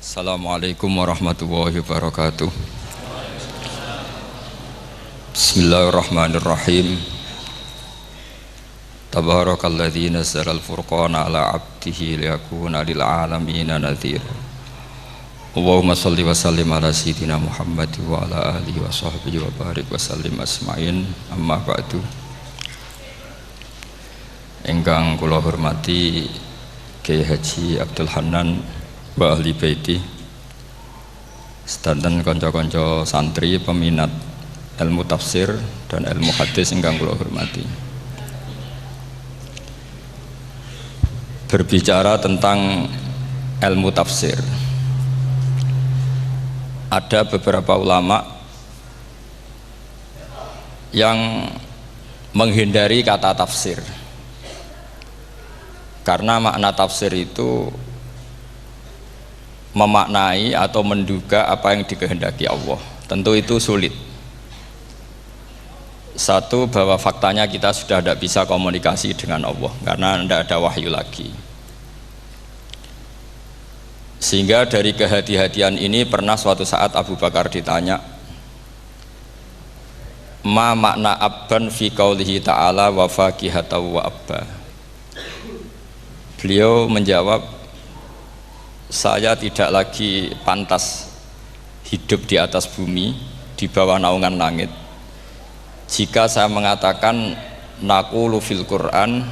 Assalamualaikum warahmatullahi wabarakatuh. Bismillahirrahmanirrahim. Tabarakalladzi nazzala al-furqana ala 'abdihi liyakuna lil 'alamina nadhira. Allahumma shalli wa sallim ala sayyidina Muhammad wa ala alihi wa sahbihi wa barik wa sallim asma'in. Amma ba'du. Ingkang kula hormati Kyai Haji Abdul Hanan wa ahli baiti, sedanten kanca-kanca santri peminat ilmu tafsir dan ilmu hadis ingkang kula hormati. Berbicara tentang ilmu tafsir, ada beberapa ulama yang menghindari kata tafsir karena makna tafsir itu memaknai atau menduga apa yang dikehendaki Allah. Tentu itu sulit. Satu, bahwa faktanya kita sudah tidak bisa komunikasi dengan Allah karena tidak ada wahyu lagi. Sehingga dari kehati-hatian ini pernah suatu saat Abu Bakar ditanya, ma makna abban fi qaulihi ta'ala wa faqihatan wa abba. Beliau menjawab, saya tidak lagi pantas hidup di atas bumi, di bawah naungan langit, jika saya mengatakan naqulu fil Quran,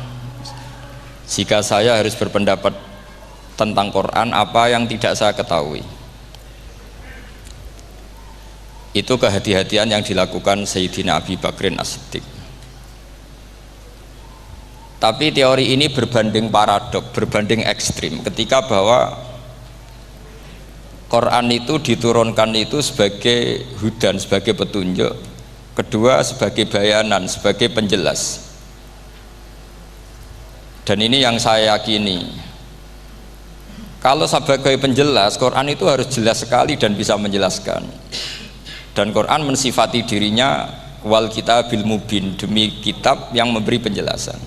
jika saya harus berpendapat tentang Quran apa yang tidak saya ketahui. Itu kehati-hatian yang dilakukan Sayyidina Abi Bakrin As-Siddiq. Tapi teori ini berbanding paradok, berbanding ekstrim, ketika bahwa Quran itu diturunkan itu sebagai hudan, sebagai petunjuk. Kedua, sebagai bayanan, sebagai penjelas. Dan ini yang saya yakini. Kalau sebagai penjelas, Quran itu harus jelas sekali dan bisa menjelaskan. Dan Quran mensifati dirinya wal kitabil mubin, demi kitab yang memberi penjelasan.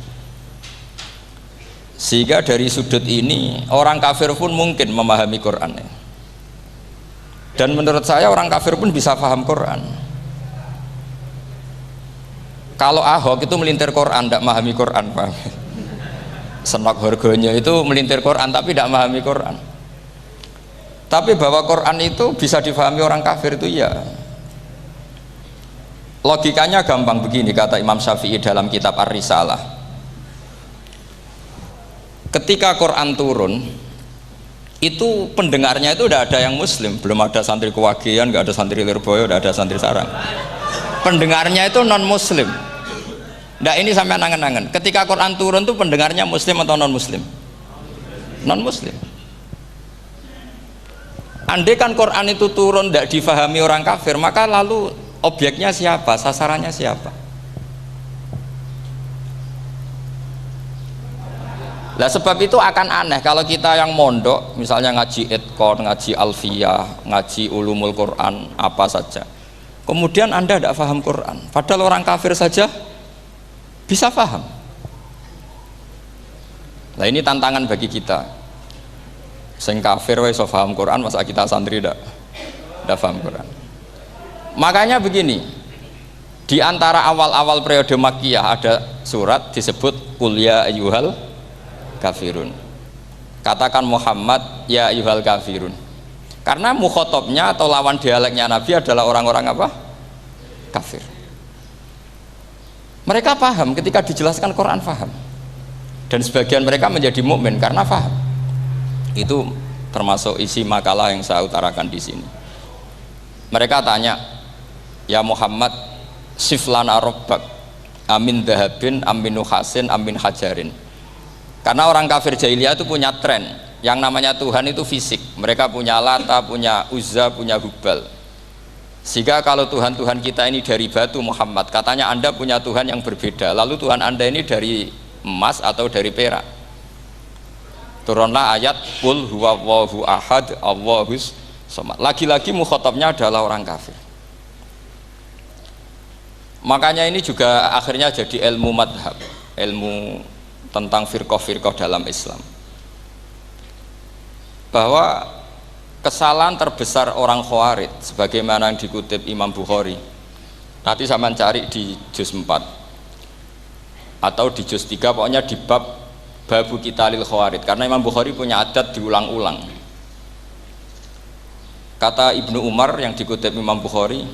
Sehingga dari sudut ini orang kafir pun mungkin memahami Quran. Dan menurut saya orang kafir pun bisa paham Quran. Kalau Ahok itu melintir Quran, tidak memahami Quran, paham? Senok harganya itu melintir Quran tapi tidak memahami Quran. Tapi bahwa Quran itu bisa difahami orang kafir itu ya. Logikanya gampang begini, kata Imam Syafi'i dalam kitab Ar-Risalah. Ketika Quran turun, itu pendengarnya itu tidak ada yang muslim, belum ada santri Kewagian, nggak ada santri Lirboyo, nggak ada santri Sarang. Pendengarnya itu non muslim. Nah ini sampai angen-angen, ketika Quran turun itu pendengarnya muslim atau non muslim? Non muslim. Andai kan Quran itu turun tidak difahami orang kafir, maka lalu objeknya siapa, sasarannya siapa? Nah sebab itu akan aneh kalau kita yang mondok, misalnya ngaji Edkon, ngaji Alfiyah, ngaji Ulumul Quran, apa saja, kemudian Anda tidak paham Quran, padahal orang kafir saja bisa paham. Nah ini tantangan bagi kita. Sing kafir wis iso paham Quran, masa kita santri tidak paham Quran. Makanya begini, di antara awal-awal periode Makkiyah ada surat disebut Qul ya ayyuhal kafirun. Katakan Muhammad ya ayyuhal kafirun. Karena mukhatabnya atau lawan dialeknya Nabi adalah orang-orang apa? Kafir. Mereka paham ketika dijelaskan Quran, paham. Dan sebagian mereka menjadi mukmin karena paham. Itu termasuk isi makalah yang saya utarakan di sini. Mereka tanya, ya Muhammad, siflana rabbak amin dahabin amin nuhasin amin hajarin. Karena orang kafir jahiliyah itu punya tren yang namanya Tuhan itu fisik. Mereka punya Lata, punya Uzza, punya Hubal. Sehingga kalau Tuhan-Tuhan kita ini dari batu Muhammad, katanya Anda punya Tuhan yang berbeda. Lalu Tuhan Anda ini dari emas atau dari perak. Turunlah ayat Qul huwallahu ahad Allahus samad. Lagi-lagi mukhatabnya adalah orang kafir. Makanya ini juga akhirnya jadi ilmu madhab, ilmu tentang firqah-firqah dalam Islam, bahwa kesalahan terbesar orang Khawarij sebagaimana yang dikutip Imam Bukhari. Nanti sampean cari di juz 4 atau di juz 3, pokoknya di bab babu qitalil Khawarij, karena Imam Bukhari punya adat diulang-ulang. Kata Ibnu Umar yang dikutip Imam Bukhari,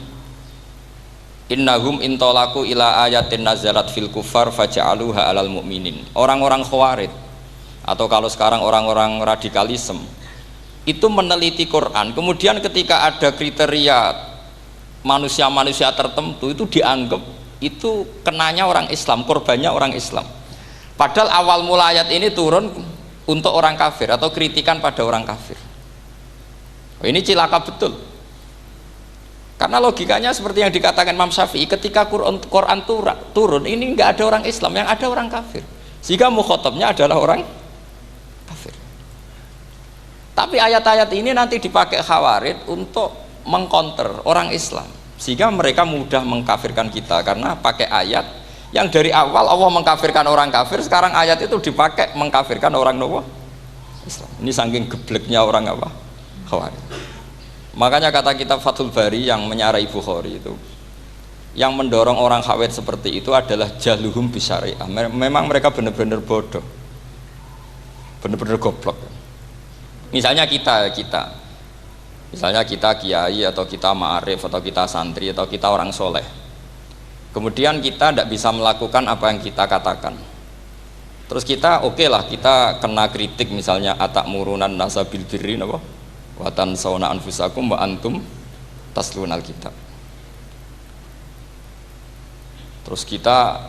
innahum intolaku ila ayatin nazalat fil kufar faja'aluha alal mu'minin. Orang-orang Khawarij atau kalau sekarang orang-orang radikalisme itu meneliti Quran, kemudian ketika ada kriteria manusia-manusia tertentu itu dianggap itu kenanya orang Islam, korbannya orang Islam. Padahal awal mula ayat ini turun untuk orang kafir atau kritikan pada orang kafir. Ini cilaka betul. Karena logikanya seperti yang dikatakan Imam Syafi'i, ketika Quran turun ini nggak ada orang Islam, yang ada orang kafir. Sehingga mukhatabnya adalah orang kafir. Tapi ayat-ayat ini nanti dipakai Khawarij untuk mengcounter orang Islam, sehingga mereka mudah mengkafirkan kita karena pakai ayat yang dari awal Allah mengkafirkan orang kafir, sekarang ayat itu dipakai mengkafirkan orang Islam. Ini saking gebleknya orang apa? Khawarij. Makanya kata kitab Fathul Bari yang menyarai Bukhari itu, yang mendorong orang Khawarij seperti itu adalah jahluhum bisyariah. Memang mereka benar-benar bodoh, benar-benar goblok. Misalnya kita kiai atau kita ma'arif atau kita santri atau kita orang soleh, kemudian kita tidak bisa melakukan apa yang kita katakan, terus kita oke lah, kita kena kritik misalnya atakmurunan nasa bil birri wa tansawna anfusakum wa antum taslunal kitab. Terus kita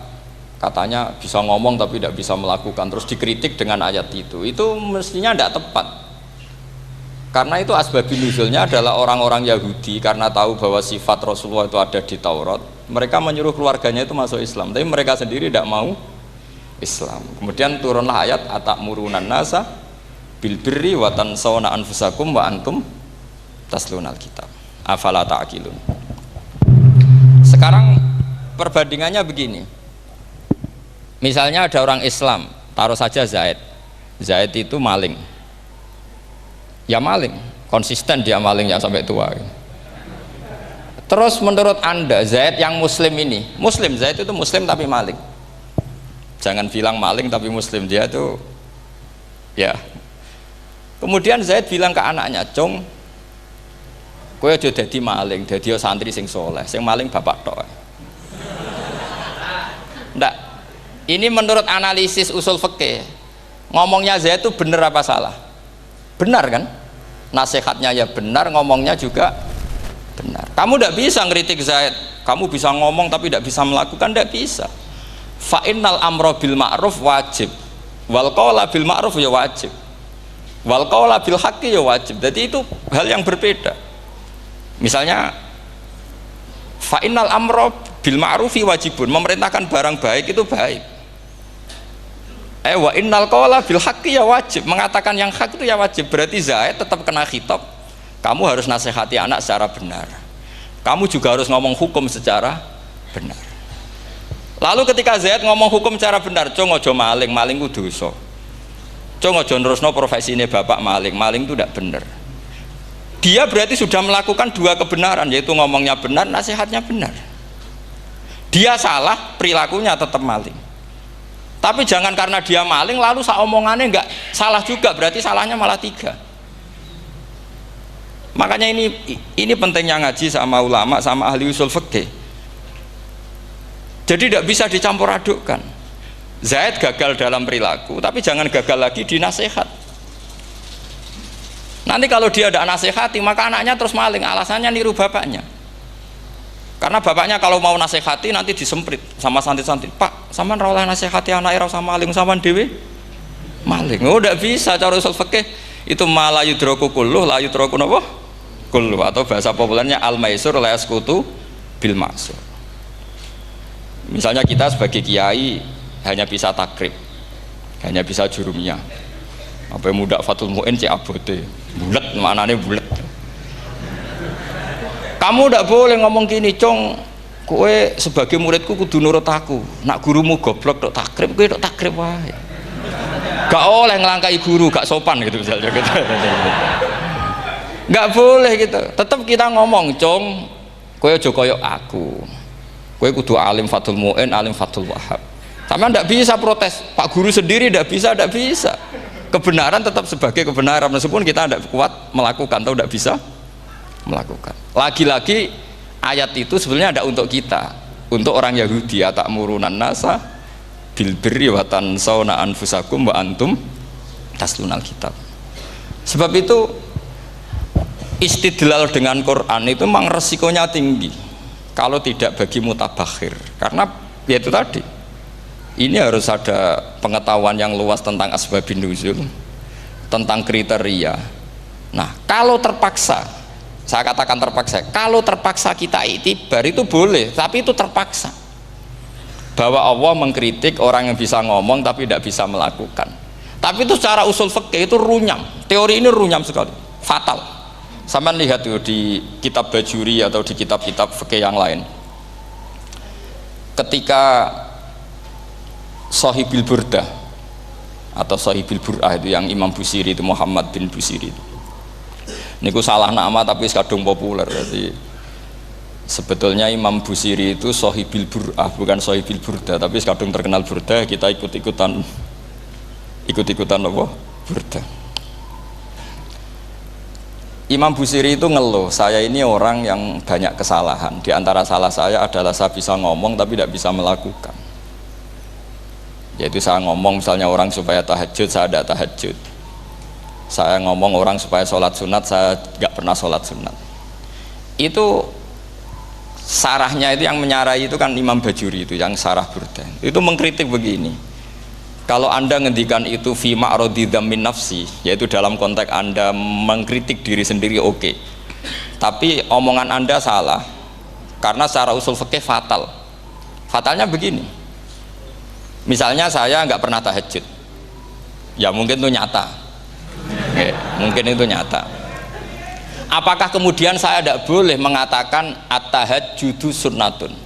katanya bisa ngomong tapi tidak bisa melakukan, terus dikritik dengan ayat itu mestinya tidak tepat. Karena itu asbabun nuzulnya adalah orang-orang Yahudi karena tahu bahwa sifat Rasulullah itu ada di Taurat, mereka menyuruh keluarganya itu masuk Islam, tapi mereka sendiri tidak mau Islam. Kemudian turunlah ayat atakmurunan nasa bil birri wa tansawna anfusakum wa antum taslunal kitab afala ta'qilun. Sekarang perbandingannya begini, misalnya ada orang Islam, taruh saja Zaid itu maling, ya maling, konsisten dia malingnya sampai tua. Terus menurut Anda Zaid yang muslim ini, Zaid itu muslim tapi maling, jangan bilang maling tapi muslim, dia itu ya. Kemudian Zaid bilang ke anaknya, "Cung, kowe aja dadi maling, dadi santri sing soleh, sing maling bapak tok." Ndak, ini menurut analisis usul fikih, ngomongnya Zaid itu benar apa salah? Benar kan? Nasihatnya ya benar, ngomongnya juga benar. Kamu tidak bisa ngeritik Zaid, kamu bisa ngomong tapi tidak bisa melakukan, tidak bisa. Fa innal amra bil ma'ruf wajib, wal qawla bil ma'ruf ya wajib, wal qawla bil haqqi ya wajib. Jadi itu hal yang berbeda. Misalnya fa innal amra bil ma'rufi wajibun, memerintahkan barang baik itu baik. Wa innal qawla bil haqqi ya wajib, mengatakan yang hak itu ya wajib. Berarti Zaid tetap kena khitab, kamu harus nasihati anak secara benar, kamu juga harus ngomong hukum secara benar. Lalu ketika Zaid ngomong hukum secara benar, cung ojo maling, maling ku dosa, cung ojo nerusno profesine bapak maling, maling itu tidak benar. Dia berarti sudah melakukan dua kebenaran, yaitu ngomongnya benar, nasihatnya benar. Dia salah, perilakunya tetap maling. Tapi jangan karena dia maling lalu omongannya enggak salah juga, berarti salahnya malah tiga. Makanya ini pentingnya ngaji sama ulama, sama ahli usul fikih. Jadi tidak bisa dicampur adukkan. Zaid gagal dalam perilaku, tapi jangan gagal lagi di nasihat. Nanti kalau dia tidak nasihati, maka anaknya terus maling, alasannya niru bapaknya. Karena bapaknya kalau mau nasihati nanti disemprit sama santri-santri, "Pak, sampean ora oleh nasihati anake ora usah maling, sampean dhewe maling." Oh, tidak bisa, cara usul fikih itu malah yudroku kulluh la yudroku napa? Kulluh, atau bahasa populernya al-maisur la yasqutu bil ma'sur. Misalnya kita sebagai kiai hanya bisa takrib, hanya bisa jurumiyah. Apa muda Fatul Mu'in cek abote. Bulet, maknane bulet. Kamu tidak boleh ngomong gini, "Cung, kowe sebagai muridku kudu nurut aku. Nak gurumu goblok tok takrib, kowe tok takrib wae. Gak oleh ngelangkai guru, gak sopan gitu misalnya gitu." Nggak boleh gitu. Tetap kita ngomong, "Cung, kowe aja koyo aku. Kowe kudu alim Fathul Mu'in, alim Fathul Wahhab." Sama ndak bisa protes. Pak guru sendiri ndak bisa, ndak bisa. Kebenaran tetap sebagai kebenaran meskipun kita ndak kuat melakukan atau ndak bisa melakukan. Lagi-lagi ayat itu sebenarnya ada untuk kita, untuk orang Yahudi, ta'murunan nasa bil birri wa tansawna anfusakum wa antum taslunal kitab. Sebab itu istidlal dengan Quran itu memang resikonya tinggi kalau tidak bagi mutabakhir, karena ya itu tadi, ini harus ada pengetahuan yang luas tentang asbabun nuzul, tentang kriteria. Nah kalau terpaksa, saya katakan terpaksa, kalau terpaksa kita iktibar itu boleh, tapi itu terpaksa, bahwa Allah mengkritik orang yang bisa ngomong tapi tidak bisa melakukan. Tapi itu secara usul fikih itu runyam, teori ini runyam sekali, fatal. Sama lihat tuh di kitab Bajuri atau di kitab-kitab fikih yang lain, ketika Shahibil Burdah atau Shahibil Bur'ah itu yang Imam Busiri itu, Muhammad bin Busiri itu, ini ku salah nama tapi kadung populer. Jadi sebetulnya Imam Busiri itu Shahibil Bur'ah bukan Shahibil Burdah, tapi kadung terkenal Burdah, kita ikut-ikutan apa? Burdah. Imam Busiri itu ngeluh, saya ini orang yang banyak kesalahan. Di antara salah saya adalah saya bisa ngomong tapi tidak bisa melakukan. Yaitu saya ngomong misalnya orang supaya tahajud, saya tidak tahajud. Saya ngomong orang supaya sholat sunat, saya nggak pernah sholat sunat. Itu sarahnya itu yang menyarai itu kan Imam Bajuri itu, yang sarah Burdah. Itu mengkritik begini. Kalau Anda ngendikan itu fi ma'radi dzammin nafsi, yaitu dalam konteks Anda mengkritik diri sendiri, oke. Tapi omongan Anda salah karena secara usul fikih fatal. Fatalnya begini. Misalnya saya nggak pernah tahajud. Ya mungkin itu nyata. Oke, mungkin itu nyata. Apakah kemudian saya tidak boleh mengatakan at-tahajjudu sunnatun?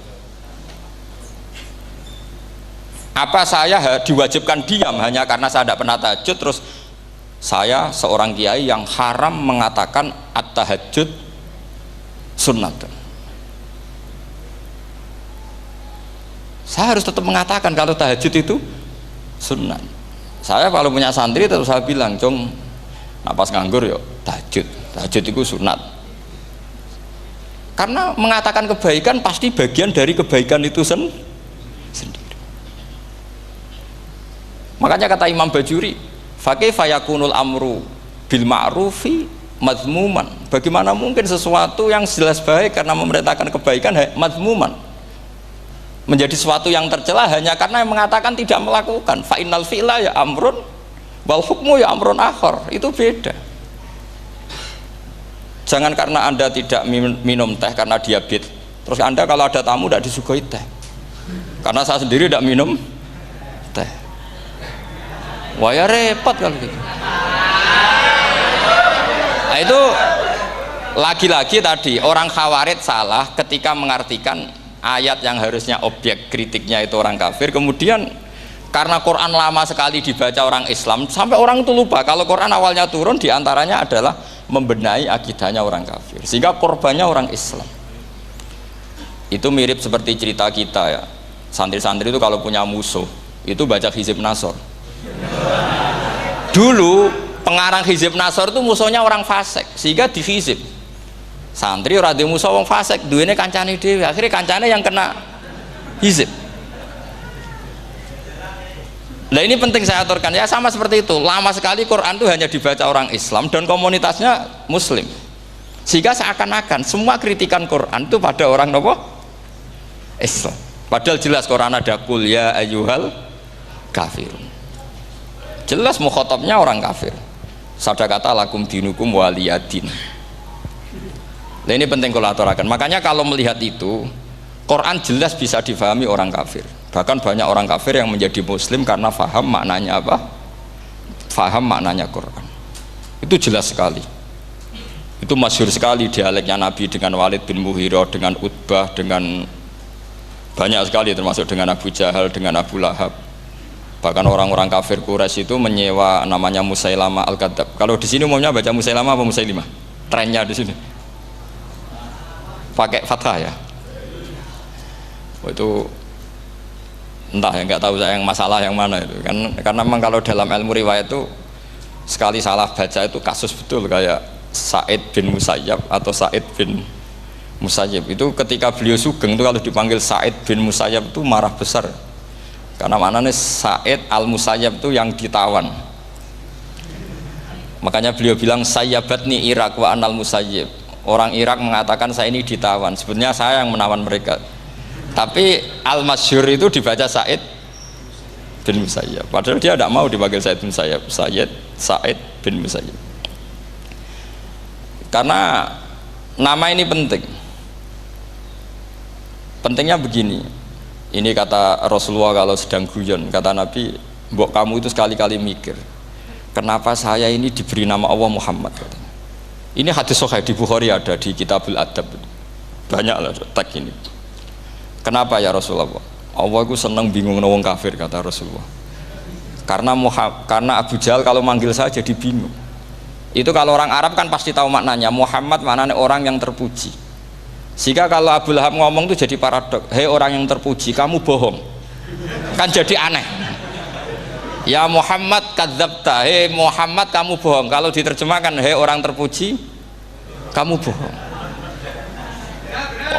Apa saya diwajibkan diam hanya karena saya tidak pernah tahajud, terus saya seorang kiai yang haram mengatakan at-tahajjud sunnatun? Saya harus tetap mengatakan kalau tahajud itu sunnah. Saya kalau punya santri terus saya bilang, "Cung, napas nganggur yuk tahajud itu sunat." Karena mengatakan kebaikan pasti bagian dari kebaikan itu sendiri. Makanya kata Imam Bajuri, fakaifa yakunul amru bil ma'rufi mazmuman. Bagaimana mungkin sesuatu yang jelas baik karena memerintahkan kebaikan mazmuman menjadi sesuatu yang tercela hanya karena yang mengatakan tidak melakukan. Fa innal fi'la ya amrun wal hukmu ya amrun akhar. Itu beda. Jangan karena Anda tidak minum teh karena diabetes, terus Anda kalau ada tamu tidak disuguhi teh. Karena saya sendiri tidak minum teh. Wah ya repot kalau gitu. Nah itu lagi-lagi tadi orang Khawarij salah ketika mengartikan ayat yang harusnya objek kritiknya itu orang kafir, kemudian karena Quran lama sekali dibaca orang Islam sampai orang itu lupa kalau Quran awalnya turun diantaranya adalah membenahi akidahnya orang kafir, sehingga korbannya orang Islam. Itu mirip seperti cerita kita ya, santri-santri itu kalau punya musuh itu baca Hizib Nasor. Dulu pengarang Hizib Nasor itu musuhnya orang fasik, sehingga di Hizib santri ora di musuh wong fasik, duwene kancane dhewe, akhirnya kancane yang kena Hizib. Nah ini penting saya aturkan ya, sama seperti itu. Lama sekali Quran itu hanya dibaca orang Islam dan komunitasnya Muslim, sehingga seakan-akan semua kritikan Quran itu pada orang nopo Islam. Padahal jelas Quran ada kul ya ayyuhal kafirun. Jelas mukhatabnya orang kafir. Sabda kata lakum dinukum waliyadin. Nah ini penting kalau aturakan. Makanya kalau melihat itu, Quran jelas bisa difahami orang kafir. Bahkan banyak orang kafir yang menjadi muslim karena faham maknanya apa? Faham maknanya Quran. Itu jelas sekali. Itu masyhur sekali dialeknya Nabi dengan Walid bin Mughirah, dengan Utbah, dengan banyak sekali, termasuk dengan Abu Jahal, dengan Abu Lahab. Bahkan orang-orang kafir Quraisy itu menyewa namanya Musailamah Al-Kadzab. Kalau di sini umumnya baca Musailamah apa Musailimah? trennya di sini. Pakai fathah ya. Itu entah ya, nggak tahu saya yang masalah yang mana itu kan, karena memang kalau dalam ilmu riwayat itu sekali salah baca itu kasus betul, kayak Sa'id bin Musayyab atau Sa'id bin Musayyib itu ketika beliau sugeng itu kalau dipanggil Sa'id bin Musayyab itu marah besar, karena maknanya Sa'id al Musayyab itu yang ditawan, makanya beliau bilang sayyabatni Irak wa anal Musayyib, orang Irak mengatakan saya ini ditawan, sebenarnya saya yang menawan mereka. Tapi al-masyhur itu dibaca Sa'id bin Musayyab, padahal dia tidak mau dipanggil Sa'id bin Musayyab, Sa'id bin Musayyab. Karena nama ini penting. Pentingnya begini, ini kata Rasulullah kalau sedang guyon, kata Nabi, mbok kamu itu sekali-kali mikir, kenapa saya ini diberi nama Allah Muhammad, katanya. Ini hadis sahih di Bukhari, ada di Kitabul Adab, banyak lah tag ini. Kenapa ya Rasulullah? Allah itu senang bingung wong kafir, kata Rasulullah. Karena Abu Jahal kalau manggil saya jadi bingung. Itu kalau orang Arab kan pasti tahu maknanya. Muhammad maknanya orang yang terpuji. Sehingga kalau Abu Lahab ngomong itu jadi paradok. Hei orang yang terpuji, kamu bohong. Kan jadi aneh. Ya Muhammad kadzabta. Hei Muhammad kamu bohong. Kalau diterjemahkan hei orang terpuji, kamu bohong.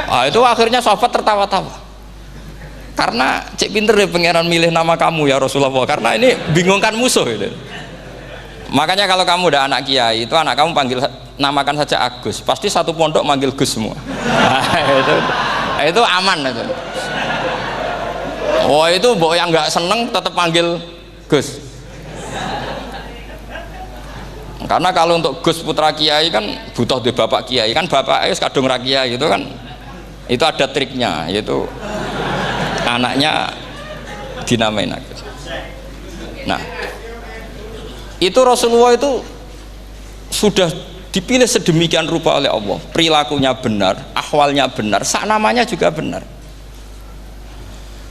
Itu akhirnya sahabat tertawa-tawa, karena cek pinter ya pangeran milih nama kamu ya Rasulullah, karena ini bingungkan musuh gitu. Makanya kalau kamu udah anak kiai itu anak kamu panggil namakan saja Agus, pasti satu pondok manggil Gus semua. Itu aman itu. Oh itu mbok yang nggak seneng tetap panggil Gus. Karena kalau untuk Gus putra kiai kan butuh di bapak kiai, kan bapak kadung ra kiai gitu kan. Itu ada triknya, yaitu anaknya dinamain Agus. Nah, itu Rasulullah itu sudah dipilih sedemikian rupa oleh Allah, perilakunya benar, ahwalnya benar, sak namanya juga benar.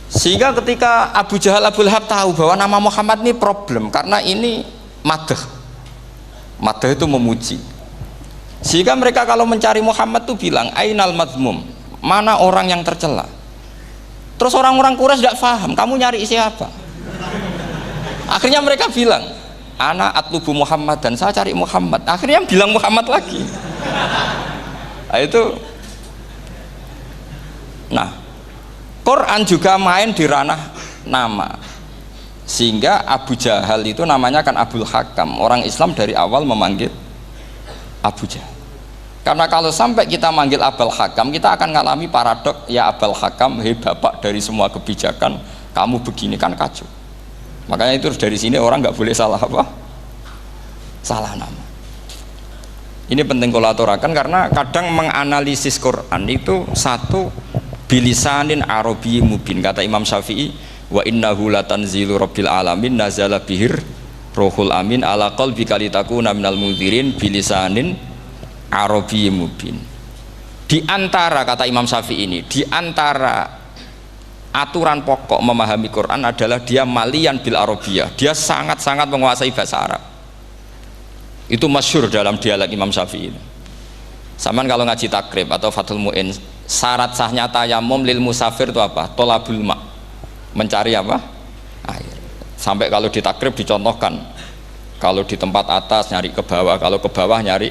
Sehingga ketika Abu Jahal, Abu Lahab tahu bahwa nama Muhammad ini problem, karena ini madah itu memuji. Sehingga mereka kalau mencari Muhammad tuh bilang ainal madmum, mana orang yang tercela. Terus orang-orang Quraisy tidak paham, kamu nyari siapa? Akhirnya mereka bilang, ana atlubu Muhammad, dan saya cari Muhammad. Akhirnya bilang Muhammad lagi. Nah, itu. Nah, Quran juga main di ranah nama. Sehingga Abu Jahal itu namanya kan Abul Hakam. Orang Islam dari awal memanggil Abu Jahal. Karena kalau sampai kita manggil Abul Hakam, kita akan mengalami paradok, ya Abul Hakam, hei bapak dari semua kebijakan, kamu begini, kan kacau. Makanya itu dari sini orang nggak boleh salah apa? Salah nama. Ini penting kalau aturakan, karena kadang menganalisis Quran itu satu bilisanin Arabi mubin, kata Imam Syafi'i, wa innahu latanzilu rabbil alamin nazala bihir rohul amin ala qalbika litakuna minal mudhirin bilisanin Arabi mubin. Di antara, kata Imam Syafi'i ini, di antara aturan pokok memahami Quran adalah dia malian bil arabiyah, dia sangat-sangat menguasai bahasa Arab. Itu masyhur dalam dialek Imam Syafi'i ini. Saman kalau ngaji takrib atau Fathul Mu'in, syarat sahnya tayamum lil musafir itu apa? Tolabul ma', mencari apa? Air. Sampai kalau di takrib dicontohkan, kalau di tempat atas nyari ke bawah, kalau ke bawah nyari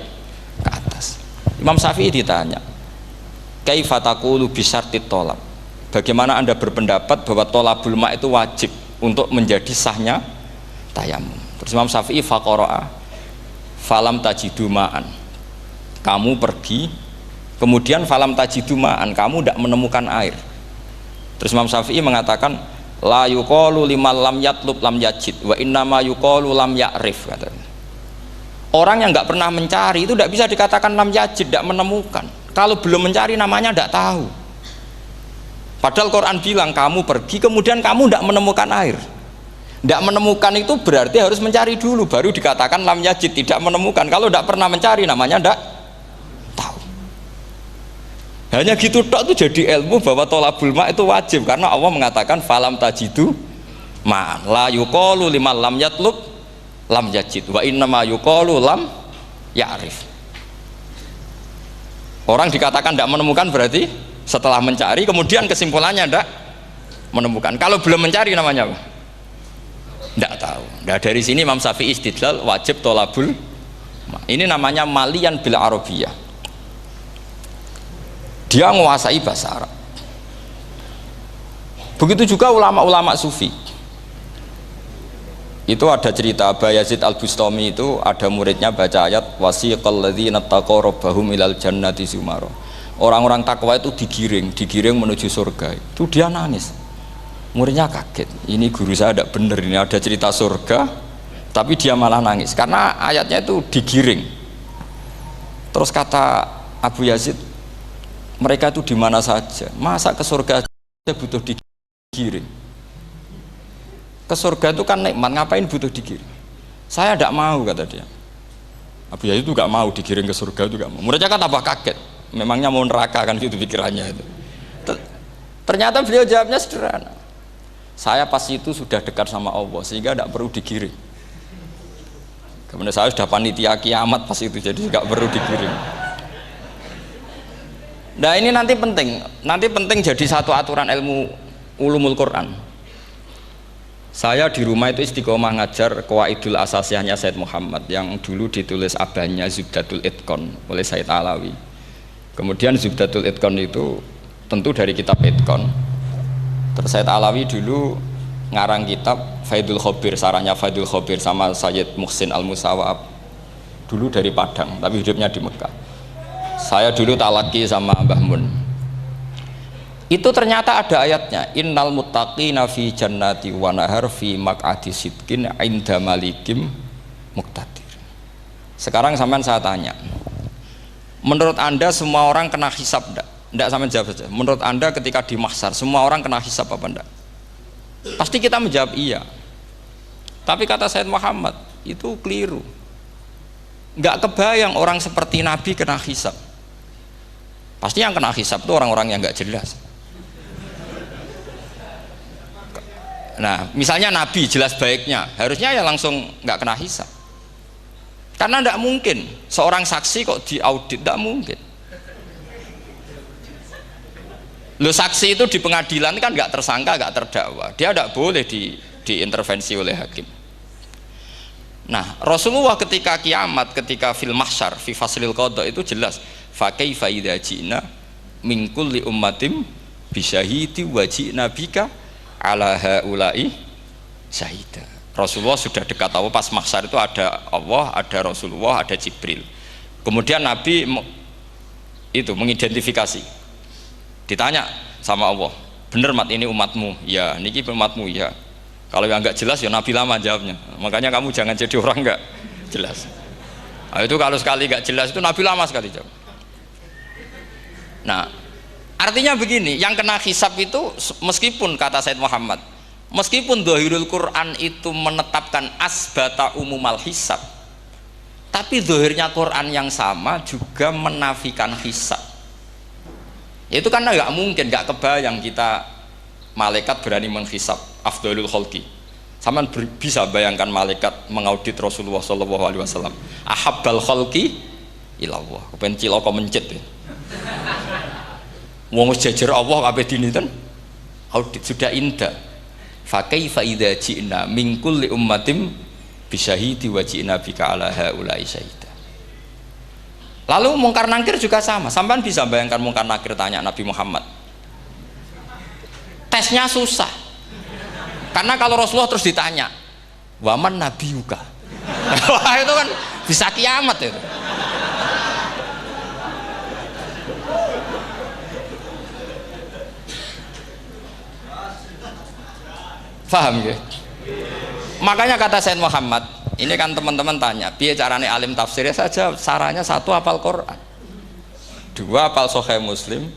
ke atas. Imam Syafi'i ditanya, kaifa taqulu bi syartit tolab, bagaimana anda berpendapat bahwa tolabul ma' itu wajib untuk menjadi sahnya tayamum? Terus Imam Syafi'i faqara'a falam tajidu ma'an, kamu pergi kemudian falam tajidu ma'an, kamu tidak menemukan air. Terus Imam Syafi'i mengatakan la yuqalu liman lam yatlub lam yajid wa innama yuqalu lam ya'rif, katanya. Orang yang nggak pernah mencari itu tidak bisa dikatakan lam yajid, tidak menemukan. Kalau belum mencari namanya tidak tahu. Padahal Quran bilang kamu pergi kemudian kamu tidak menemukan air. Tidak menemukan itu berarti harus mencari dulu, baru dikatakan lam yajid, tidak menemukan. Kalau tidak pernah mencari namanya tidak tahu. Hanya gitu tok itu jadi ilmu bahwa tolabul ma' itu wajib, karena Allah mengatakan falam tajidu ma'an la yuqalu liman lam yatlub lam yajid wa innama yuqalu lam ya'rif. Orang dikatakan tidak menemukan berarti setelah mencari kemudian kesimpulannya tidak menemukan. Kalau belum mencari namanya apa? Tidak tahu. Nah, dari sini Imam Syafi'i istidlal wajib tolabul. Ini namanya malian bil arabiyah. Dia menguasai bahasa Arab. Begitu juga ulama-ulama sufi. Itu ada cerita Aba Yazid Al-Bustami, itu ada muridnya baca ayat wasiqal ladzina taqaw rabbahum ilal jannati zumara. Orang-orang takwa itu digiring menuju surga. Itu dia nangis. Muridnya kaget. Ini guru saya tidak benar, ini ada cerita surga, tapi dia malah nangis karena ayatnya itu digiring. Terus kata Abu Yazid, mereka itu di mana saja? Masa ke surga aja butuh digiring? Ke surga itu kan nikmat, ngapain butuh digiring? Saya tidak mau, kata dia. Abu Yazid itu gak mau digiring ke surga, itu gak mau. Muridnya kan tambah kaget, memangnya mau neraka kan gitu pikirannya itu. Ternyata beliau jawabnya sederhana, saya pas itu sudah dekat sama Allah sehingga tidak perlu digiring. Kemudian saya sudah panitia kiamat pas itu, jadi gak perlu digiring. Nah ini nanti penting jadi satu aturan ilmu ulumul Quran. Saya di rumah itu istiqomah ngajar Qawaidul Asasiyahnya Said Muhammad yang dulu ditulis abahnya Zubdatul Itqan oleh Said Alawi. Kemudian Zubdatul Itqan itu tentu dari kitab Itqan. Terus Said Alawi dulu ngarang kitab Faidul Khobir, sarahnya Faidul Khobir sama Sayyid Muhsin Al-Musawab, dulu dari Padang tapi hidupnya di Mekah. Saya dulu talaki sama Mbah Mun. Itu ternyata ada ayatnya, innal muttaqina fi jannati wa nahar fi maq'adi sidqin 'inda malikim muqtadir. Sekarang sampean saya tanya, menurut Anda semua orang kena hisab enggak? Enggak, sampean jawab saja. Menurut Anda ketika di mahsyar semua orang kena hisab apa enggak? Pasti kita menjawab iya. Tapi kata Said Muhammad, itu keliru. Enggak kebayang orang seperti Nabi kena hisab. Pasti yang kena hisab itu orang-orang yang enggak jelas. Nah, misalnya Nabi jelas baiknya, harusnya ya langsung nggak kena hisab. Karena tidak mungkin seorang saksi kok diaudit, tidak mungkin. Lo saksi itu di pengadilan kan nggak tersangka, nggak terdakwa, dia tidak boleh diintervensi oleh hakim. Nah, Rasulullah ketika kiamat, ketika fil mahsyar, fi faslil qada itu jelas, fa kaifa idza ji'na min kulli ummatin bisyahidi wa ji'na bika ala haula'i syahida. Rasulullah sudah dekat Allah, pas mahsyar itu ada Allah, ada Rasulullah, ada Jibril. Kemudian Nabi itu mengidentifikasi, ditanya sama Allah, bener mat ini umatmu? Ya, niki umatmu ya. Kalau yang nggak jelas ya Nabi lama jawabnya. Makanya kamu jangan jadi orang nggak jelas. Nah, itu kalau sekali nggak jelas itu Nabi lama sekali jawab. Nah, artinya begini, yang kena hisab itu meskipun kata Said Muhammad, meskipun Dhahirul Quran itu menetapkan asbata umumal hisab, tapi zahirnya Quran yang sama juga menafikan hisab. Itu karena nggak mungkin, nggak kebayang kita malaikat berani menghisab afdalul khalqi. Sama bisa bayangkan malaikat mengaudit Rasulullah SAW, ahabbal khalqi ilallah, kepen ciloko mencit ya. Wong jajar Allah kabeh dinten audit sudah indah. Fa kaifa idza ji'na min kulli ummatin bisyahidi wa ji'na bika ala haula'i syahida. Lalu mungkar nakir juga sama. Sampean bisa bayangkan mungkar nakir tanya Nabi Muhammad. Tesnya susah. Karena kalau Rasulullah terus ditanya, "Waman nabiyuka?" Wah, itu kan bisa kiamat itu. Paham ya? Makanya kata Said Muhammad, ini kan teman-teman tanya, biar caranya alim tafsirnya saja, sarannya satu hafal Quran, dua hafal Sahih Muslim,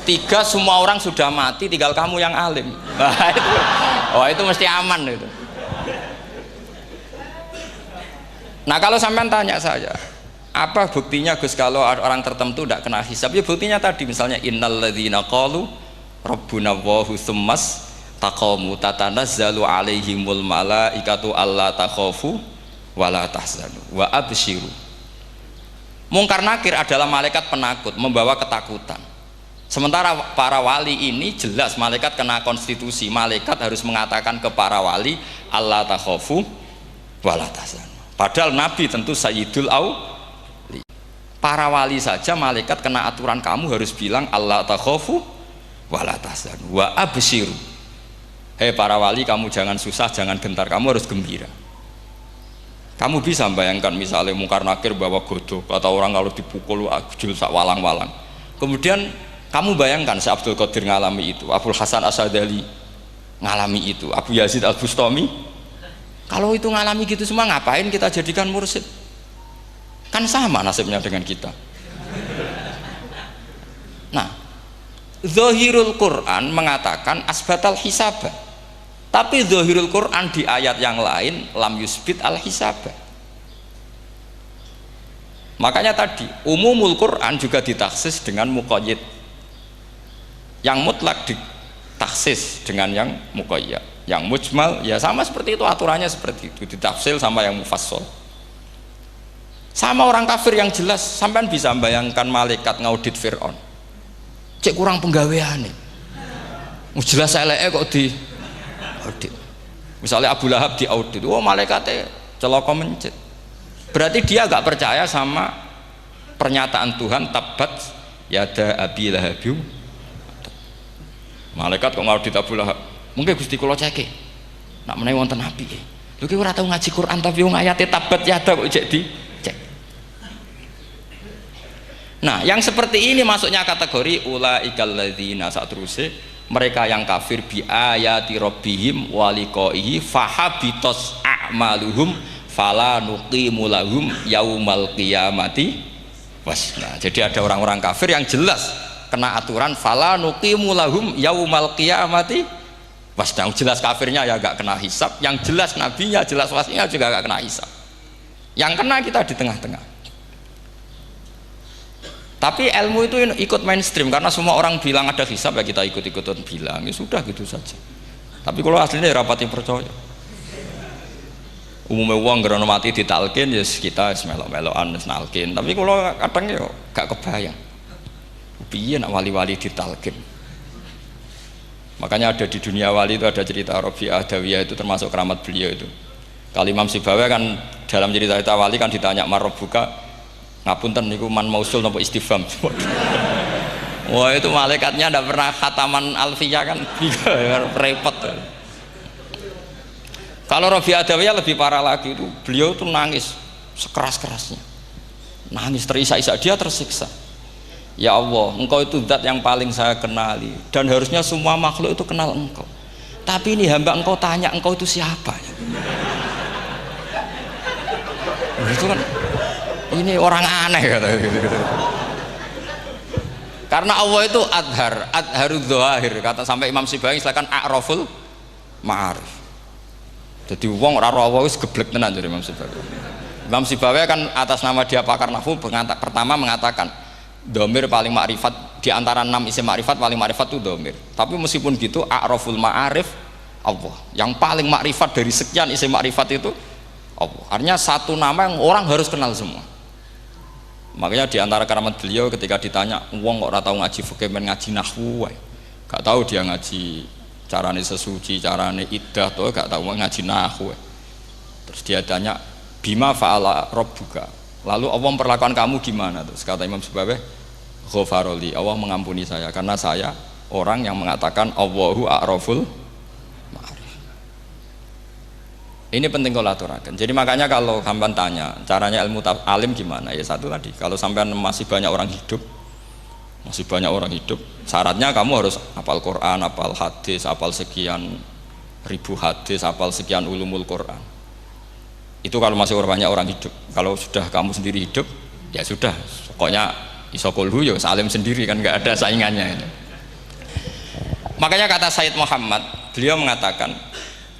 tiga semua orang sudah mati, tinggal kamu yang alim. Nah, itu, itu mesti aman itu. Nah kalau sampean tanya saya, apa buktinya Gus kalau orang tertentu tidak kena hisab? Ya buktinya tadi misalnya innalladzina qalu rabbuna Allahu tsummas taqamu tatanazzalu alaihimul malaikatu alla takhafu wala tahzanu wa absyiru. Mungkar nakir adalah malaikat penakut, membawa ketakutan. Sementara para wali ini jelas malaikat kena konstitusi. Malaikat harus mengatakan ke para wali, Allah takhofu wala tahzanu. Padahal Nabi tentu sayyidul auli. Para wali saja malaikat kena aturan, kamu harus bilang Allah takhofu wala tahzanu wa abshiru. Hei para wali, kamu jangan susah, jangan gentar, kamu harus gembira. Kamu bisa bayangkan misalnya mungkar nakir bawa godok, kata orang kalau dipukul ajul sak walang-walang. Kemudian kamu bayangkan si Abdul Qadir ngalami itu, Abdul Hasan Asadali ngalami itu, Abu Yazid Al Bustami. Kalau itu ngalami gitu semua, ngapain kita jadikan mursyid? Kan sama nasibnya dengan kita. Nah, Zahirul Quran mengatakan asbatal hisabah. Tapi Zahirul Quran di ayat yang lain lam yusbit al hisabah. Makanya tadi umumul Quran juga ditaksis dengan muqayyid. Yang mutlak ditaksis dengan yang muqayyad. Yang mujmal ya sama seperti itu, aturannya seperti itu, ditafsil sama yang mufassal. Sama orang kafir yang jelas, sampean bisa bayangkan malaikat ngaudit Fir'aun. Cek kurang penggaweane. Jelas eleke kok di audit. Misalnya Abu Lahab diaudit, oh malaikatnya celaka mencet. Berarti dia gak percaya sama pernyataan Tuhan tabat yada abi lahabiu. Malaikat kok ngaudit Abu Lahab? Mungkin Gusti kula ceke. Nak menawi wonten api. Lho ki ora tau ngaji Quran tapi wong ayate tabat yada kok cek dicek. Nah, yang seperti ini masuknya kategori ulaikal ladzina satruse, mereka yang kafir bi ayati rabbihim wa liqaihi fahabitos a'maluhum fala nuqimu lahum yaumal qiyamati wasna. Jadi ada orang-orang kafir yang jelas kena aturan fala nuqimu lahum yaumal qiyamati wasna. Jelas kafirnya ya gak kena hisab, yang jelas nabinya, jelas wasinya juga gak kena hisab. Yang kena kita di tengah-tengah. Tapi ilmu itu ikut mainstream karena semua orang bilang ada hisab, ya kita ikut-ikutan bilang, ya sudah gitu saja. Tapi kalau aslinya ya rapati percaya. Umumnya uang gerono mati ditalkin ya kita melok-melokan nalkin. Tapi kalau kadang ya gak kebayang. Piye nak wali-wali ditalkin. Makanya ada di dunia wali itu ada cerita Rabi'ah Adawiyah, itu termasuk keramat beliau itu. Kali Imam Sibawi kan dalam cerita wali kan ditanya marrobuka, ngapunten niku man mausul nopo istifham. Wah itu malaikatnya ndak pernah khataman alfiyah kan, repot. Kalau Rabi'ah Adawiyah lebih parah lagi, itu beliau tuh nangis sekeras-kerasnya, nangis terisak-isak, dia tersiksa. Ya Allah, engkau itu zat yang paling saya kenali dan harusnya semua makhluk itu kenal engkau, tapi ini hamba engkau tanya engkau itu siapa? Itu kan ini orang aneh kata gitu. Karena Allah itu adharud dzahir, kata sampai Imam Sibawi silakan a'raful ma'arif. Jadi wong ora Allah wis geblek tenan dari Imam Sibawi. Imam Sibawi kan atas nama dia pakar nahwu pertama mengatakan dhamir paling makrifat di antara 6 isim makrifat, paling makrifat itu dhamir. Tapi meskipun gitu a'raful ma'arif Allah. Yang paling makrifat dari sekian isim makrifat itu Allah. Artinya satu nama yang orang harus kenal semua. Makanya di antara keramat beliau ketika ditanya, wong kok ora tau ngaji fikih men ngaji nahwu wae. Gak tahu dia ngaji carane sesuci, carane iddah tuh gak tahu ngaji nahwu. Terus dia tanya, "Bima fa'ala rabbuka?" Lalu Allah memperlakukan kamu gimana? Terus kata Imam Sibawi, "Ghafaroli." Allah mengampuni saya karena saya orang yang mengatakan Allahu a'raful ma'arif. Ini penting kalau aturakan. Jadi makanya kalau sampean tanya caranya ilmu alim gimana, ya satu tadi, kalau sampean masih banyak orang hidup, syaratnya kamu harus hafal Quran, hafal hadis, hafal sekian ribu hadis, hafal sekian ulumul Quran. Itu kalau masih banyak orang hidup. Kalau sudah kamu sendiri hidup, ya sudah, pokoknya isokulhu ya salim sendiri kan, nggak ada saingannya ini. Makanya kata Sayyid Muhammad, beliau mengatakan,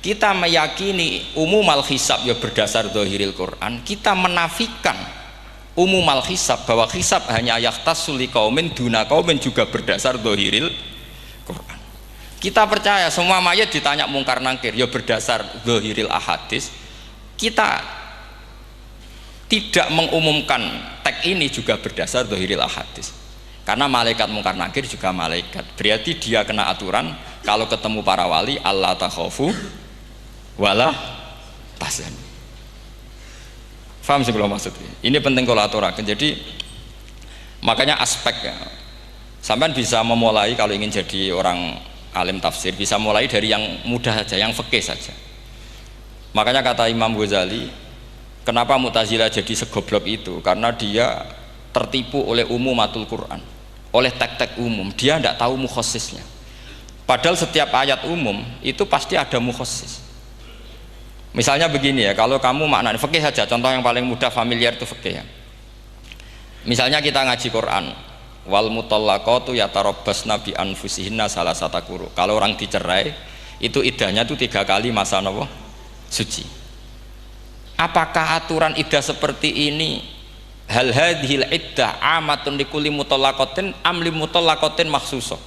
kita meyakini umumal hisab ya berdasar dzahiril Quran, kita menafikan umumal hisab bahwa hisab hanya yahtassul liqaumin duna qaumin juga berdasar dzahiril Quran. Kita percaya semua mayat ditanya mungkar nangkir ya berdasar dzahiril ahadis. Kita tidak mengumumkan teks ini juga berdasar dhahiril ahadits. Karena malaikat mungkar nakir juga malaikat. Berarti dia kena aturan kalau ketemu para wali Allah takhafu wala tahzanu. Faham sih kalau maksudnya? Ini penting kalau aturakan. Jadi makanya aspeknya sampean bisa memulai kalau ingin jadi orang alim tafsir bisa mulai dari yang mudah saja, yang fikih saja. Makanya kata Imam Ghazali, kenapa Mu'tazilah jadi segoblok itu? Karena dia tertipu oleh umumatul Quran, oleh teks-teks umum. Dia tidak tahu mukhassisnya. Padahal setiap ayat umum itu pasti ada mukhassis. Misalnya begini ya, kalau kamu maknanya fikih saja, contoh yang paling mudah familiar itu fikih ya. Misalnya kita ngaji Quran, wal mutallaqatu yatarabbasna bi anfusihinna salasata quru. Kalau orang dicerai, itu iddahnya itu 3 kali masa nopo suci. Apakah aturan iddah seperti ini hal hadhil iddah amatun likulli mutallaqatin am li mutallaqatin makhsusah?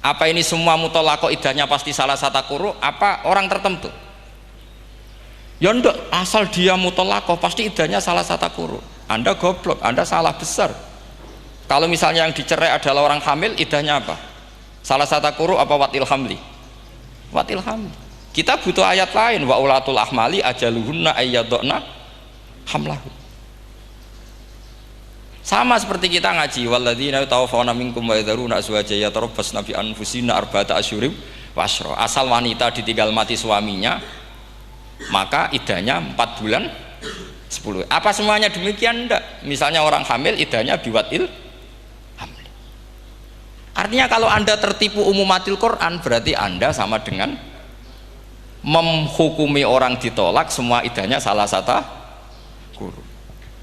Apa ini semua mutallaqah iddahnya pasti salasata quru apa orang tertentu? Ya enggak, asal dia mutallaqah pasti iddahnya salasata quru. Anda goblok, Anda salah besar. Kalau misalnya yang dicerai adalah orang hamil, iddahnya apa? Salasata quru apa watil hamli? Watil hamli. Kita butuh ayat lain, wa ulatul ahmali ajaluhunna ayyadna hamlahu. Sama seperti kita ngaji walladzina tawaffawna minkum wa yadharuna azwajan yatarabbasna bi anfusina arba'ata asyhurin wa asyra. Asal wanita ditinggal mati suaminya, maka iddahnya 4 bulan 10. Apa semuanya demikian? Enggak. Misalnya orang hamil iddahnya biwatil hamil. Artinya kalau Anda tertipu umumatil Quran berarti Anda sama dengan menghukumi orang ditolak semua iddahnya salah satu guru.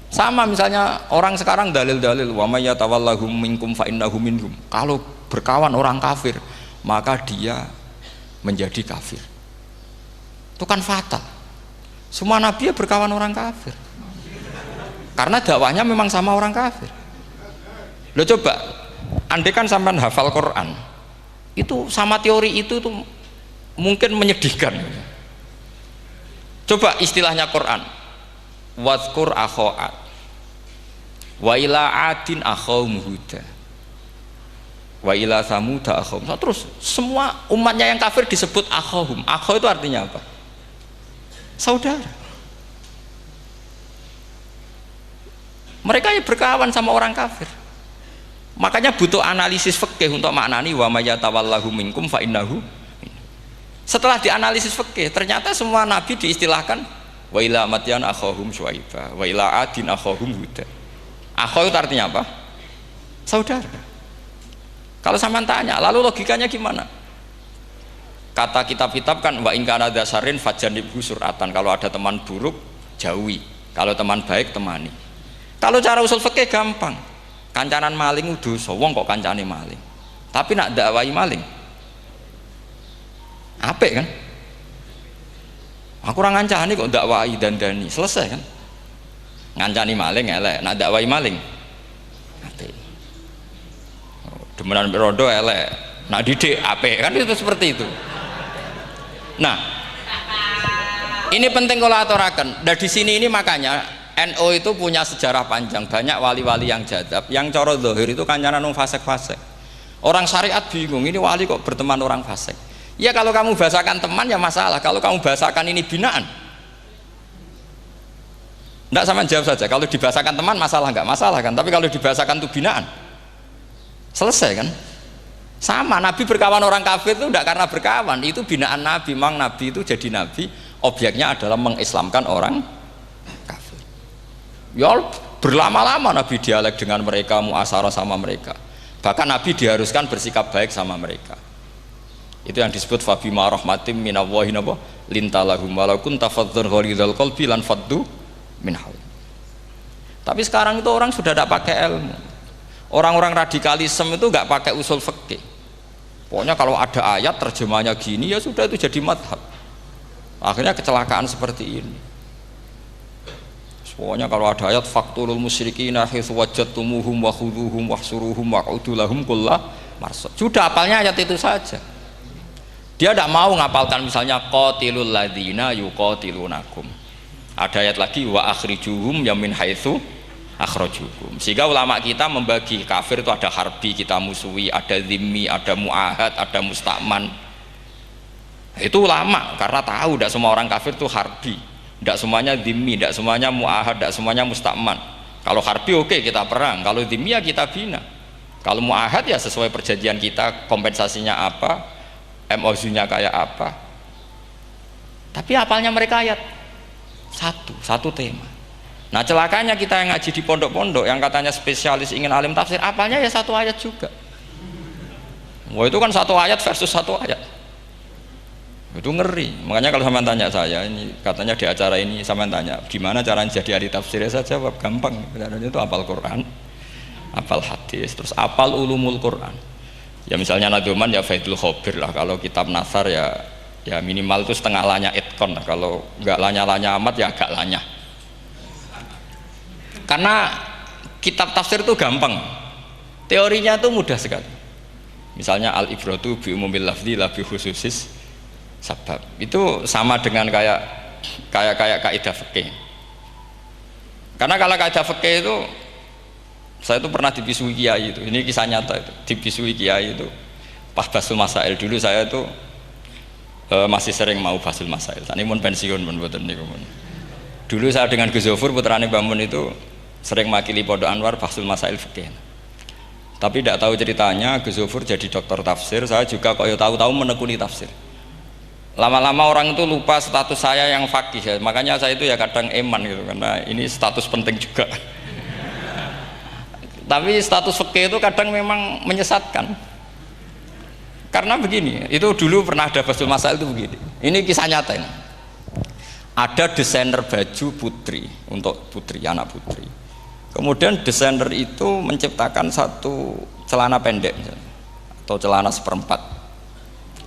Sama misalnya orang sekarang dalil-dalil wa may yatawallahum minkum fa innahu minhum. Kalau berkawan orang kafir maka dia menjadi kafir. Itu kan fatal. Semua nabi ya berkawan orang kafir karena dakwahnya memang sama orang kafir. Lo coba andai kan sampean hafal Quran itu sama teori itu tuh mungkin menyedihkan. Coba istilahnya Quran wadhkur akho'at wa ila adin akhawum huda wa ila samuda akhawum. Terus semua umatnya yang kafir disebut akhawum. Akhaw itu artinya apa? Saudara. Mereka ya berkawan sama orang kafir. Makanya butuh analisis fikih untuk maknani wa may yatawallahu minkum fa innahu. Setelah dianalisis fikih ternyata semua nabi diistilahkan wa ila madyan akhahum syuaiba wa ila adin akhahum huda. Akhaw itu artinya apa? Saudara. Kalau sampean tanya lalu logikanya gimana? Kata kitab-kitab kan wa in kana dasarin fajanibhu suratan. Kalau ada teman buruk jauhi, kalau teman baik temani. Kalau cara usul fikih gampang. Kancanan maling dosa, wong kok kancane maling. Tapi nak dakwai maling apik kan? Aku ora ngancani kok dakwai dandani, selesai kan? Ngancani maling elek, nak dakwai maling apik. Demenan rondo elek, nak didik apik kan, itu seperti itu. Nah, ini penting kalau aturaken. Dari sini ini makanya NU itu punya sejarah panjang, banyak wali-wali yang jadab, yang coro zahir itu kancanan wong fasik-fasik. Orang syariat bingung, ini wali kok berteman orang fasik. Ya kalau kamu bahasakan teman ya masalah, kalau kamu bahasakan ini binaan. Enggak, sama jawab saja. Kalau dibahasakan teman masalah enggak masalah kan, tapi kalau dibahasakan itu binaan. Selesai kan? Sama, Nabi berkawan orang kafir itu tidak karena berkawan, itu binaan Nabi. Memang Nabi itu jadi Nabi, objeknya adalah mengislamkan orang kafir. Ya berlama-lama Nabi dialek dengan mereka, muasarah sama mereka. Bahkan Nabi diharuskan bersikap baik sama mereka. Itu yang disebut fabima rahmatim minallahi lintalahum walau kunta faddzan ghalidhal qalbi lan faddu min haul. Tapi sekarang itu orang sudah tidak pakai ilmu. Orang-orang radikalisme itu nggak pakai usul fikih. Pokoknya kalau ada ayat terjemahnya gini ya sudah itu jadi madhab. Akhirnya kecelakaan seperti ini. Pokoknya kalau ada ayat faqtulul musyrikina haitsu wajadtumuhum wa khudhuhum wahsuruhum waq'udu lahum kulla marsad. Sudah hafalnya ayat itu saja. Dia tidak mau ngapalkan misalnya qatilul ladzina yuqatilunakum. Ada ayat lagi wa akhrijuhum ya min haitsu akhrajukum. Sehingga ulama kita membagi kafir itu ada harbi, kita musuhi, ada zimmi, ada muahad, ada musta'man. Itu ulama karena tahu tidak semua orang kafir itu harbi, tidak semuanya zimmi, tidak semuanya muahad, tidak semuanya musta'man. Kalau harbi oke, kita perang, kalau zimmi ya kita bina. Kalau muahad ya sesuai perjanjian kita, kompensasinya apa, MOU-nya kayak apa. Tapi apalnya mereka ayat satu tema. Nah celakanya kita yang ngaji di pondok-pondok yang katanya spesialis ingin alim tafsir, apalnya ya satu ayat juga. Wah itu kan satu ayat versus satu ayat, itu ngeri. Makanya kalau sama tanya saya ini, katanya di acara ini sama tanya gimana caranya jadi ahli tafsir, saya jawab gampang. Itu apal Quran, apal hadis, terus apal ulumul Quran. Ya misalnya Nadoman ya Faidul Khobir lah, kalau kitab Nasar ya minimal itu setengah lanya itkon lah, kalau nggak lanya-lanya amat ya agak lanya. Karena kitab tafsir itu gampang, teorinya itu mudah sekali. Misalnya al-ibratu bi umumil lafzi la bi khususis sabab, itu sama dengan kayak kaidah fikih. Karena kalau kaidah fikih itu saya itu pernah dibisui kiai itu, ini kisah nyata itu, dibisui kiai itu pas basul masail. Dulu saya itu masih sering mau basul masail. Saat ini pun pensiun pun buatan niku. Dulu saya dengan Gus Zofur putrane Mbah Mun itu sering makili Pondok Anwar basul masail fikih. Tapi tidak tahu ceritanya Gus Zofur jadi dokter tafsir, saya juga kok ya tahu-tahu menekuni tafsir. Lama-lama orang itu lupa status saya yang fakih ya. Makanya saya itu ya kadang eman gitu, karena ini status penting juga. Tapi status fikih itu kadang memang menyesatkan. Karena begini, itu dulu pernah ada basul masail itu begini. Ini kisah nyata ini. Ada desainer baju putri untuk putri, anak putri. Kemudian desainer itu menciptakan satu celana pendek misalnya, atau celana seperempat.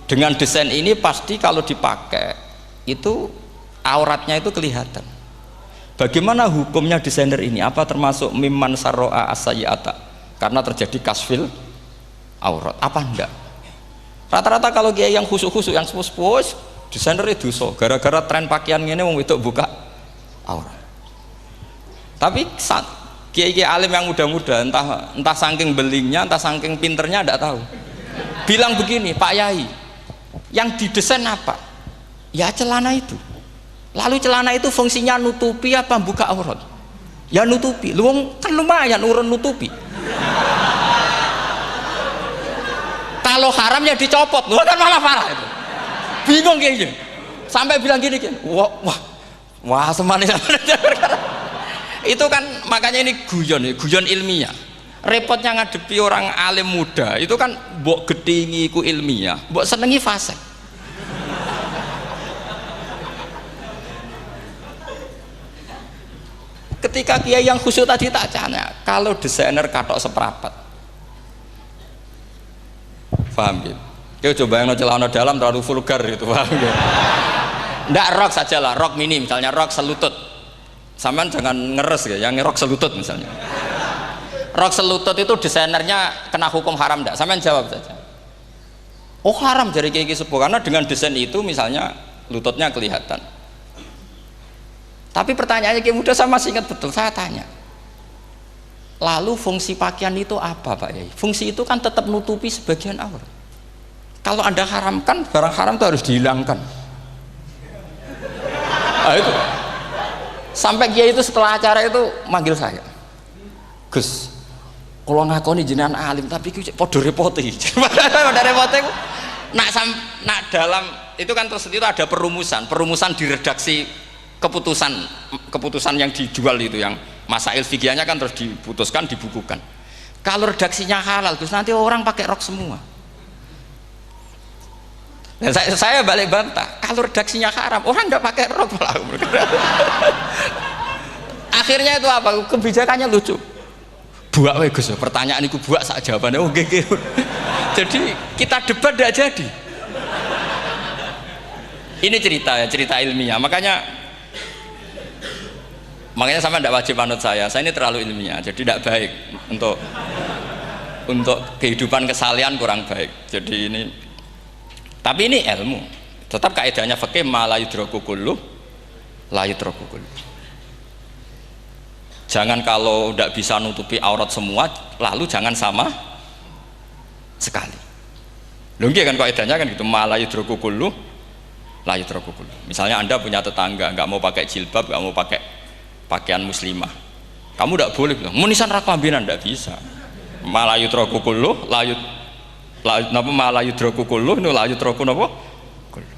Dengan desain ini pasti kalau dipakai itu auratnya itu kelihatan. Bagaimana hukumnya desainer ini? Apa termasuk mimman sarro'a as-sayyi'ata? Karena terjadi kasfil aurat. Apa enggak? Rata-rata kalau kiai yang khusuk-khusuk, yang sepuh-sepuh, desainer itu dosa gara-gara tren pakaian ini wong wedok buka aurat. Tapi kiai-kiai alim yang muda-muda, entah saking belingnya, entah saking pinternya, tidak tahu. Bilang begini, Pak Yai, yang didesain apa? Ya celana itu. Lalu celana itu fungsinya nutupi apa buka aurat? Ya nutupi. Lu kan lumayan urun nutupi. Kalau haram ya dicopot, lu kan malah parah itu. Bingung kayaknya. Sampai bilang gini kan, wah semanis. Itu kan makanya ini guyon ilmiah. Repotnya ngadepi orang alim muda, itu kan mbok gedingi ku ilmiah, mbok senengi fasik. Ketika kiai yang khusyuk tadi tak tanya, kalau desainer katok seperapat, paham gitu? Kau coba yang celana dalam terlalu vulgar gitu, paham gitu? Nggak, rok saja lah, rok mini misalnya, rok selutut. Sampean jangan ngeres ya, yang rok selutut misalnya. Rok selutut itu desainernya kena hukum haram enggak? Sampean jawab saja. Oh haram dari kiai sepuh, karena dengan desain itu misalnya lututnya kelihatan. Tapi pertanyaannya kiai muda saya masih ingat betul, saya tanya. Lalu fungsi pakaian itu apa Pak Yai? Fungsi itu kan tetap nutupi sebagian aurat. Kalau Anda haramkan, barang haram itu harus dihilangkan. Nah, itu. Sampai kiai itu setelah acara itu manggil saya. Gus, kalau ngakoni jenengan alim tapi podo repote. Podo repote nak dalam itu kan terus itu ada perumusan di redaksi keputusan yang dijual itu, yang masail fikihnya kan terus diputuskan, dibukukan. Kalau redaksinya halal, Gus, nanti orang pakai rok semua. Dan saya balik bantah, kalau redaksinya haram, orang nggak pakai rok malah. Akhirnya itu apa? Kebijakannya lucu. Buak we Gus, pertanyaan itu buak sak jawabannya oke. Jadi kita debat tidak jadi. Ini cerita ilmiah. Makanya sama tidak wajib manut saya ini terlalu ilmiah, jadi tidak baik untuk kehidupan kesalian, kurang baik. Jadi ini, tapi ini ilmu, tetap kaidahnya fikih ma la yudraku kullu la yutraku kullu. Jangan kalau tidak bisa nutupi aurat semua, lalu jangan sama sekali. Lho nggih kan kaidahnya kan gitu, ma la yutraku kullu la yutraku kullu. Misalnya Anda punya tetangga nggak mau pakai jilbab, nggak mau pakai pakaian muslimah, kamu tidak boleh bilang munisan raklambinan, tidak bisa. Ma la yutraku kullu napa ma la yutraku kullu nu la yutraku napa kullu.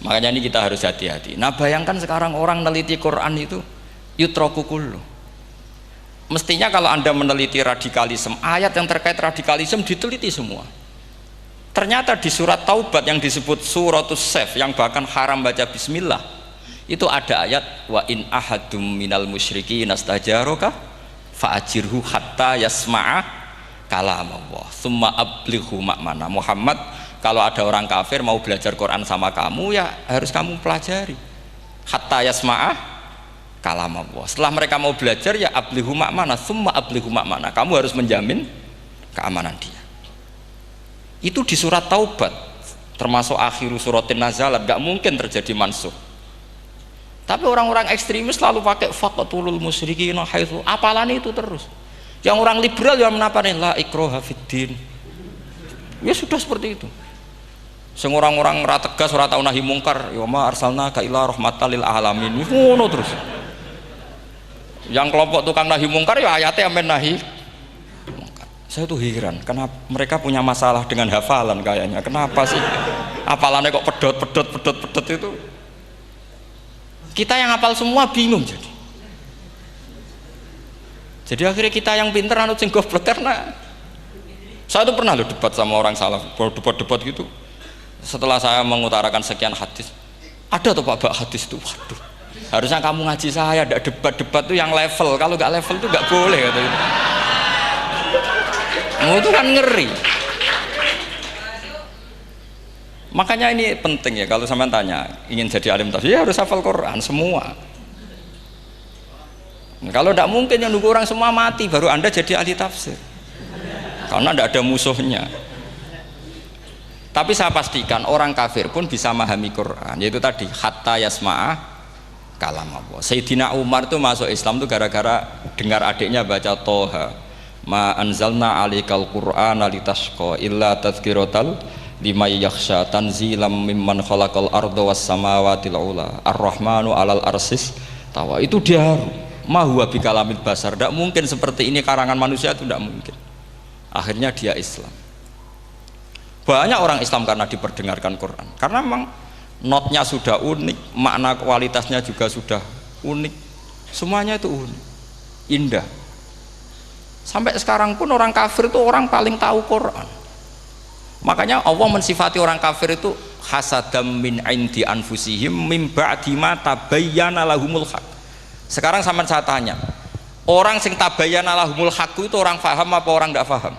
Makanya ini kita harus hati-hati. Nah bayangkan sekarang orang meneliti Quran itu yutraku kullu. Mestinya kalau Anda meneliti radikalisme, ayat yang terkait radikalisme diteliti semua. Ternyata di surat Taubat yang disebut suratus Saif, yang bahkan haram baca bismillah, itu ada ayat wa in ahadum minal musyrikin nastajaroka fa'ajirhu hatta yasma'a kalam Allah summa ablighu ma'mana. Muhammad, kalau ada orang kafir mau belajar Quran sama kamu, ya harus kamu pelajari hatta yasma'a kalam Allah. Setelah mereka mau belajar, ya ablighu ma'mana summa ablighu ma'mana, kamu harus menjamin keamanan dia. Itu di surat Taubat, termasuk akhiru suratin nazalat, gak mungkin terjadi mansuh. Tapi orang-orang ekstremis selalu pakai faqatulul musyrikin haitsu, apalan itu terus. Yang orang liberal yang menaparin la ikraha fiddin, ya sudah seperti itu. Sing orang-orang ora tegas, ora tau nahi mungkar, ya ma arsalnaka illa rahmatan lil alamin, ngono terus. Yang kelompok tukang nahi mungkar ya ayatnya amen nahi. Saya tuh heran, kenapa mereka punya masalah dengan hafalan kayaknya. Kenapa sih hafalannya kok pedot itu? Kita yang hafal semua bingung jadi. Jadi akhirnya kita yang pinter anut sing goblok. Karena saya tuh pernah loh debat sama orang salaf, debat gitu. Setelah saya mengutarakan sekian hadis, ada tuh Pak hadis itu, waduh. Harusnya kamu ngaji saya, ada debat tuh yang level. Kalau nggak level tuh nggak boleh katanya. Itu kan ngeri. Makanya ini penting ya, kalau sampean tanya ingin jadi alim tafsir ya harus hafal Quran semua. Kalau tidak mungkin yang nunggu orang semua mati baru Anda jadi ahli tafsir, karena tidak ada musuhnya. Tapi saya pastikan orang kafir pun bisa memahami Quran, yaitu tadi hatta yasma'a kalam Allah. Sayyidina Umar tuh masuk Islam tuh gara-gara dengar adiknya baca Toha, ma anzalna alikal qur'ana litashqa illa tadhkiratal liman yakhsha tanzilam mimman khalaqal arda was samawati ula ar-rahmanu alal arsis tawa. Itu dia ma huwa bikalamil basar, tidak mungkin seperti ini karangan manusia, itu tidak mungkin. Akhirnya dia Islam. Banyak orang Islam karena diperdengarkan Quran, karena memang notnya sudah unik, makna kualitasnya juga sudah unik, semuanya itu unik, indah. Sampai sekarang pun orang kafir itu orang paling tahu Quran. Makanya Allah mensifati orang kafir itu hasadam min indi anfusihim mim ba'di ma tabayyana lahumul haq. Sekarang sama saya tanya, orang sing tabayyana lahumul haq itu orang paham apa orang tidak paham?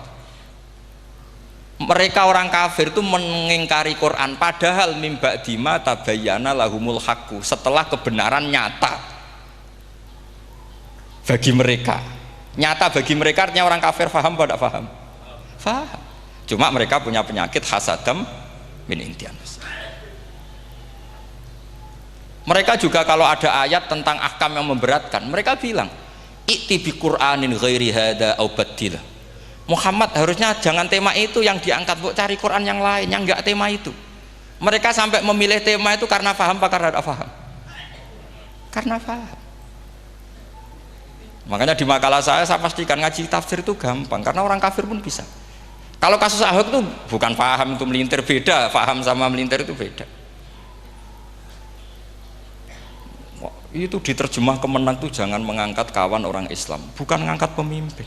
Mereka orang kafir itu mengingkari Quran, padahal mim ba'di ma tabayyana lahumul haq, setelah kebenaran nyata bagi mereka. Nyata bagi mereka artinya orang kafir paham apa tidak paham? Paham. Cuma mereka punya penyakit hasadam min intian. Mereka juga kalau ada ayat tentang ahkam yang memberatkan, mereka bilang i'ti bi Qur'anin ghairi hada au baddilah. Muhammad harusnya jangan tema itu yang diangkat, bu cari Quran yang lain yang enggak tema itu. Mereka sampai memilih tema itu karena paham apa karena tidak paham? Karena paham. Makanya di makalah saya pastikan ngaji tafsir itu gampang, karena orang kafir pun bisa. Kalau kasus Ahok itu bukan paham itu melintir, beda. Paham sama melintir itu beda. Itu diterjemah kemenang tuh jangan mengangkat kawan orang Islam, bukan mengangkat pemimpin.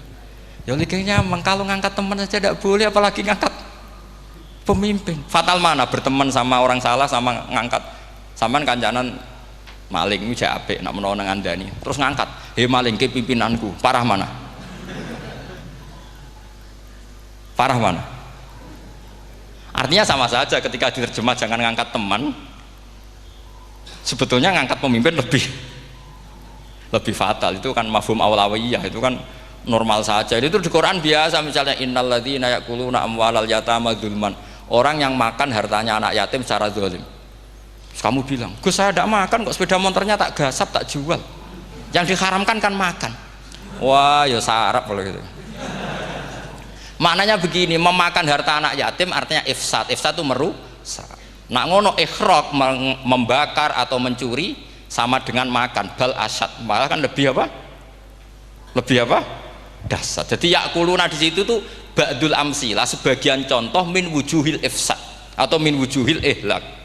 Ya likanya kalau ngangkat teman saja tidak boleh, apalagi ngangkat pemimpin. Fatal mana berteman sama orang salah sama ngangkat. Saman kancanan maling itu apik nak menawa nang andani terus ngangkat, "Hei maling ke pimpinanku." Parah mana? Parah mana? Artinya sama saja ketika diterjemah jangan ngangkat teman, sebetulnya ngangkat pemimpin lebih fatal. Itu kan mafhum awlawiyah, itu kan normal saja. Itu di Quran biasa, misalnya innalladzina ya'kuluna amwalal yatama dzulman, orang yang makan hartanya anak yatim secara zalim. Terus kamu bilang, Gus saya tidak makan kok, sepeda motornya tak gasap, tak jual. Yang diharamkan kan makan. Wah ya sarap kalau gitu. Maknanya begini, memakan harta anak yatim artinya ifsad. Ifsad itu merusak. Nak ngono ikhraq, membakar atau mencuri sama dengan makan, bal asad, malah kan lebih apa? Lebih apa? Dasar. Jadi yakuluna di situ tuh ba'dul amsilah, sebagian contoh min wujuhil ifsad atau min wujuhil ihlak.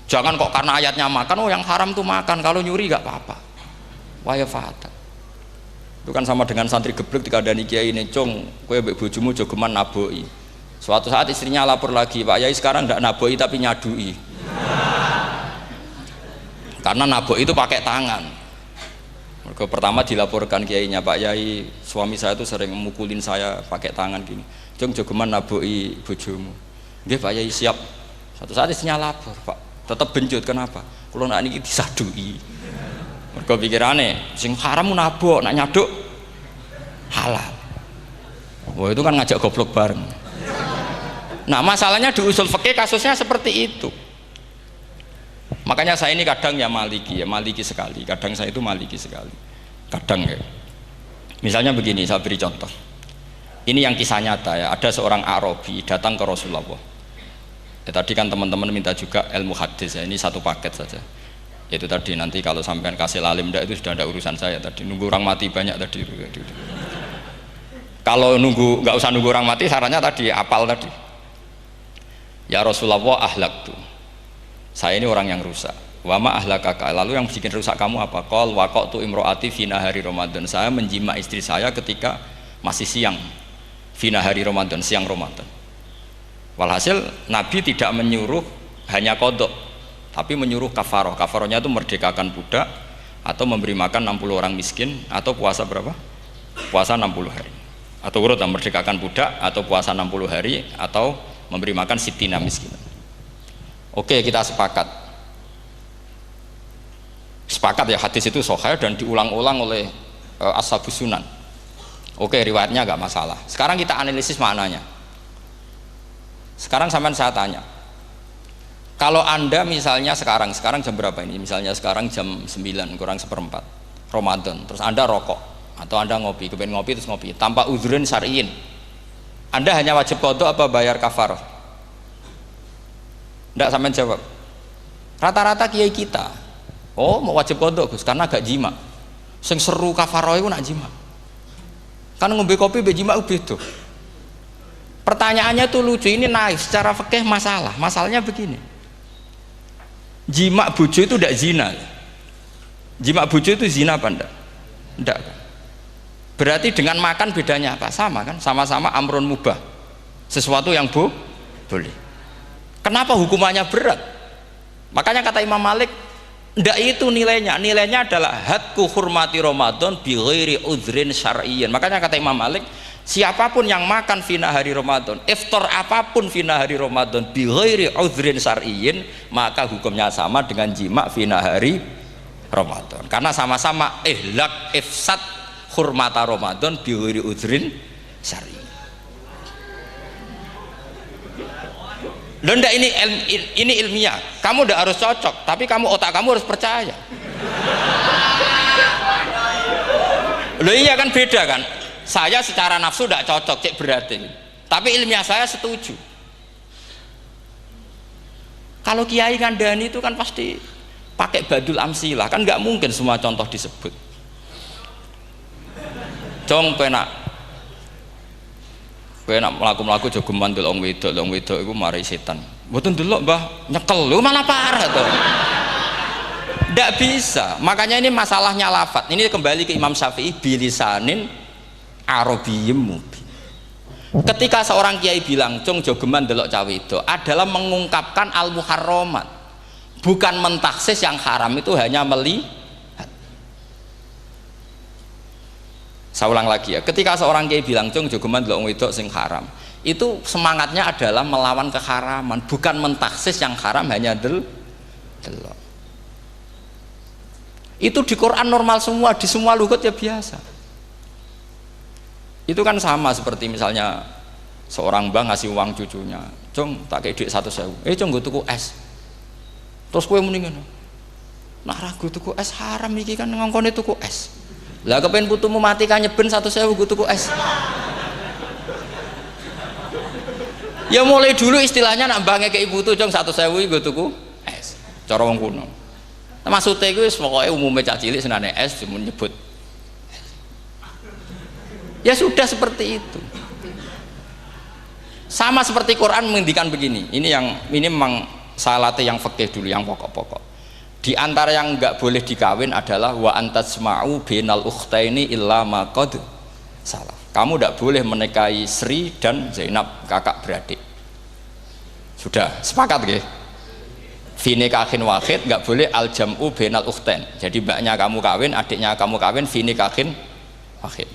Jangan kok karena ayatnya makan, oh yang haram tuh makan, kalau nyuri gak apa-apa. Waya fata. Itu kan sama dengan santri geblek dikandani kiai ini, cong, kowe mbek bojomu jogeman naboi. Suatu saat istrinya lapor lagi, Pak Yai sekarang ndak naboi tapi nyadui. Karena naboi itu pakai tangan. Pertama dilaporkan kiainya, Pak Yai suami saya itu sering memukulin saya pakai tangan gini. Jong jogeman naboi bojomu. Nggih Pak Yai siap. Suatu saat istrinya lapor, Pak. Tetap benjut, kenapa? Kalau nak ini disadui. Mergo pikirane sing haram nabok, nak nyaduk halal. Wah itu kan ngajak goblok bareng. Nah masalahnya di usul fikih kasusnya seperti itu. Makanya saya ini kadang ya maliki sekali. Kadang saya itu maliki sekali. Kadang ya. Misalnya begini, saya beri contoh. Ini yang kisah nyata ya. Ada seorang Arabi datang ke Rasulullah. Ya, tadi kan teman-teman minta juga ilmu hadis ya. Ini satu paket saja. Itu tadi nanti kalau sampean kasih lalim itu sudah ada urusan saya tadi. Nunggu orang mati banyak tadi. Kalau nggak usah nunggu orang mati, sarannya tadi apal tadi. Ya Rasulullah ahlak tuh. Saya ini orang yang rusak. Wama ahlakaka. Lalu yang bikin rusak kamu apa? Qol waqatu imroati fi nahari Ramadan. Saya menjima istri saya ketika masih siang. Fi nahari Ramadan, siang Ramadan. Walhasil Nabi tidak menyuruh hanya kodok, tapi menyuruh kafaroh. Kafarohnya itu merdekakan budak atau memberi makan 60 orang miskin atau puasa berapa? Puasa 60 hari. Atau urut merdekakan budak atau puasa 60 hari atau memberi makan sitina miskin. Oke, kita sepakat ya hadis itu sahih dan diulang-ulang oleh ashabus sunan. Oke, riwayatnya nggak masalah. Sekarang kita analisis maknanya. Sekarang sampean saya tanya, kalau anda misalnya sekarang jam berapa ini? Misalnya sekarang jam 9 kurang seperempat Ramadan, terus anda rokok atau anda ngopi, kepengen ngopi terus ngopi tanpa udhrin syar'iyin, anda hanya wajib qadha apa bayar kafarah? Ndak sampean jawab. Rata-rata kiai kita, oh mau wajib qadha Gus karena gak jima. Sing seru kafarah itu nak jima. Kan ngombe kopi be jima beda. Pertanyaannya tuh lucu, ini naif secara fikih masalahnya begini. Jima bojo itu tidak zina. Jima bojo itu zina apa enggak? Enggak. Berarti dengan makan bedanya apa? Sama kan? Sama-sama amrun mubah. Sesuatu yang boleh. Kenapa hukumannya berat? Makanya kata Imam Malik, enggak itu nilainya. Nilainya adalah hadku hurmati Ramadan bi ghairi udhrin syar'iyyin. Makanya kata Imam Malik, siapapun yang makan fina hari Ramadan, iftar apapun fina hari Ramadan bi ghairi udhrin syar'iyyin, maka hukumnya sama dengan jima fina hari Ramadan. Karena sama-sama ihlak ifsad hurmata Ramadan bi ghairi udhrin syar'iyyin. Loh enggak, ini ilmiah. Kamu udah harus cocok, tapi otak kamu harus percaya. Loh iya kan beda kan? Saya secara nafsu tidak cocok, cek berarti. Tapi ilmiah saya setuju. Kalau kiai kandani itu kan pasti pakai badul amsilah, kan nggak mungkin semua contoh disebut. Cong penak melaku jogeman delok wedok iku mari setan. Mboten delok Mbah, nyekel lho malah parah to. Ndak bisa. Makanya ini masalahnya lafat. Ini kembali ke Imam Syafi'i bilisanin Arabiyyim mubin. Ketika seorang kiai bilang cung jogeman delok cawe wedok adalah mengungkapkan al-muharramat. Bukan mentaksis yang haram itu hanya melihat. Saya ulang lagi ya, ketika seorang kiai bilang cung jogeman delok wedok sing haram, itu semangatnya adalah melawan keharaman, bukan mentaksis yang haram hanya delok. Itu di Quran normal semua, di semua lugat ya biasa. Itu kan sama seperti misalnya seorang mbah ngasih uang cucunya, cung tak kayak duit 100.000, cung gue tuku es. Terus kowe muni ngono. Nak ragu tuku es haram iki kan ngongkone tuku es. Lah kepen putumu mati kan nyeben 100.000 nggo tuku es. Ya mulai dulu istilahnya nak mbah ngekeki putu jong 100.000 nggo tuku es. Cara wong kuno. Maksudnya iku wis pokoke umume cah cilik senane es cuma nyebut. Ya sudah seperti itu. Sama seperti Quran menghentikan begini. Ini memang salate yang fikih dulu, yang pokok-pokok. Di antara yang enggak boleh dikawin adalah wa antasma'u bainal ukhtaini illa ma qad salaf. Kamu tidak boleh menikahi Sri dan Zainab, kakak beradik. Sudah sepakat nggih? Fi nikahin wahid enggak boleh al jam'u bainal ukhtain. Jadi mbaknya kamu kawin, adiknya kamu kawin fi nikahin wahid.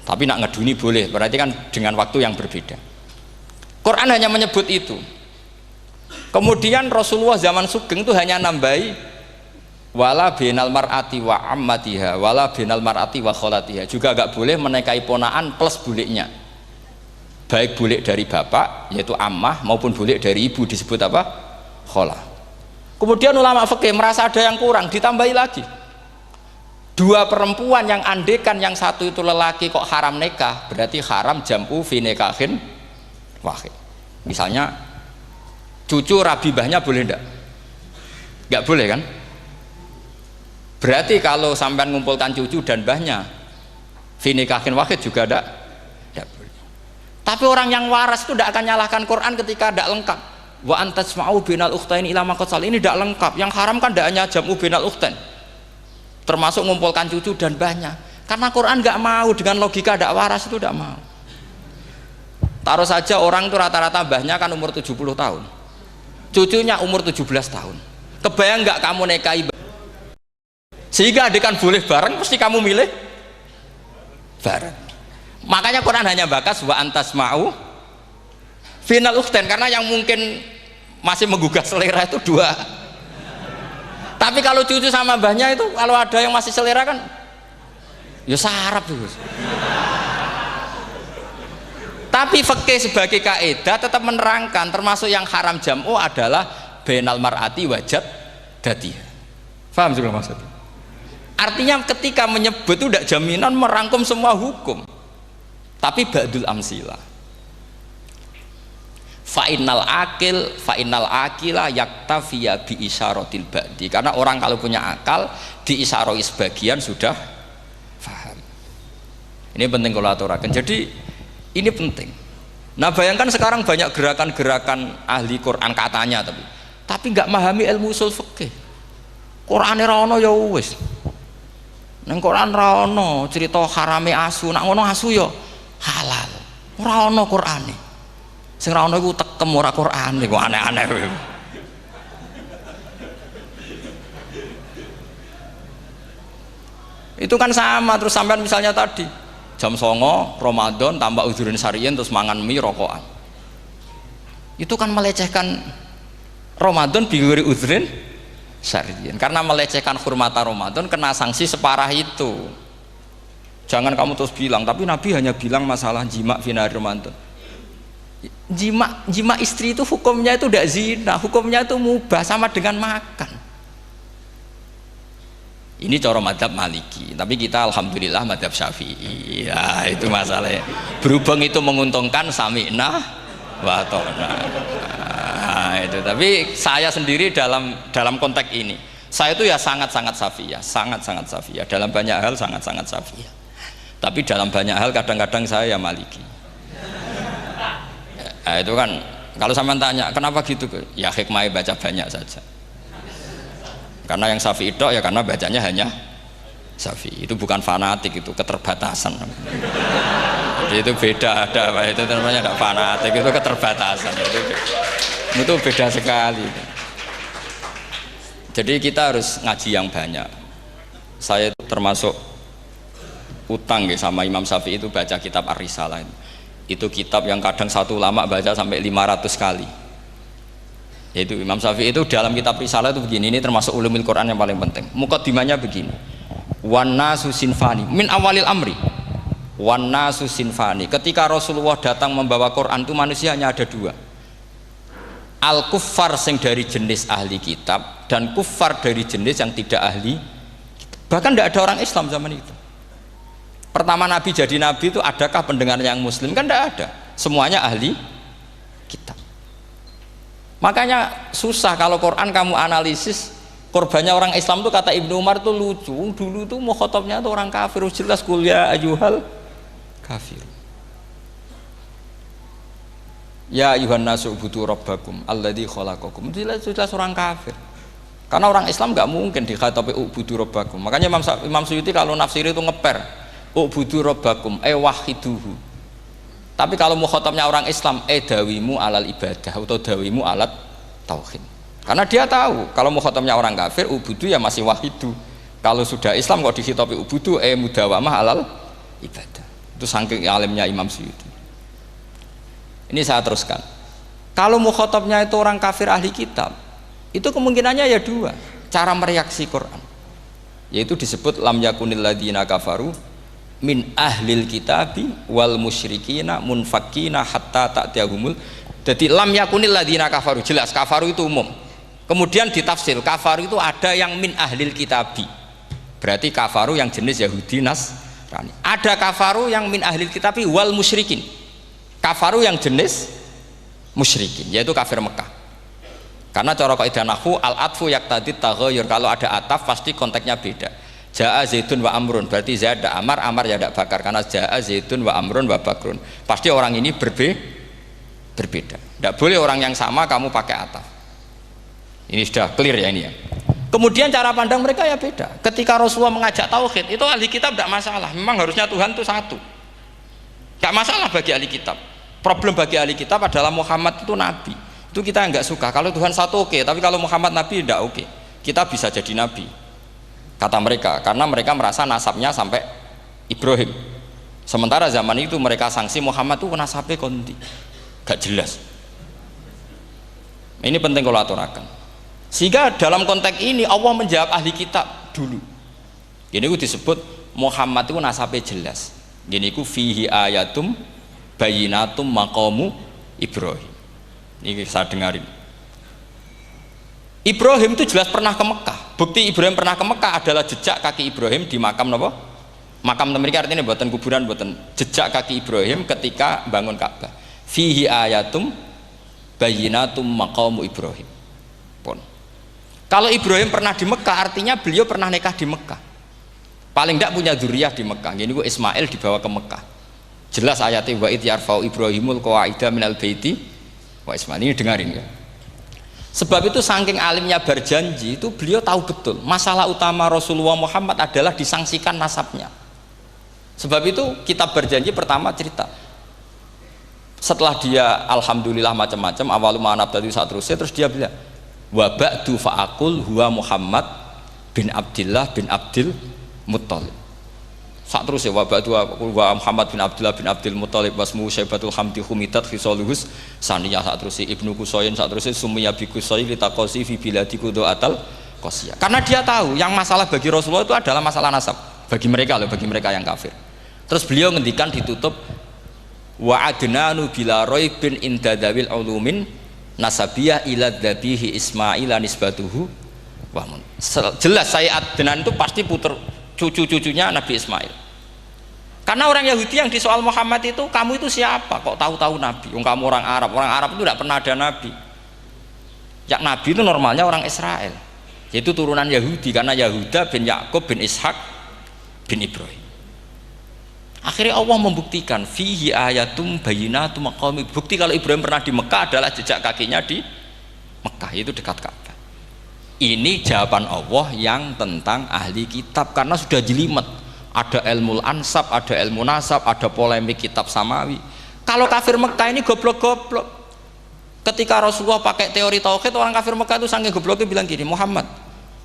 Tapi nak ngeduni boleh, berarti kan dengan waktu yang berbeda. Quran hanya menyebut itu. Kemudian Rasulullah zaman Sugeng itu hanya nambahi wala binal mar'ati wa ammatiha wala binal mar'ati wa kholatiha, juga agak boleh menikahi ponaan plus buliknya, baik bulik dari bapak yaitu ammah maupun bulik dari ibu disebut apa? Kholah. Kemudian ulama fikih merasa ada yang kurang, ditambahi lagi 2 perempuan yang andekan yang satu itu lelaki kok haram nikah, berarti haram jam'u fi nikahin wahid. Misalnya cucu rabibahnya boleh enggak? Enggak boleh kan? Berarti kalau sampai mengumpulkan cucu dan mbahnya fi nikahin wahid juga enggak boleh. Tapi orang yang waras itu tidak akan nyalahkan Quran ketika tidak lengkap. Wa antasma'u bainal ukhtaini ila ma qad salaf, ini tidak lengkap. Yang haram kan tidak hanya jam'u bainal ukhtain, termasuk mengumpulkan cucu dan mbahnya. Karena Quran nggak mau dengan logika tidak waras, itu tidak mau. Taruh saja orang itu rata-rata mbahnya kan umur 70 tahun, cucunya umur 17 tahun. Kebayang nggak kamu nikahi sehingga adekan boleh bareng, pasti kamu milih bareng. Makanya Quran hanya bakas wa antasma'u final ukhtain, karena yang mungkin masih menggugah selera itu 2. Tapi kalau cucu sama mbahnya itu kalau ada yang masih selera kan ya sarap itu. Tapi fikih sebagai kaidah tetap menerangkan termasuk yang haram jam'u adalah bainal mar'ati wajad datiha. Paham juga maksudnya? Artinya ketika menyebut itu tidak jaminan merangkum semua hukum, tapi ba'dul amsilah. Fa'innal akila yaktafiya bi isyaratil ba'di, karena orang kalau punya akal diisyaroi sebagian sudah paham. Ini penting kalau aturakan. Jadi ini penting. Nah bayangkan sekarang banyak gerakan-gerakan ahli Quran katanya, tapi nggak memahami ilmu usul fikih. Quran ra ono ya wis. Nang Quran ra ono cerita harame asu, nak ngono asu ya halal. Ora ono Qurane. Sing ra ono iku tekem ora Quran, iku aneh-aneh. Itu kan sama terus sampean misalnya tadi jam 09.00 Ramadan tambah udhurin syariyin terus mangan mie rokokan, itu kan melecehkan Ramadan biguri udhurin syariyin, karena melecehkan hurmata Ramadan kena sanksi separah itu. Jangan kamu terus bilang tapi Nabi hanya bilang masalah jima finari Ramadan. Jima istri itu hukumnya itu tidak zina, hukumnya itu mubah, sama dengan makan. Ini cara madhab Maliki, tapi kita alhamdulillah madhab Syafi'i. Ya itu masalahnya. Berhubung itu menguntungkan sami'na wa ta'na. Nah, itu. Tapi saya sendiri dalam konteks ini, saya itu ya sangat-sangat Syafi'iyah, sangat-sangat Syafi'iyah. Dalam banyak hal sangat-sangat Syafi'iyah. Tapi dalam banyak hal kadang-kadang saya ya Maliki. Nah, itu kan kalau sampean tanya kenapa gitu, ya hikmahnya baca banyak saja. Karena yang Syafi'i itu ya karena bacanya hanya Syafi'i, itu bukan fanatik, itu keterbatasan. Jadi itu beda, ada apa itu namanya, ada fanatik, itu keterbatasan, itu beda sekali. Jadi kita harus ngaji yang banyak. Saya termasuk utang ya sama Imam Syafi'i itu baca kitab Ar-Risalah. Itu kitab yang kadang satu ulama baca sampai 500 kali. Yaitu Imam Syafi'i itu dalam kitab Risalah itu begini, ini termasuk ulumul Quran yang paling penting. Muqaddimahnya begini, wan nasu sinfani min awalil amri, wan nasu sinfani. Ketika Rasulullah datang membawa Quran itu manusia hanya ada 2, al kuffar sing dari jenis ahli kitab dan kuffar dari jenis yang tidak ahli kitab. Bahkan tidak ada orang Islam zaman itu. Pertama Nabi jadi Nabi itu adakah pendengar yang Muslim? Kan tidak ada, semuanya ahli kitab. Makanya susah kalau Quran kamu analisis korbannya orang Islam tuh, kata Ibnu Umar tuh lucu. Dulu tuh mukhatabnya tuh orang kafir, jelas kuliah ayyuhal kafir. Ya ayuhan nasu ubudu rabbakum alladzi khalaqakum. Jelas orang kafir. Karena orang Islam nggak mungkin dikhatabi ubudu rabbakum. Makanya Imam Suyuti kalau nafsiri itu ngeper ubudu rabbakum wahiduhu. Tapi kalau mukhatabnya orang Islam dawimu alal ibadah atau dawimu alat tauhid. Karena dia tahu kalau mukhatabnya orang kafir ubudu ya masih wahidu. Kalau sudah Islam kok dikhitabi ubudu mudawamah alal ibadah. Itu saking alimnya Imam Suyuti. Ini saya teruskan. Kalau mukhatabnya itu orang kafir ahli kitab, itu kemungkinannya ya dua cara mereaksi Quran. Yaitu disebut lam yakunil ladzina kafaru min ahlil kitabi wal musyrikina munfakina hatta ta'tiyahumul. Jadi lam yakunil ladzina kafaru, jelas kafaru itu umum. Kemudian ditafsir kafaru itu ada yang min ahlil kitabi, berarti kafaru yang jenis Yahudi Nasrani. Ada kafaru yang min ahlil kitabi wal musyrikin, kafaru yang jenis musyrikin, yaitu kafir Mekah. Karena cara kaidah nahwu al atfu yaqtadi taghayyur, kalau ada ataf pasti konteksnya beda. Ja'a Zaidun wa Amrun, berarti Zaid ada Amar, Amar ya tidak Bakar. Karena Ja'a Zaidun wa Amrun wa Bakrun, pasti orang ini berbeda. Tidak boleh orang yang sama kamu pakai ataf. Ini sudah clear ya ini ya. Kemudian cara pandang mereka ya beda. Ketika Rasulullah mengajak tauhid, itu ahli kitab tidak masalah. Memang harusnya Tuhan itu satu, tidak masalah bagi ahli kitab. Problem bagi ahli kitab adalah Muhammad itu nabi. Itu kita nggak suka. Kalau Tuhan satu oke, tapi kalau Muhammad nabi tidak oke. Kita bisa jadi nabi, kata mereka, karena mereka merasa nasabnya sampai Ibrahim. Sementara zaman itu mereka sanksi Muhammad itu nasabnya konti, gak jelas. Ini penting kalau aturakan. Sehingga dalam konteks ini Allah menjawab ahli kitab dulu. Ini itu disebut Muhammad itu nasabnya jelas. Ini itu fihi ayatum bayinatum maqamu Ibrahim. Ini saya dengarin. Ibrahim itu jelas pernah ke Mekah. Bukti Ibrahim pernah ke Mekah adalah jejak kaki Ibrahim di makam apa? Makam mereka, artinya buatan kuburan, buatan jejak kaki Ibrahim ketika bangun Ka'bah. Fihi ayatum bayinatum maqamu Ibrahim. Pun. Kalau Ibrahim pernah di Mekah, artinya beliau pernah nikah di Mekah. Paling tidak punya dzurriyyah di Mekah. Ini ku Ismail dibawa ke Mekah. Jelas ayatnya wa id yarfa'u Ibrahimul qawaida minal baiti wa Ismail. Ini dengarin ya. Sebab itu saking alimnya berjanji itu beliau tahu betul masalah utama Rasulullah Muhammad adalah disangsikan nasabnya. Sebab itu kitab berjanji pertama cerita setelah dia alhamdulillah macam-macam awalu ma'anab tadi saat terus dia bilang wa ba'du fa'akul huwa Muhammad bin Abdillah bin Abdil Muttalib. Saat terus ya wa ba'du wa Muhammad bin Abdullah bin Abdil Muttalib wasmu syaibatul hamdi humidat khisaluhus saniyah. Saat terus Ibnu Qusayn, saat terus summiya bi Qusay litaqasi fi biladi qudu'atal qasiyah. Karena dia tahu yang masalah bagi Rasulullah itu adalah masalah nasab bagi mereka loh, bagi mereka yang kafir. Terus beliau ngendikan ditutup wa adnanu bila raibin indadawil ulumin nasabiyah ila dhabihi Ismaila nisbatuhu wa mun. Jelas saya Adnan itu pasti puter cucu-cucunya Nabi Ismail. Karena orang Yahudi yang disoal Muhammad itu, kamu itu siapa kok tahu-tahu Nabi? Kamu orang Arab itu tidak pernah ada Nabi. Yang Nabi itu normalnya orang Israel, yaitu turunan Yahudi, karena Yahuda bin Yakub bin Ishak bin Ibrahim. Akhirnya Allah membuktikan fihi ayatum bayinatum maqami. Bukti kalau Ibrahim pernah di Mekah adalah jejak kakinya di Mekah, itu dekat Ka'bah. Ini jawaban Allah yang tentang ahli kitab, karena sudah jelimet. Ada ilmu ansab, ada ilmu nasab, ada polemik kitab samawi. Kalau kafir Mekah ini goblok-goblok. Ketika Rasulullah pakai teori tauhid, orang kafir Mekah itu saking gobloknya bilang gini, Muhammad,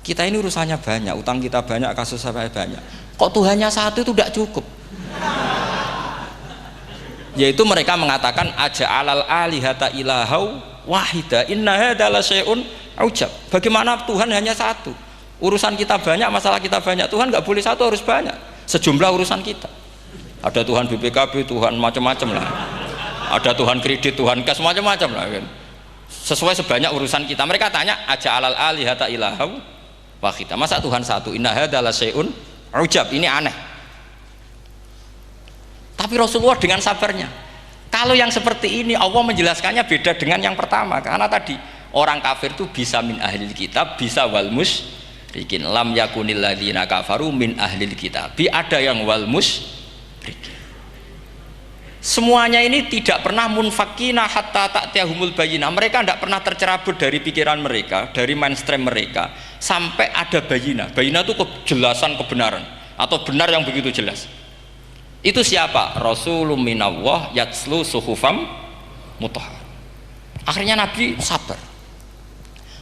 kita ini urusannya banyak, utang kita banyak, kasus saya banyak. Kok Tuhannya satu itu tidak cukup? Yaitu mereka mengatakan aja'alal alihata ilahau wahida inna hadza la syai'un ujab. Bagaimana Tuhan hanya satu? Urusan kita banyak, masalah kita banyak. Tuhan nggak boleh satu, harus banyak. Sejumlah urusan kita. Ada Tuhan BPKB, Tuhan macam-macam lah. Ada Tuhan kredit, Tuhan kas, macam-macam lah kan. sesuai sebanyak urusan kita. Mereka tanya aja alal alihata ilahau wahida, masa Tuhan satu, inna hadza la syai'un ujab, ini aneh. Tapi Rasulullah dengan sabarnya, kalau yang seperti ini Allah menjelaskannya beda dengan yang pertama, karena tadi orang kafir itu bisa min ahlil kitab, bisa wal musyrikin. Lam yakunil ladzina kafaru min ahlil kitab, ada yang wal musyrikin. Semuanya ini tidak pernah munfakina hatta ta'tiyahumul bayyinah. Mereka tidak pernah tercerabut dari pikiran mereka, dari mainstream mereka, sampai ada bayyinah. Bayyinah itu kejelasan kebenaran atau benar yang begitu jelas. Itu siapa? Rasulun minallah yatslu suhufam mutahhar. Akhirnya Nabi sabar.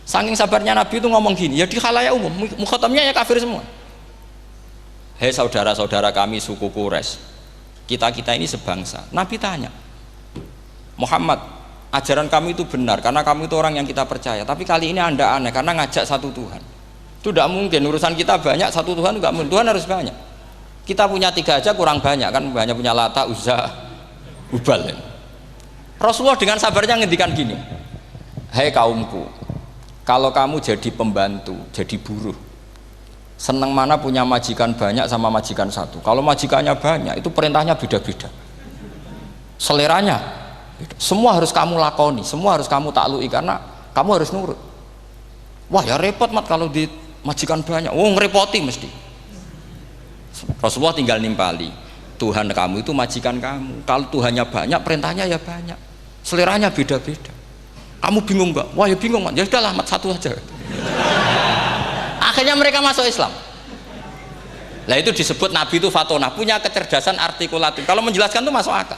Saking sabarnya Nabi itu ngomong gini, ya di khalayak umum, mukhatamnya ya kafir semua. Hei saudara-saudara kami suku Quraisy, kita ini sebangsa. Nabi tanya, Muhammad, ajaran kami itu benar karena kamu itu orang yang kita percaya, tapi kali ini Anda aneh karena ngajak satu Tuhan. Itu tidak mungkin, urusan kita banyak, satu Tuhan enggak mungkin, Tuhan harus banyak. Kita punya 3 aja kurang banyak kan, banyak punya Lata, Uzza, Hubal. Rasulullah dengan sabarnya ngendikan gini, hei kaumku, kalau kamu jadi pembantu, jadi buruh, senang mana punya majikan banyak sama majikan satu. Kalau majikannya banyak itu perintahnya beda-beda, seleranya beda. Semua harus kamu lakoni, semua harus kamu taklui karena kamu harus nurut. Wah ya repot mat kalau di majikan banyak, ngerepoti mesti. Rasulullah tinggal nimpali, Tuhan kamu itu majikan kamu, kalau Tuhannya banyak perintahnya ya banyak, seleranya beda-beda. Kamu bingung nggak? Wah ya bingung mat, ya udahlah mat satu aja. Akhirnya mereka masuk Islam. Nah itu disebut Nabi itu fatona, punya kecerdasan artikulatif. Kalau menjelaskan itu masuk akal.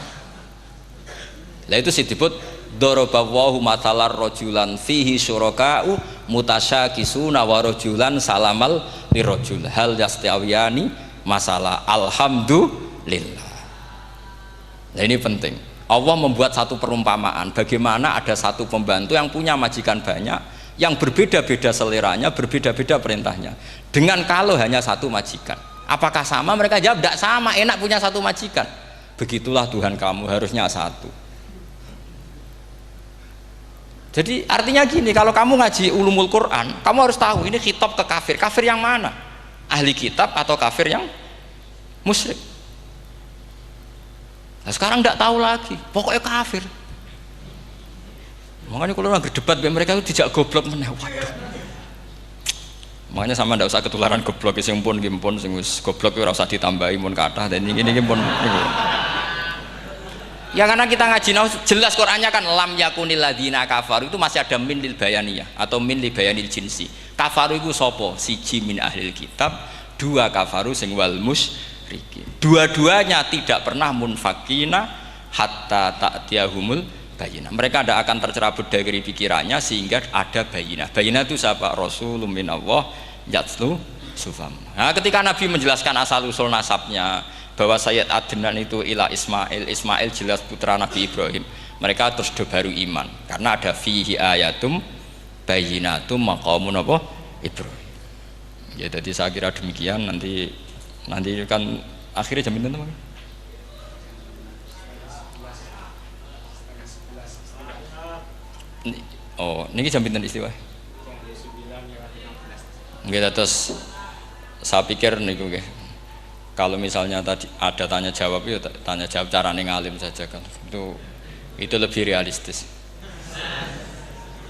Nah itu disebut dorobawahu matalar rojulan fihi syuraka'u mutasyakisuna wa rojulan salamal lirojul hal yastawiyani masalah alhamdulillah. Nah ini penting. Allah membuat satu perumpamaan bagaimana ada satu pembantu yang punya majikan banyak, yang berbeda-beda seleranya, berbeda-beda perintahnya, dengan kalau hanya satu majikan. Apakah sama? Mereka jawab tidak sama, enak punya satu majikan. Begitulah Tuhan kamu, harusnya satu. Jadi artinya gini, kalau kamu ngaji ulumul Quran, kamu harus tahu ini khitab ke kafir. Kafir yang mana? Ahli kitab atau kafir yang musyrik? Nah sekarang tidak tahu lagi, pokoknya kafir. Makanya kalau orang berdebat dengan mereka itu tidak goblok meneh. Waduh. Makanya sama tidak usah ketularan goblok, sing pun gimpun sing wis goblok ora usah ditambahi mun kathah dan ini pun niku. Ya karena kita ngaji jelas Qur'annya kan lam yakunil ladzina kafaru itu masih ada min lil bayaniyah atau min li bayanil jinsi. Kafaru itu sapa? Siji min ahlil kitab, 2 kafaru sing wal musyrikin. Dua-duanya tidak pernah munfakina hatta ta'tiyahumul bayinah. Mereka tidak akan tercerabut dari pikirannya sehingga ada bayinah. Bayinah itu siapa? Rasulun minallah yatslu sufam. Nah, ketika Nabi menjelaskan asal usul nasabnya bahwa Sayyid Adnan itu ila Ismail, Ismail jelas putra Nabi Ibrahim, mereka terus baru iman karena ada fihi ayatum bayinatum maqamun apa Ibrahim. Ya jadi saya kira demikian. Nanti kan akhirnya jam pinten teman. Oh, niki jam pinten istiwa? Nggih, terus saya pikir niku nggih. Kalau misalnya tadi ada tanya jawab, ya tanya jawab carane ngalim saja kan. Itu lebih realistis.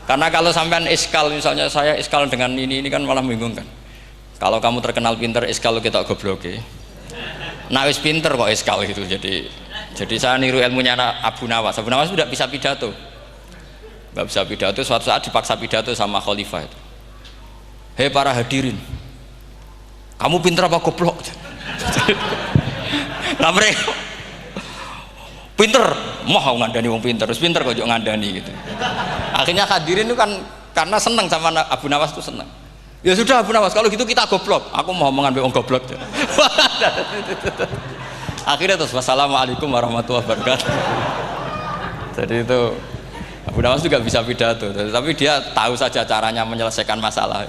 Karena kalau sampean iskal, misalnya saya iskal dengan ini kan malah bingung kan. Kalau kamu terkenal pinter, iskal kita gobloke. Nah wis pinter kok iskal gitu. Jadi saya niru ilmunya Abu Nawas. Abu Nawas tidak bisa pidato. Nggak bisa pidato, suatu saat dipaksa pidato sama khalifah itu. Hei para hadirin, kamu pinter apa goblok? Nah mereka pinter, mau ngandani wong pinter, terus pinter kok ngandani gitu. Akhirnya hadirin itu kan karena seneng sama Abu Nawas itu seneng. Ya sudah Abu Nawas, kalau gitu kita goblok. Aku mau mengambil wong goblok. Akhirnya terus wassalamualaikum warahmatullahi wabarakatuh. Jadi itu Abu Nawas juga bisa pidato, tapi dia tahu saja caranya menyelesaikan masalah.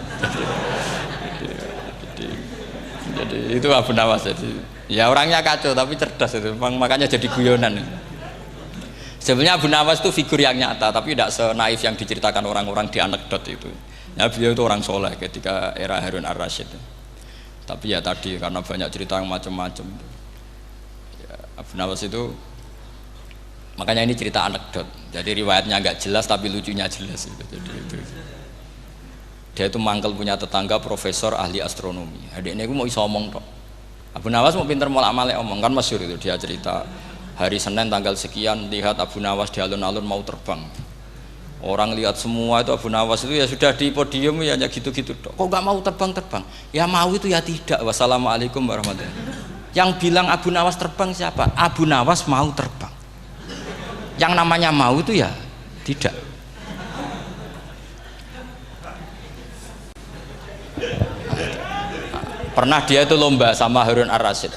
Jadi itu Abu Nawas. Jadi ya orangnya kacau tapi cerdas itu, makanya jadi guyonan. Sebenarnya Abu Nawas itu figur yang nyata, tapi tidak senaif yang diceritakan orang-orang di anekdot itu. Ya, beliau itu orang soleh ketika era Harun ar-Rasyid. Tapi ya tadi karena banyak cerita yang macam-macam. Ya, Abu Nawas itu, makanya ini cerita anekdot. Jadi riwayatnya nggak jelas tapi lucunya jelas. Jadi itu. Dia itu mangkel punya tetangga profesor ahli astronomi. Adiknya aku mau iso omong tok. Abu Nawas mau pinter molak-malik omong kan masyhur itu dia cerita. Hari Senin tanggal sekian lihat Abu Nawas di alun-alun mau terbang. Orang lihat semua itu Abu Nawas itu ya sudah di podium ya hanya gitu-gitu. Kok nggak mau terbang-terbang? Ya mau itu ya tidak. Wassalamualaikum warahmatullahi wabarakatuh. Yang bilang Abu Nawas terbang siapa? Abu Nawas mau terbang. Yang namanya mau itu ya tidak. Pernah dia itu lomba sama Harun ar-Rasyid.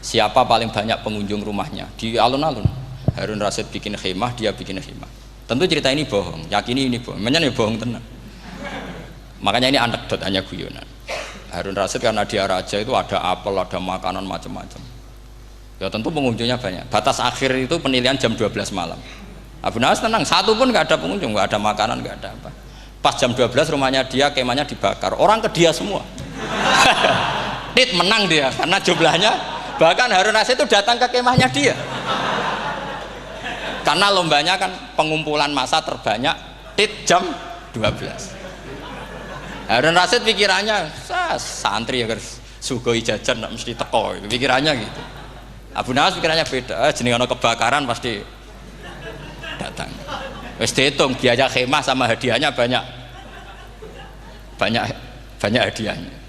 Siapa paling banyak pengunjung rumahnya di alun-alun. Harun Rasyid bikin khemah, dia bikin khemah. Tentu cerita ini bohong, yakini ini bohong. Memangnya bohong tenang. Makanya ini anekdot, hanya guyonan. Harun Rasyid karena dia raja itu ada apel, ada makanan macam-macam. Ya tentu pengunjungnya banyak. Batas akhir itu penilaian jam 12 malam. Abu Nawas tenang, satu pun nggak ada pengunjung, nggak ada makanan, nggak ada apa. Pas jam 12 rumahnya dia, kemahnya dibakar. Orang ke dia semua. Tit menang dia karena jumlahnya. Bahkan Harun Rasyid itu datang ke kemahnya dia karena lombanya kan pengumpulan massa terbanyak tit jam 12. Harun Rasyid pikirannya santri ya guys sugoi jajan mesti teko pikirannya gitu. Abu Nawas pikirannya beda, jenenge ana kebakaran pasti datang wis dihitung biaya khemah sama hadiahnya banyak hadiahnya.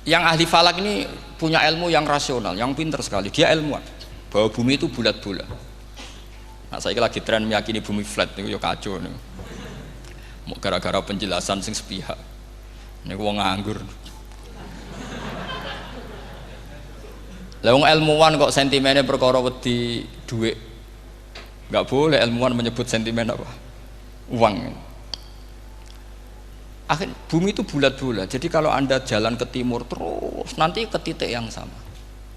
Yang ahli falak ini punya ilmu yang rasional, yang pinter sekali. Dia ilmuwan bahwa bumi itu bulat-bulat. Nah, saya lagi tren meyakini bumi flat itu ya kacau nih. Mau gara-gara penjelasan sing sepihak. Ini wong nganggur. Lah wong ilmuwan kok sentimennya perkara wedi duit. Enggak boleh ilmuwan menyebut sentimen apa? Uang. Akhir bumi itu bulat-bulat. Jadi kalau Anda jalan ke timur terus nanti ke titik yang sama.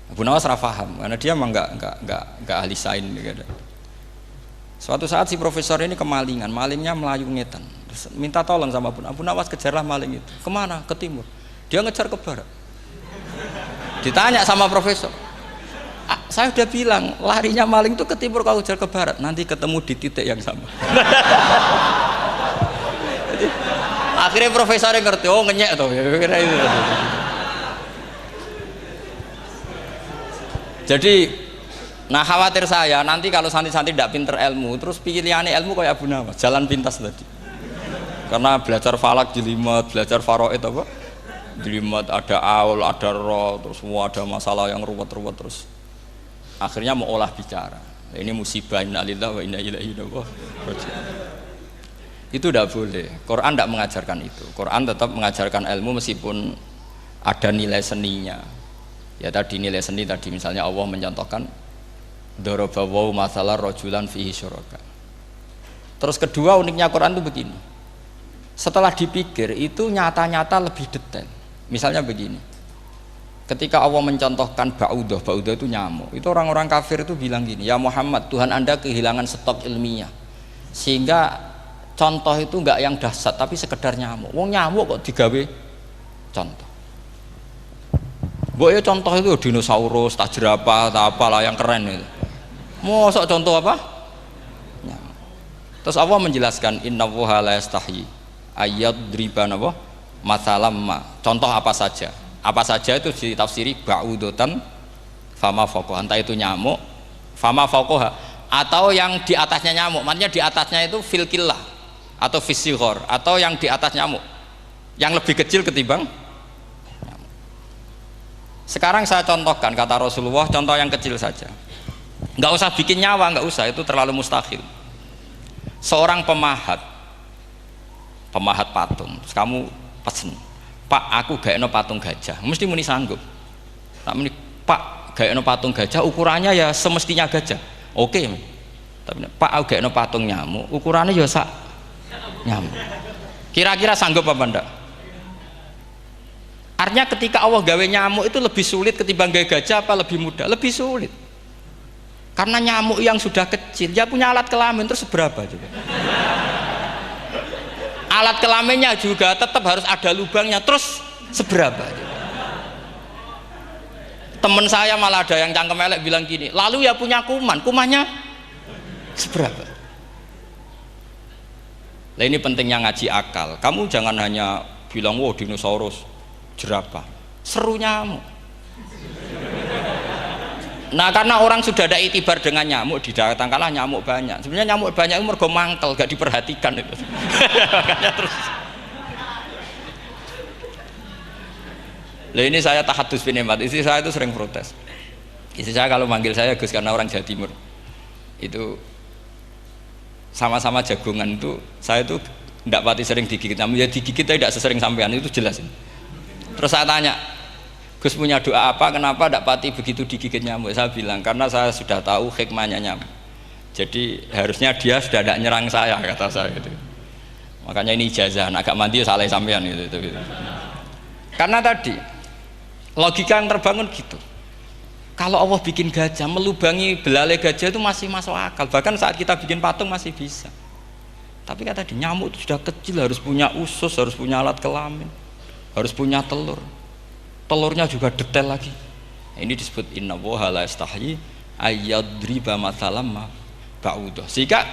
Abu Nawas paham karena dia memang enggak ahli sains gitu. Suatu saat si profesor ini kemalingan, malingnya melayu ngetan. Terus minta tolong sama Abu Nawas kejarlah maling itu. Kemana? Ke timur. Dia ngejar ke barat. Ditanya sama profesor. Saya udah bilang larinya maling itu ke timur kalau kejar ke barat nanti ketemu di titik yang sama. Akhirnya profesornya ngerti, oh ngenyek tuh, kira itu. Jadi, nah khawatir saya nanti kalau santri-santri tidak pinter ilmu, terus pilihannya ilmu kayak Abu Nawas, jalan pintas tadi. Karena belajar falak jelimet, belajar faraid apa? Jelimet ada aul, ada roh, terus semua ada masalah yang ruwet-ruwet terus. Akhirnya mau olah bicara. Ini musibah inna lillahi wa inna ilaihi raji'un. Itu tidak boleh. Quran tidak mengajarkan itu. Quran tetap mengajarkan ilmu meskipun ada nilai seninya. Ya tadi nilai seni tadi misalnya Allah mencontohkan daraba wa masalah rajulan fihi syuraka. Terus kedua uniknya Quran itu begini. Setelah dipikir itu nyata-nyata lebih detail. Misalnya begini. Ketika Allah mencontohkan ba'udah itu nyamuk. Itu orang-orang kafir itu bilang gini, "Ya Muhammad, Tuhan Anda kehilangan stok ilmiah." Sehingga contoh itu enggak yang dahsyat tapi sekedar nyamuk. Wong nyamuk kok digawe contoh. Mbok ya contoh itu dinosaurus, tak jerapah, tak apalah yang keren itu. Mosok contoh apa? Nyamuk. Terus Allah menjelaskan innallaha la yastahi ayyadriban apa? Masalam ma. Contoh apa saja? Apa saja itu ditafsiri ba'udatan fama fawqaha. Entah itu nyamuk, fama fawqaha atau yang di atasnya nyamuk. Maksudnya di atasnya itu fil killah atau fisighor atau yang di atas nyamuk yang lebih kecil ketimbang nyamuk. Sekarang saya contohkan kata Rasulullah contoh yang kecil saja, nggak usah bikin nyawa, nggak usah, itu terlalu mustahil. Seorang pemahat patung, terus kamu pesen, "Pak, aku gaekno patung gajah," mesti muni sanggup. Tak muni, "Pak, gaekno patung gajah ukurannya ya semestinya gajah." Oke. Tapi Pak, aku gaekno patung nyamuk ukurannya ya sak nyamuk. Kira-kira sanggup apa enggak? Artinya ketika Allah gawe nyamuk itu lebih sulit ketimbang gawe gajah apa lebih mudah? Lebih sulit. Karena nyamuk yang sudah kecil, dia punya alat kelamin terus seberapa juga. Alat kelaminnya juga tetap harus ada lubangnya terus seberapa juga. Temen saya malah ada yang cangkem elek bilang gini, lalu ya punya kuman, kumannya seberapa? Nah ini pentingnya ngaji akal. Kamu jangan hanya bilang, wow dinosaurus, jerapah, seru nyamuk. Nah karena orang sudah ada itibar dengan nyamuk, didatangkanlah nyamuk banyak. Sebenarnya nyamuk banyak itu mergo mangkel, gak diperhatikan itu. Makanya terus. Lah ini saya tahadus binemat, istri saya itu sering protes. Istri saya kalau manggil saya Gus karena orang Jawa Timur. Itu sama-sama jagongan itu, saya itu tidak pati sering digigit, namun ya digigit tidak sesering sampean, itu jelas. Terus saya tanya, Gus punya doa apa, kenapa tidak pati begitu digigit nyamuk? Saya bilang, karena saya sudah tahu hikmahnya nyamuk. Jadi harusnya dia sudah tidak nyerang saya, kata saya gitu. Makanya ini ijazah, agak mandi salah sampean gitu. Karena tadi logika yang terbangun gitu. Kalau Allah bikin gajah, melubangi belalai gajah itu masih masuk akal. Bahkan saat kita bikin patung masih bisa. Tapi kata dia, nyamuk itu sudah kecil, harus punya usus, harus punya alat kelamin, harus punya telur. Telurnya juga detail lagi. Ini disebut inna woha la istahyi ayyadriba mathalam ba'udah. Sehingga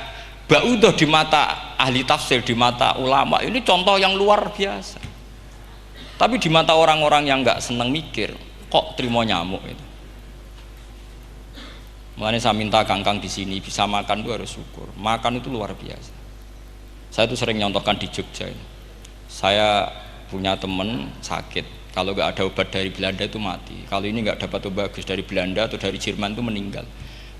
ba'udah di mata ahli tafsir, di mata ulama, ini contoh yang luar biasa. Tapi di mata orang-orang yang nggak seneng mikir, kok terima nyamuk itu. Makanya saya minta kangkang di sini bisa makan itu harus syukur. Makan itu luar biasa. Saya itu sering nyontohkan di Jogja ini. Saya punya teman sakit, kalau nggak ada obat dari Belanda itu mati. Kalau ini nggak dapat obat bagus dari Belanda atau dari Jerman itu meninggal.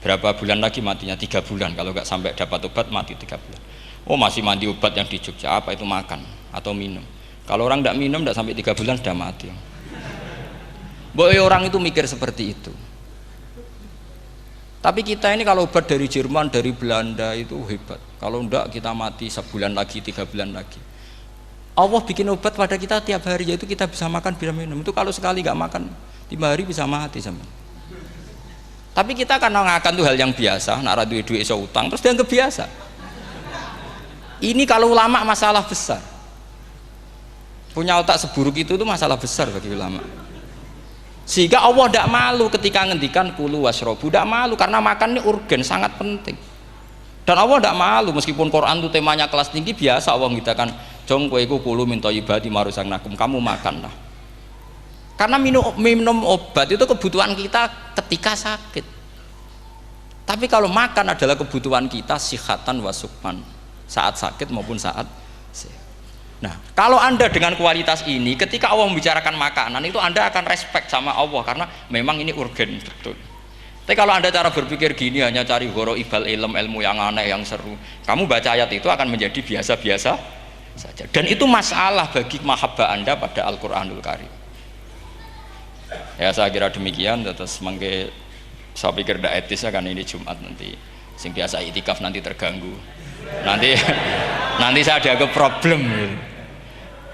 Berapa bulan lagi matinya? 3 bulan. Kalau nggak sampai dapat obat mati 3 bulan. Oh masih mandi obat yang di Jogja, apa itu makan atau minum? Kalau orang tidak minum tidak sampai 3 bulan sudah mati. Boy orang itu mikir seperti itu. Tapi kita ini kalau obat dari Jerman, dari Belanda itu hebat. Kalau enggak kita mati sebulan lagi, 3 bulan lagi. Allah bikin obat pada kita tiap hari, yaitu kita bisa makan, bisa minum. Itu kalau sekali nggak makan 5 hari bisa mati sama. Tapi kita karena ngakan tuh hal yang biasa, nak duit iso utang, terus dianggap biasa. Ini kalau ulama masalah besar. Punya otak seburuk itu tuh masalah besar bagi ulama. Sehingga Allah tidak malu ketika ngendikan kulu wasrobu, tidak malu karena makan ini urgen, sangat penting. Dan Allah tidak malu meskipun Quran itu temanya kelas tinggi, biasa Allah mengatakan jong koweku kulu min thayyibati maruzaqnakum, kamu makanlah. Karena minum obat itu kebutuhan kita ketika sakit. Tapi kalau makan adalah kebutuhan kita sihatan wasukman, saat sakit maupun saat sehat. Nah, kalau Anda dengan kualitas ini, ketika Allah membicarakan makanan itu Anda akan respect sama Allah karena memang ini urgen betul. Tapi kalau Anda cara berpikir gini, hanya cari goro ibal ilmu yang aneh, yang seru, kamu baca ayat itu akan menjadi biasa-biasa saja. Dan itu masalah bagi mahabbah Anda pada Al-Quranul Karim. Ya saya kira demikian. Terus mangke saya pikir tidak etis ya, kan ini Jumat nanti sing biasa itikaf nanti terganggu. Nanti saya ada ke problem.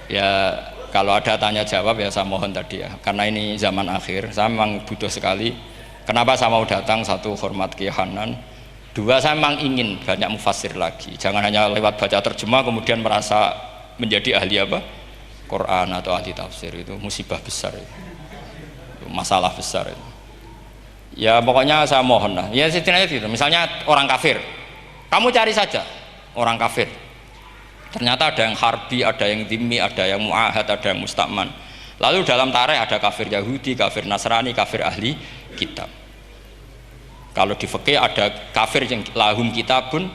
Ya kalau ada tanya jawab ya saya mohon tadi ya, karena ini zaman akhir saya memang butuh sekali. Kenapa saya mau datang? Satu, hormat Kiai Hanan. Dua, saya memang ingin banyak mufassir lagi, jangan hanya lewat baca terjemah kemudian merasa menjadi ahli apa Quran atau ahli tafsir. Itu musibah besar itu masalah besar itu. Ya pokoknya saya mohon lah ya, setidaknya gitu. Misalnya orang kafir, kamu cari saja orang kafir. Ternyata ada yang harbi, ada yang dhimmi, ada yang mu'ahad, ada yang mustakman. Lalu dalam tarikh ada kafir Yahudi, kafir Nasrani, kafir ahli kitab. Kalau di fikih ada kafir yang lahum kitabun,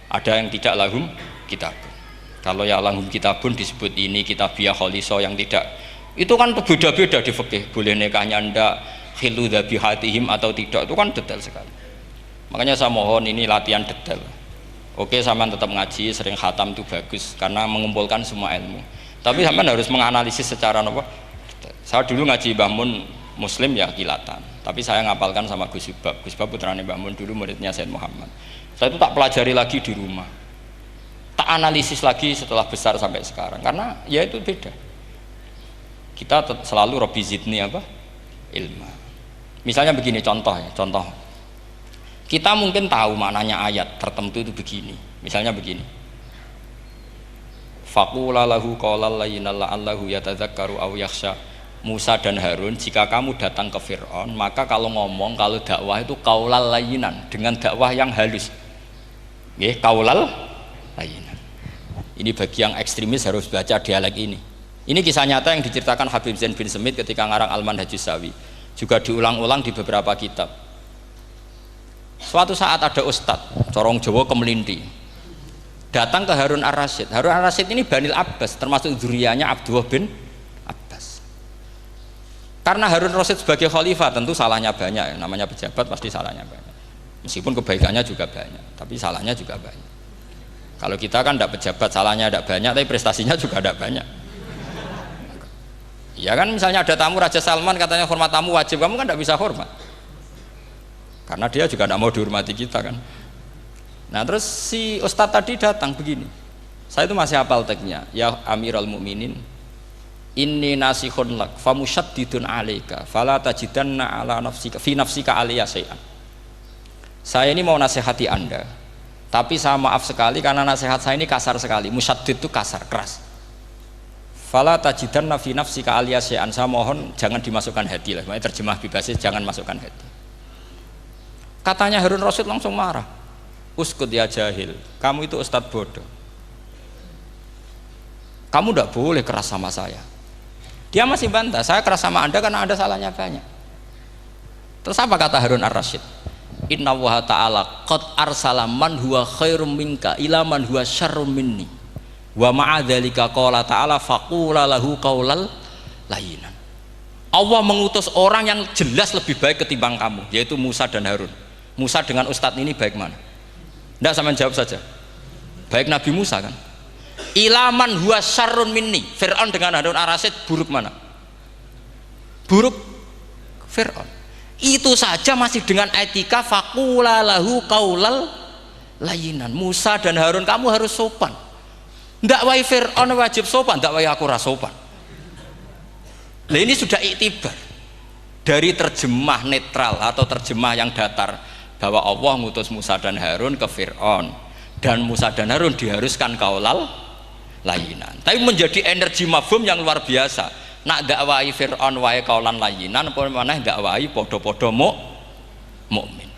ada yang tidak lahum kitabun. Kalau yang lahum kitabun disebut ini kitabiyah kholiso, yang tidak. Itu kan beda-beda di fikih. Boleh nikahnya ndak, khilu dhabihatihim atau tidak, itu kan detail sekali. Makanya saya mohon ini latihan detail. Oke, sampean tetap ngaji, sering khatam itu bagus karena mengumpulkan semua ilmu. Tapi sampean harus menganalisis secara apa? Saya dulu ngaji Mbah Mun Muslim ya kilatan. Tapi saya ngapalkan sama Gus Ibab. Gus Ibab putrane Mbah Mun, dulu muridnya Said Muhammad. Saya itu tak pelajari lagi di rumah. Tak analisis lagi setelah besar sampai sekarang karena ya itu beda. Kita selalu Rabbi zidni apa? Ilma. Misalnya begini contoh ya, contoh. Kita mungkin tahu maknanya ayat tertentu itu begini, misalnya begini, faqula lahu qawlan layyinan la'allahu yatadzakkaru aw yakhsha. Musa dan Harun, jika kamu datang ke Fir'aun, maka kalau ngomong, kalau dakwah itu qaulal layyinan, dengan dakwah yang halus. Nggih, qaulal layyinan. Ini bagi yang ekstremis harus baca dialek ini. Ini kisah nyata yang diceritakan Habib Zain bin Semit ketika ngarang Al-Manhajus Sawi. Juga diulang-ulang di beberapa kitab. Suatu saat ada ustadz, corong Jawa Kemelinti, datang ke Harun Ar-Rasyid. Harun Ar-Rasyid ini Banil Abbas, termasuk zuriyahnya Abdullah bin Abbas. Karena Harun Ar-Rasyid sebagai khalifah tentu salahnya banyak, namanya pejabat pasti salahnya banyak. Meskipun kebaikannya juga banyak, tapi salahnya juga banyak. Kalau kita kan tidak pejabat, salahnya tidak banyak, tapi prestasinya juga tidak banyak. Ya kan, misalnya ada tamu Raja Salman, katanya hormat tamu wajib, kamu kan tidak bisa hormat. Karena dia juga tidak mau dihormati kita kan. Nah terus si ustadz tadi datang begini, saya itu masih hafal teksnya, ya Amirul Mukminin, inni nasihun lak famusyaddidun alaika fala tajidanna ala nafsika fi nafsika aliyya syai'an. Saya ini mau nasihati Anda, tapi saya maaf sekali karena nasihat saya ini kasar sekali. Musyaddid itu kasar, keras. Fala tajidanna fi nafsika aliyya syai'an, saya mohon jangan dimasukkan hati lah. Makanya terjemah bebasnya jangan masukkan hati. Katanya Harun Rasyid langsung marah. Uskut ya jahil, kamu itu ustadz bodoh. Kamu tidak boleh keras sama saya. Dia masih bantah, saya keras sama Anda karena Anda salahnya banyak. Terus apa kata Harun Ar-Rasyid? Inna wa ta'ala qad arsala man huwa khairum minka ila man huwa syarrum minni wa ma'adzalika qala ta'ala faqula lahu qaulal layyinan. Allah mengutus orang yang jelas lebih baik ketimbang kamu, yaitu Musa dan Harun. Musa dengan ustadz ini baik mana? Tidak, sama jawab saja. Baik Nabi Musa kan. Ilaman huwa syarrun minni. Fir'aun dengan Harun Ar-Rasyid buruk mana? Buruk Fir'aun. Itu saja masih dengan etika faqula lahu qaulal layyinan. Musa dan Harun kamu harus sopan. Ndak wae Fir'aun wajib sopan, ndak wae aku ra sopan. Lah ini sudah iktibar dari terjemah netral atau terjemah yang datar, bahwa Allah ngutus Musa dan Harun ke Fir'aun dan Musa dan Harun diharuskan kaulal layinan, tapi menjadi energi mafhum yang luar biasa. Nak dakwai Fir'aun wae kaulan layinan, apa maneh dakwai podo-podo mukmin.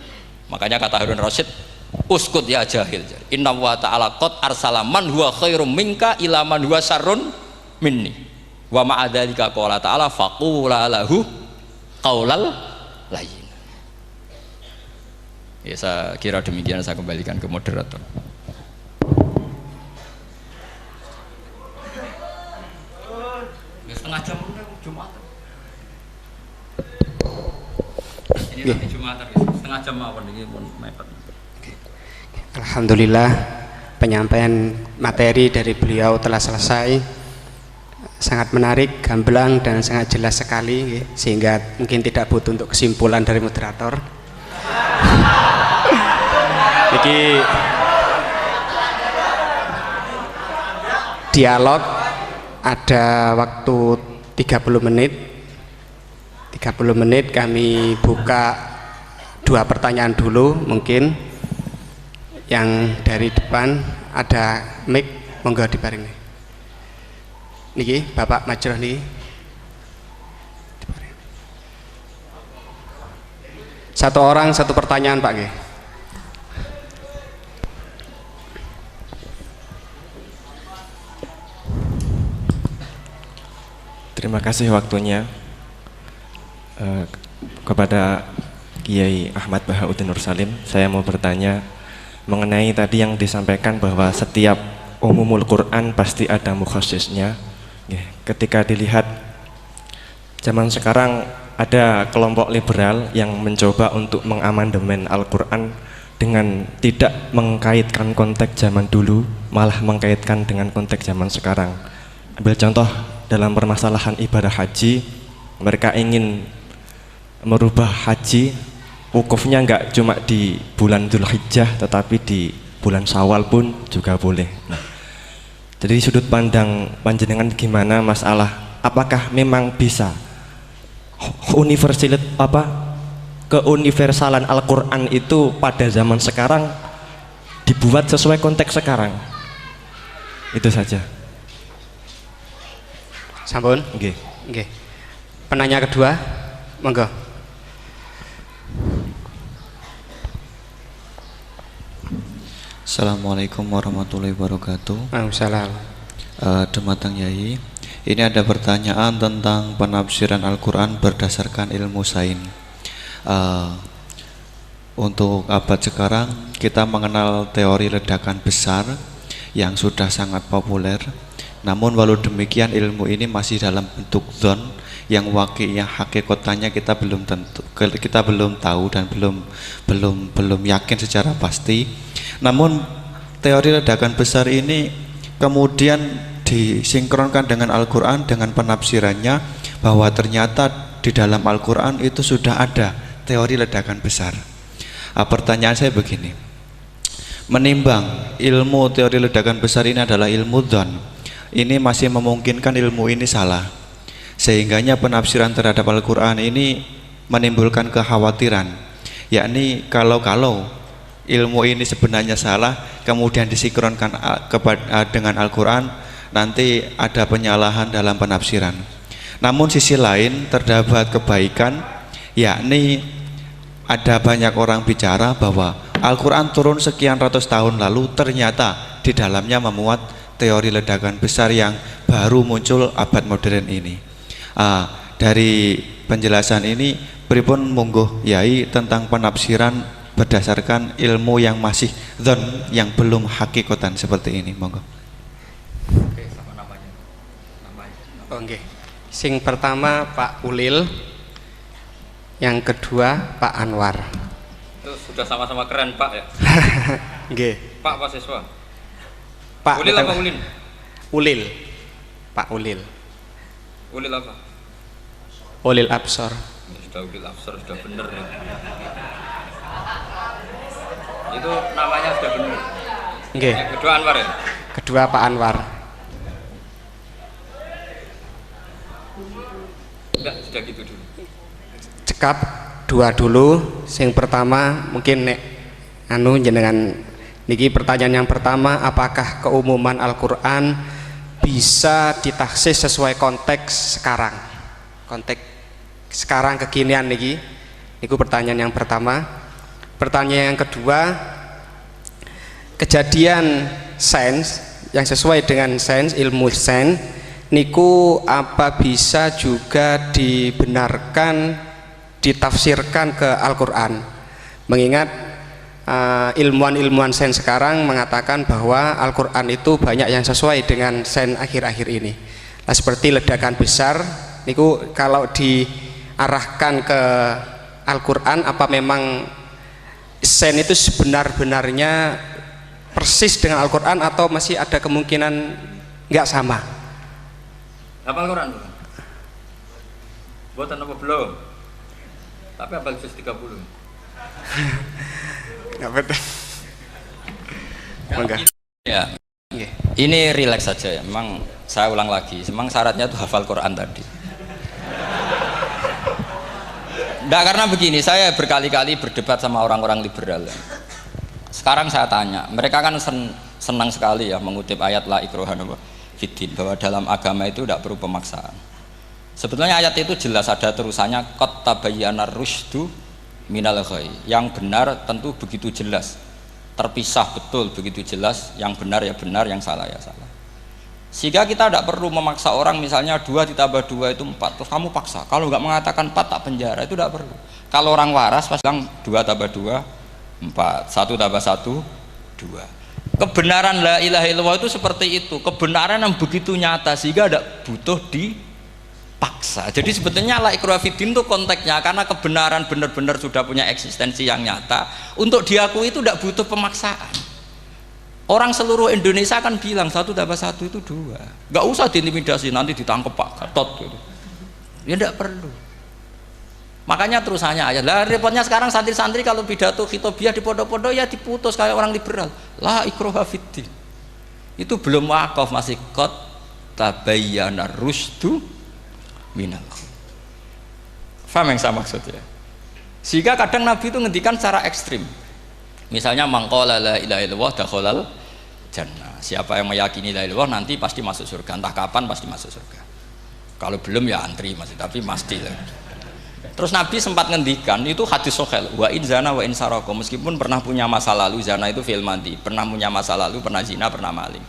Makanya kata Harun Rasyid, uskut ya jahil, inna wa ta'ala qad arsala man huwa khairum minka ila man huwa syarrun minni wa ma'adzalika qala ta'ala faqula lahu qaulal layyin. Ya, saya kira demikian, saya kembalikan ke moderator. Ya, setengah jam Jumat. Ini nanti Jumat, setengah jam apa ini pun mepet. Alhamdulillah, penyampaian materi dari beliau telah selesai. Sangat menarik, gamblang dan sangat jelas sekali, sehingga mungkin tidak butuh untuk kesimpulan dari moderator. Jadi dialog ada waktu 30 menit. 30 menit kami buka 2 pertanyaan dulu, mungkin yang dari depan ada mic, monggo diparingi. Niki Bapak Majroh niki. Satu orang satu pertanyaan Pak nggih. Terima kasih waktunya kepada Kiai Ahmad Bahauddin Nur Salim. Saya mau bertanya mengenai tadi yang disampaikan bahwa setiap umumul Quran pasti ada mukhassisnya. Ketika dilihat zaman sekarang ada kelompok liberal yang mencoba untuk mengamandemen Al-Quran dengan tidak mengkaitkan konteks zaman dulu, malah mengkaitkan dengan konteks zaman sekarang. Ambil contoh dalam permasalahan ibadah haji, mereka ingin merubah haji wukufnya nggak cuma di bulan Dzulhijjah tetapi di bulan Syawal pun juga boleh. Nah, jadi sudut pandang panjenengan gimana masalah apakah memang bisa keuniversalan Al-Quran itu pada zaman sekarang dibuat sesuai konteks sekarang. Itu saja. Sampun? Oke. Oke. Penanya kedua, monggo. Assalamualaikum warahmatullahi wabarakatuh. Waalaikumsalam. Dumateng Yai, ini ada pertanyaan tentang penafsiran Al-Quran berdasarkan ilmu sains. Untuk abad sekarang kita mengenal teori ledakan besar yang sudah sangat populer. Namun walau demikian ilmu ini masih dalam bentuk zon yang wakilnya hakikatnya kita belum tahu dan belum yakin secara pasti. Namun teori ledakan besar ini kemudian disinkronkan dengan Al-Quran dengan penafsirannya bahwa ternyata di dalam Al-Quran itu sudah ada teori ledakan besar. Pertanyaan saya begini, menimbang ilmu teori ledakan besar ini adalah ilmu dzon, ini masih memungkinkan ilmu ini salah, sehingganya penafsiran terhadap Al-Quran ini menimbulkan kekhawatiran, yakni kalau ilmu ini sebenarnya salah kemudian disinkronkan dengan Al-Quran, nanti ada penyalahan dalam penafsiran. Namun sisi lain terdapat kebaikan, yakni ada banyak orang bicara bahwa Al-Quran turun sekian ratus tahun lalu ternyata di dalamnya memuat teori ledakan besar yang baru muncul abad modern ini. Dari penjelasan ini pripun monggo Yai tentang penafsiran berdasarkan ilmu yang masih dzon, yang belum hakikatan seperti ini, monggo. Oke, sama namanya. Oke. Sing pertama Pak Ulil, yang kedua Pak Anwar. Itu sudah sama-sama keren Pak ya. Nggih. Pak mahasiswa. Pak Ulil apa Ulin? Ulil. Pak Ulil. Ulil apa? Ulil Absor. Sudah Ulil Absor, sudah bener ya. Itu namanya sudah bener. Nggih. Yang kedua Anwar ya? Kedua Pak Anwar. Enggak, sudah gitu dulu. Cekap dua dulu. Sing pertama mungkin nek jenengan niki pertanyaan yang pertama, apakah keumuman Al-Quran bisa ditaksis sesuai konteks sekarang, konteks sekarang kekinian niki, niku pertanyaan yang pertama. Pertanyaan yang kedua, kejadian sains yang sesuai dengan sains, ilmu sains niku apa bisa juga dibenarkan ditafsirkan ke Al-Quran, mengingat ilmuwan-ilmuwan sains sekarang mengatakan bahwa Al-Quran itu banyak yang sesuai dengan sains akhir-akhir ini. Nah, seperti ledakan besar niku kalau diarahkan ke Al-Quran, apa memang sains itu sebenar-benarnya persis dengan Al-Quran atau masih ada kemungkinan nggak sama? Hafal Quran bukan? Buatan apa belum? Tapi hafal juz 30. Nggak betul. Enggak. Ya. Ini rileks saja ya. Memang saya ulang lagi. Memang syaratnya itu hafal Quran tadi. Enggak, karena begini, saya berkali-kali berdebat sama orang-orang liberal. Sekarang saya tanya, mereka kan senang sekali ya mengutip ayat la ikraha fiddin, bahwa dalam agama itu tidak perlu pemaksaan. Sebetulnya ayat itu jelas ada terusannya, qad tabayyana rusydu minal ghayy. Yang benar tentu begitu jelas, terpisah betul begitu jelas, yang benar ya benar, yang salah ya salah. Sehingga kita tidak perlu memaksa orang, misalnya 2 ditambah 2 itu 4, terus kamu paksa, kalau nggak mengatakan 4 tak penjara, itu tidak perlu. Kalau orang waras pas bilang 2 tambah 2 4, 1 tambah 1 2. Kebenaran la ilaha illallah itu seperti itu, kebenaran yang begitu nyata sehingga tidak butuh dipaksa. Jadi sebetulnya la ikraha fiddin itu konteksnya, karena kebenaran benar-benar sudah punya eksistensi yang nyata, untuk diakui itu tidak butuh pemaksaan. Orang seluruh Indonesia kan bilang 1 tambah 1 itu 2, nggak usah diintimidasi nanti ditangkap Pak Gatot gitu. Ya tidak perlu. Makanya terusannya ayat. Lah repotnya sekarang santri-santri kalau pidato khitobiah di pondok-pondok ya diputus kayak orang liberal. La ikraha fiddin. Itu belum wakaf, masih qad tabayyana rusdu minal ghayy. Paham yang saya maksud ya? Sehingga kadang Nabi itu ngendikan secara ekstrim. Misalnya mangqala la ilaha illallah dakhalal jannah. Siapa yang meyakini la ilaha illallah nanti pasti masuk surga. Entah kapan pasti masuk surga. Kalau belum ya antri masih, tapi pasti lah. Terus Nabi sempat ngendikan itu hadis sahih, wa in zana wa in saraka, meskipun pernah punya masa lalu, zina itu fi'il madhi, pernah punya masa lalu, pernah zina, pernah maling.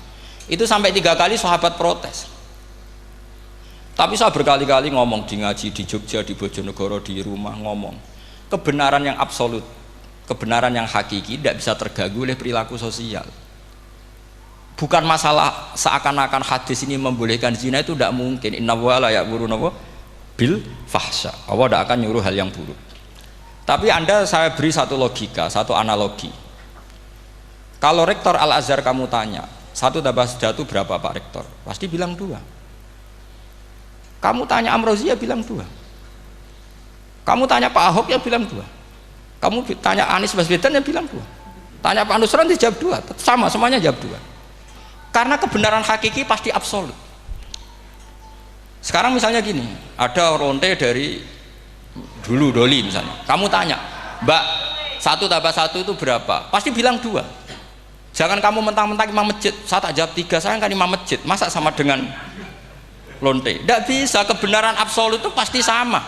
Itu sampai 3 kali sahabat protes. Tapi saya berkali-kali ngomong di ngaji di Jogja, di Bojonegoro, di rumah ngomong, kebenaran yang absolut, kebenaran yang hakiki tidak bisa terganggu oleh perilaku sosial. Bukan masalah seakan-akan hadis ini membolehkan zina, itu tidak mungkin. Inna wa la ya'muru bil fahsya. Allah tidak akan nyuruh hal yang buruk. Tapi saya beri satu logika, satu analogi. Kalau rektor Al-Azhar kamu tanya, 1 tambah 1 berapa Pak Rektor? Pasti bilang 2. Kamu tanya Amrozi ya bilang 2. Kamu tanya Pak Ahok ya bilang 2. Kamu tanya Anies Baswedan ya bilang 2. Tanya Pak Nusron dia jawab 2. Sama, semuanya jawab 2. Karena kebenaran hakiki pasti absolut. Sekarang misalnya gini, ada ronte dari dulu Doli misalnya, kamu tanya, Mbak 1 tambah 1 itu berapa? Pasti bilang 2. Jangan kamu mentang-mentang imam masjid, saya tak jawab 3, saya kan imam masjid, masa sama dengan lonte? Tidak bisa, kebenaran absolut itu pasti sama.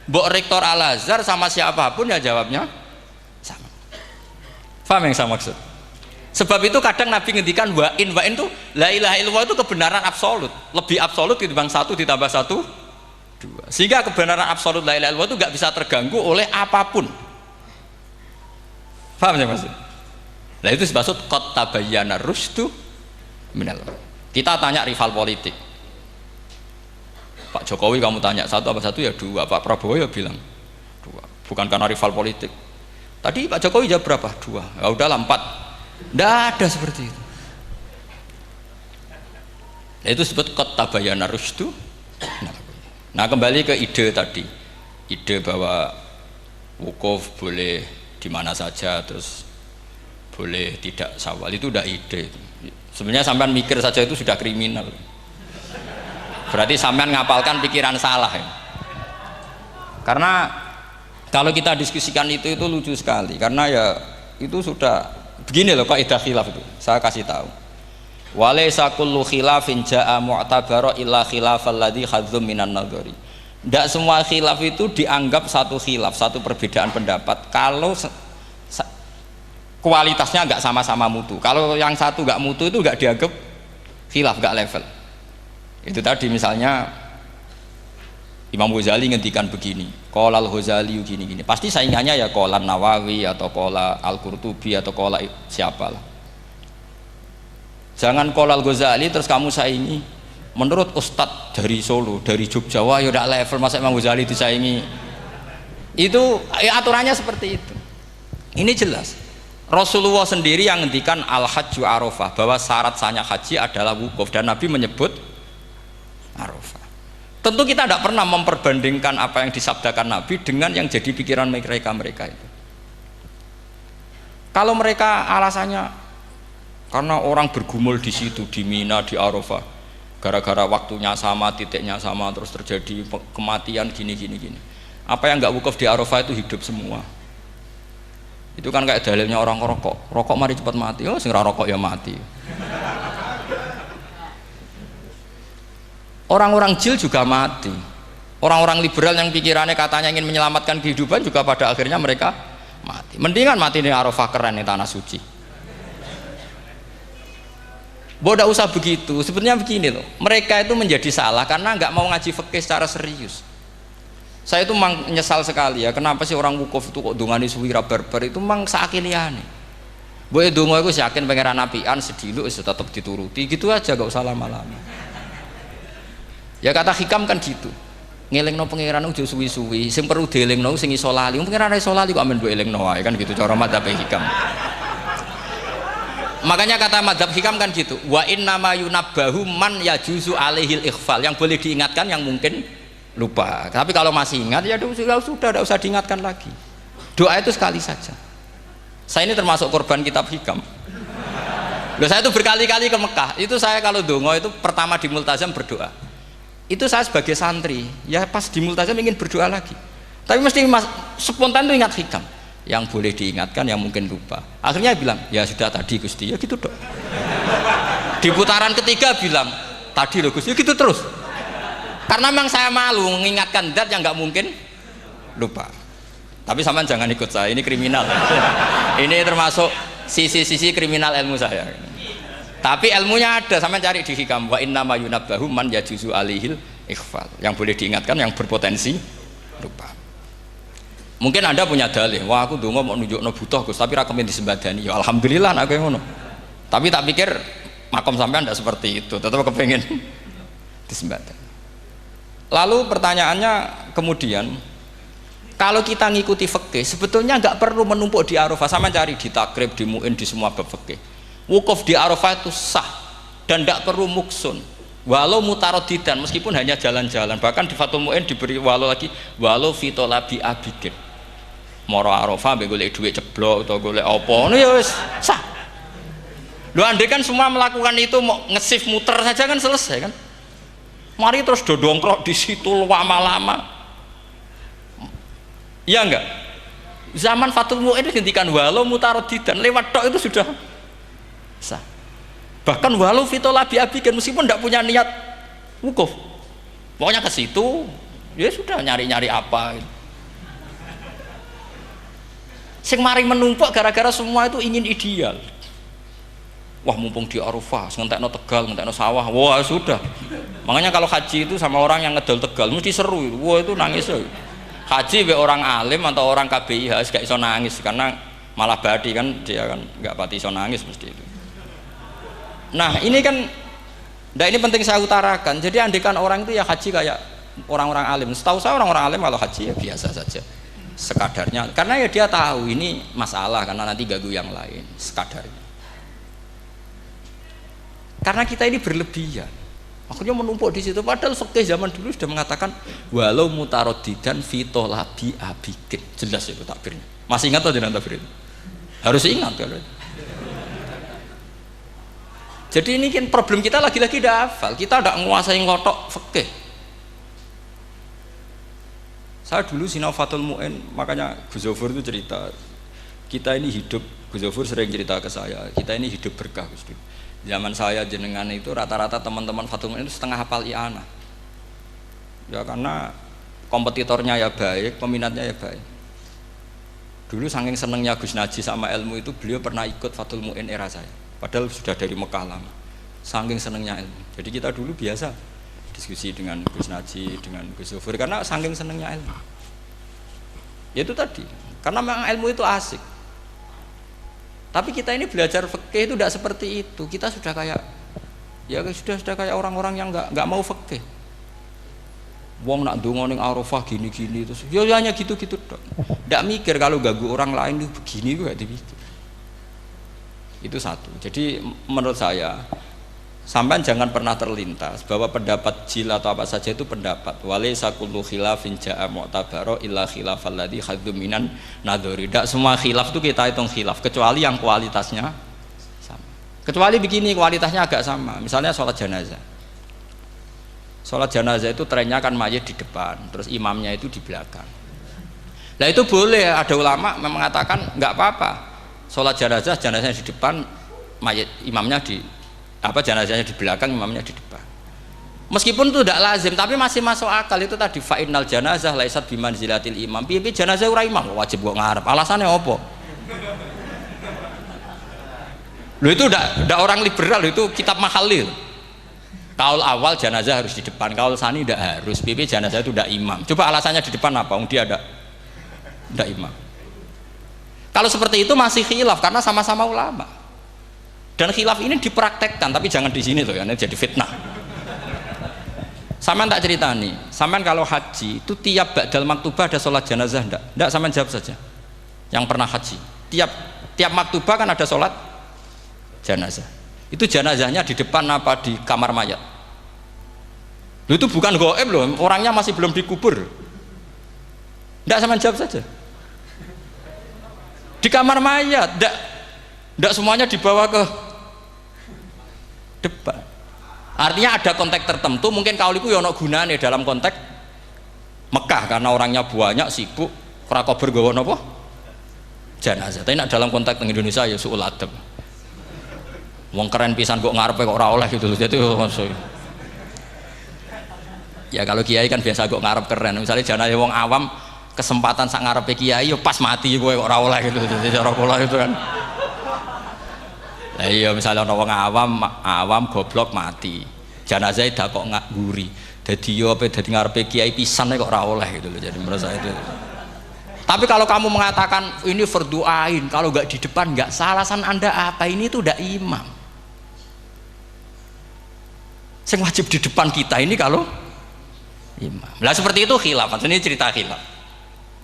Mbok rektor Al-Azhar sama siapapun ya jawabnya sama. Paham yang saya maksud? Sebab itu kadang Nabi ngendikan wa in itu la ilaha illallah itu kebenaran absolut, lebih absolut ketimbang 1 ditambah 1 2. Sehingga kebenaran absolut la ilaha illallah itu nggak bisa terganggu oleh apapun. Paham ya maksud? Nah itu maksud qad tabayyana rusdu minal. Kita tanya rival politik. Pak Jokowi kamu tanya 1 tambah 1 ya 2, Pak Prabowo ya bilang 2. Bukan karena rival politik. Tadi Pak Jokowi jawab berapa? 2. Ya udahlah 4. Tidak ada seperti itu. Itu disebut qad tabayyana rusdu. Nah kembali ke ide tadi, ide bahwa wukuf boleh di mana saja, terus boleh tidak syawal, itu udah ide. Sebenarnya sampean mikir saja itu sudah kriminal. Berarti sampean ngapalkan pikiran salah ya. Karena kalau kita diskusikan itu lucu sekali, karena ya itu sudah begini loh kaidah khilaf itu, saya kasih tahu. Walaysa kullu khilafin jaa mu'tabara illa khilafal ladzi hadzum minan nadhari. Tidak semua khilaf itu dianggap satu khilaf, satu perbedaan pendapat kalau kualitasnya nggak sama-sama mutu. Kalau yang satu nggak mutu itu nggak dianggap khilaf, nggak level. Itu tadi misalnya Imam Ghazali ngendikan begini, qala al-Ghazali gini-gini. Pasti saingannya ya qala Nawawi atau qala Al-Qurtubi atau qala siapalah. Jangan qala al-Ghazali terus kamu saingi menurut ustadz dari Solo, dari Jogja, wah ya udah level masa Imam Ghazali disaingi. Itu ya, aturannya seperti itu. Ini jelas. Rasulullah sendiri yang ngendikan al-hajju arafah, bahwa syarat sahnya haji adalah wukuf, dan Nabi menyebut arafah. Tentu kita tidak pernah memperbandingkan apa yang disabdakan Nabi dengan yang jadi pikiran mereka itu. Kalau mereka alasannya karena orang bergumul di situ, di Mina, di Arafah, gara-gara waktunya sama, titiknya sama, terus terjadi kematian gini. Apa yang nggak wukuf di Arafah itu hidup semua. Itu kan kayak dalilnya orang rokok mari cepat mati. Oh, sing rokok ya mati. Orang-orang jil juga mati. Orang-orang liberal yang pikirannya katanya ingin menyelamatkan kehidupan juga pada akhirnya mereka mati. Mendingan mati di Arafah, keren di tanah suci. Tidak usah begitu. Sebenarnya begini loh, mereka itu menjadi salah karena nggak mau ngaji fikih secara serius. Saya itu menyesal sekali ya, kenapa sih orang wukuf itu kok dungani suwira barbar itu memang sakiliane. Boleh dungo itu yakin pangeran apian sediluk itu tetap dituruti gitu aja, gak usah lama-lama. Ya kata hikam kan gitu, ngelingno pangeran udah suwi-suwi, sing perlu dielingno sing iso lali, pangeran iso lali kok amen mbok elingno wae kan gitu cara madzhab hikam. Makanya kata madzhab hikam kan gitu, wa inna ma yunabbahu man yajuzu alaihil ikhfal, yang boleh diingatkan yang mungkin lupa. Tapi kalau masih ingat ya sudah tidak usah diingatkan lagi. Doa itu sekali saja. Saya ini termasuk korban kitab hikam. Loh, saya itu berkali-kali ke Mekah. Itu saya kalau dongo itu pertama di Multazam berdoa. Itu saya sebagai santri, ya pas di Multazam ingin berdoa lagi. Tapi mesti spontan itu ingat hikam. Yang boleh diingatkan, yang mungkin lupa. Akhirnya bilang, ya sudah tadi Gusti, ya gitu dok. Di putaran ketiga bilang, tadi loh Gusti, ya gitu terus. Karena memang saya malu mengingatkan zat yang nggak mungkin lupa. Tapi sampean jangan ikut saya, ini kriminal. Ini termasuk sisi-sisi kriminal ilmu saya. Tapi ilmunya ada, sampean cari di hikam. Wa inna ma yunabbahu man yajuzu alihil ikhfal. Yang boleh diingatkan, yang berpotensi lupa. Mungkin Anda punya dalih, wah aku dongo mau nunjukno butuh Gus, tapi ra kepen disembadani. Ya alhamdulillah aku yang ngono. Tapi tak pikir makom sampean tidak seperti itu, tetap kepengen disembadani. Lalu pertanyaannya kemudian, kalau kita ngikuti fikih, sebetulnya nggak perlu menumpuk di Arafah. Sama cari di takrib, di mu'in, di semua bab fikih. Wukuf di Arafah itu sah dan nggak perlu muksun. Walau mutarodidan, meskipun hanya jalan-jalan. Bahkan di Fathul Mu'in diberi walau lagi, walau fitolabi abidin. Moro Arafah, golek duit ceblok atau golek apa, ini ya wis sah. Lu andai kan semua melakukan itu mau ngesif muter saja kan selesai kan. Mari terus dodongkrok di situ lama-lama. Iya enggak? Zaman Fathul Mu'in dihentikan walau mutarodidan, lewat tok itu sudah sah. Bahkan walau fitolabi abikan, meskipun tidak punya niat wukuf, pokoknya ke situ ya sudah nyari-nyari apa gitu. Sing mari menumpuk gara-gara semua itu ingin ideal. Wah mumpung di Arafah, ngentekno Tegal, ngentekno sawah, wah sudah. Makanya kalau haji itu sama orang yang ngedol Tegal mesti seru, wah itu nangis. Haji be orang alim atau orang KBIH gak iso nangis karena malah badi kan, dia kan nggak pati iso nangis mesti itu. Nah ini kan, nah ini penting saya utarakan. Jadi andikan orang itu ya haji kayak orang-orang alim. Setahu saya orang-orang alim kalau haji ya biasa saja, sekadarnya. Karena ya dia tahu ini masalah karena nanti ganggu yang lain, sekadarnya. Karena kita ini berlebihan, akhirnya menumpuk di situ. Padahal fikih zaman dulu sudah mengatakan walau mutarodidan fitolabi abikin, jelas itu takbirnya. Masih ingat atau tidak takbir itu? Harus ingat kan? Jadi ini kan problem kita lagi-lagi tidak hafal, kita tidak menguasai ngotok fikih. Saya dulu sinau Fathul Mu'in, makanya Gus Zofur itu cerita, kita ini hidup, Gus Zofur sering cerita ke saya, kita ini hidup berkah Gus. Zaman saya jenengan itu rata-rata teman-teman Fathul Mu'in itu setengah hafal i'anah. Ya karena kompetitornya ya baik, peminatnya ya baik. Dulu saking senengnya Gus Naji sama ilmu itu, beliau pernah ikut Fathul Mu'in era saya. Padahal sudah dari Mekah lama. Saking senengnya ilmu. Jadi kita dulu biasa diskusi dengan Gus Naji, dengan Gus Zofur karena saking senengnya ilmu. Ya itu tadi. Karena memang ilmu itu asik. Tapi kita ini belajar fikih itu tidak seperti itu. Kita sudah kayak ya sudah kayak orang-orang yang nggak mau fikih. Wong nak ndonga ning Arafah gini-gini terus. Ya hanya gitu-gitu dok. Tidak mikir kalau ganggu orang lain itu begini gue gak dipikir. Itu satu. Jadi menurut saya sampean jangan pernah terlintas bahwa pendapat jil atau apa saja itu pendapat. Walaysa kullu khilafin ja'a mu'tabaro illa khilafal ladzi khaddu minan nadhari. Tidak semua khilaf itu kita hitung khilaf kecuali yang kualitasnya sama. Kecuali begini kualitasnya agak sama. Misalnya sholat jenazah. Sholat jenazah itu trennya kan mayit di depan, terus imamnya itu di belakang. Nah itu boleh, ada ulama mengatakan nggak apa-apa. Sholat jenazahnya di depan, mayit imamnya di jenazahnya di belakang, imamnya di depan. Meskipun itu tidak lazim, tapi masih masuk akal. Itu tadi fa'innal janazah laisat bimanzilatil imam. Piye jenazah ora imam wajib kok ngarep. Alasannya apa? Lho itu tidak orang liberal, itu kitab Mahalil. Kaul awal jenazah harus di depan, kaul sani tidak harus. Piye jenazah itu tidak imam. Coba alasannya di depan apa? Dia ada tidak imam. Kalau seperti itu masih khilaf karena sama-sama ulama. Dan khilaf ini dipraktekkan, tapi jangan di sini loh ya, ini jadi fitnah. Sampean tak cerita nih, sampean kalau haji itu tiap ba'dal maktubah ada sholat jenazah enggak? Enggak, sampean jawab saja. Yang pernah haji, tiap maktubah kan ada sholat jenazah. Itu jenazahnya di depan apa di kamar mayat? Loh, itu bukan goib loh, orangnya masih belum dikubur. Enggak, sampean jawab saja. Di kamar mayat, enggak semuanya dibawa ke depan. Artinya ada konteks tertentu, mungkin kauliku ya ono gunane dalam konteks Mekah. Mekah karena orangnya banyak sibuk ora kober gawa napa jenazah. Tapi nak dalam konteks Indonesia ya suul adab. Wong keren pisan kok ngarepe kok ora oleh gitu loh. Jadi ya kalau kiai kan biasa kok ngarep keren. Misalnya jenazah wong awam kesempatan sak ngarepe kiai yo pas mati kowe kok ora oleh gitu. Jadi cara kula itu kan. Lah iya misalnya ana wong awam goblok mati. Jenazah dak kok nguri. Dadi yo apa dadi ngarepe kiai pisan kok ora oleh gitu loh. Jadi menurut saya itu. Tapi kalau kamu mengatakan ini fardhu ain, kalau nggak di depan nggak salah, alasan Anda apa? Ini tuh udah imam. Yang wajib di depan kita ini kalau imam. Lah seperti itu khilaf. Ini cerita khilaf.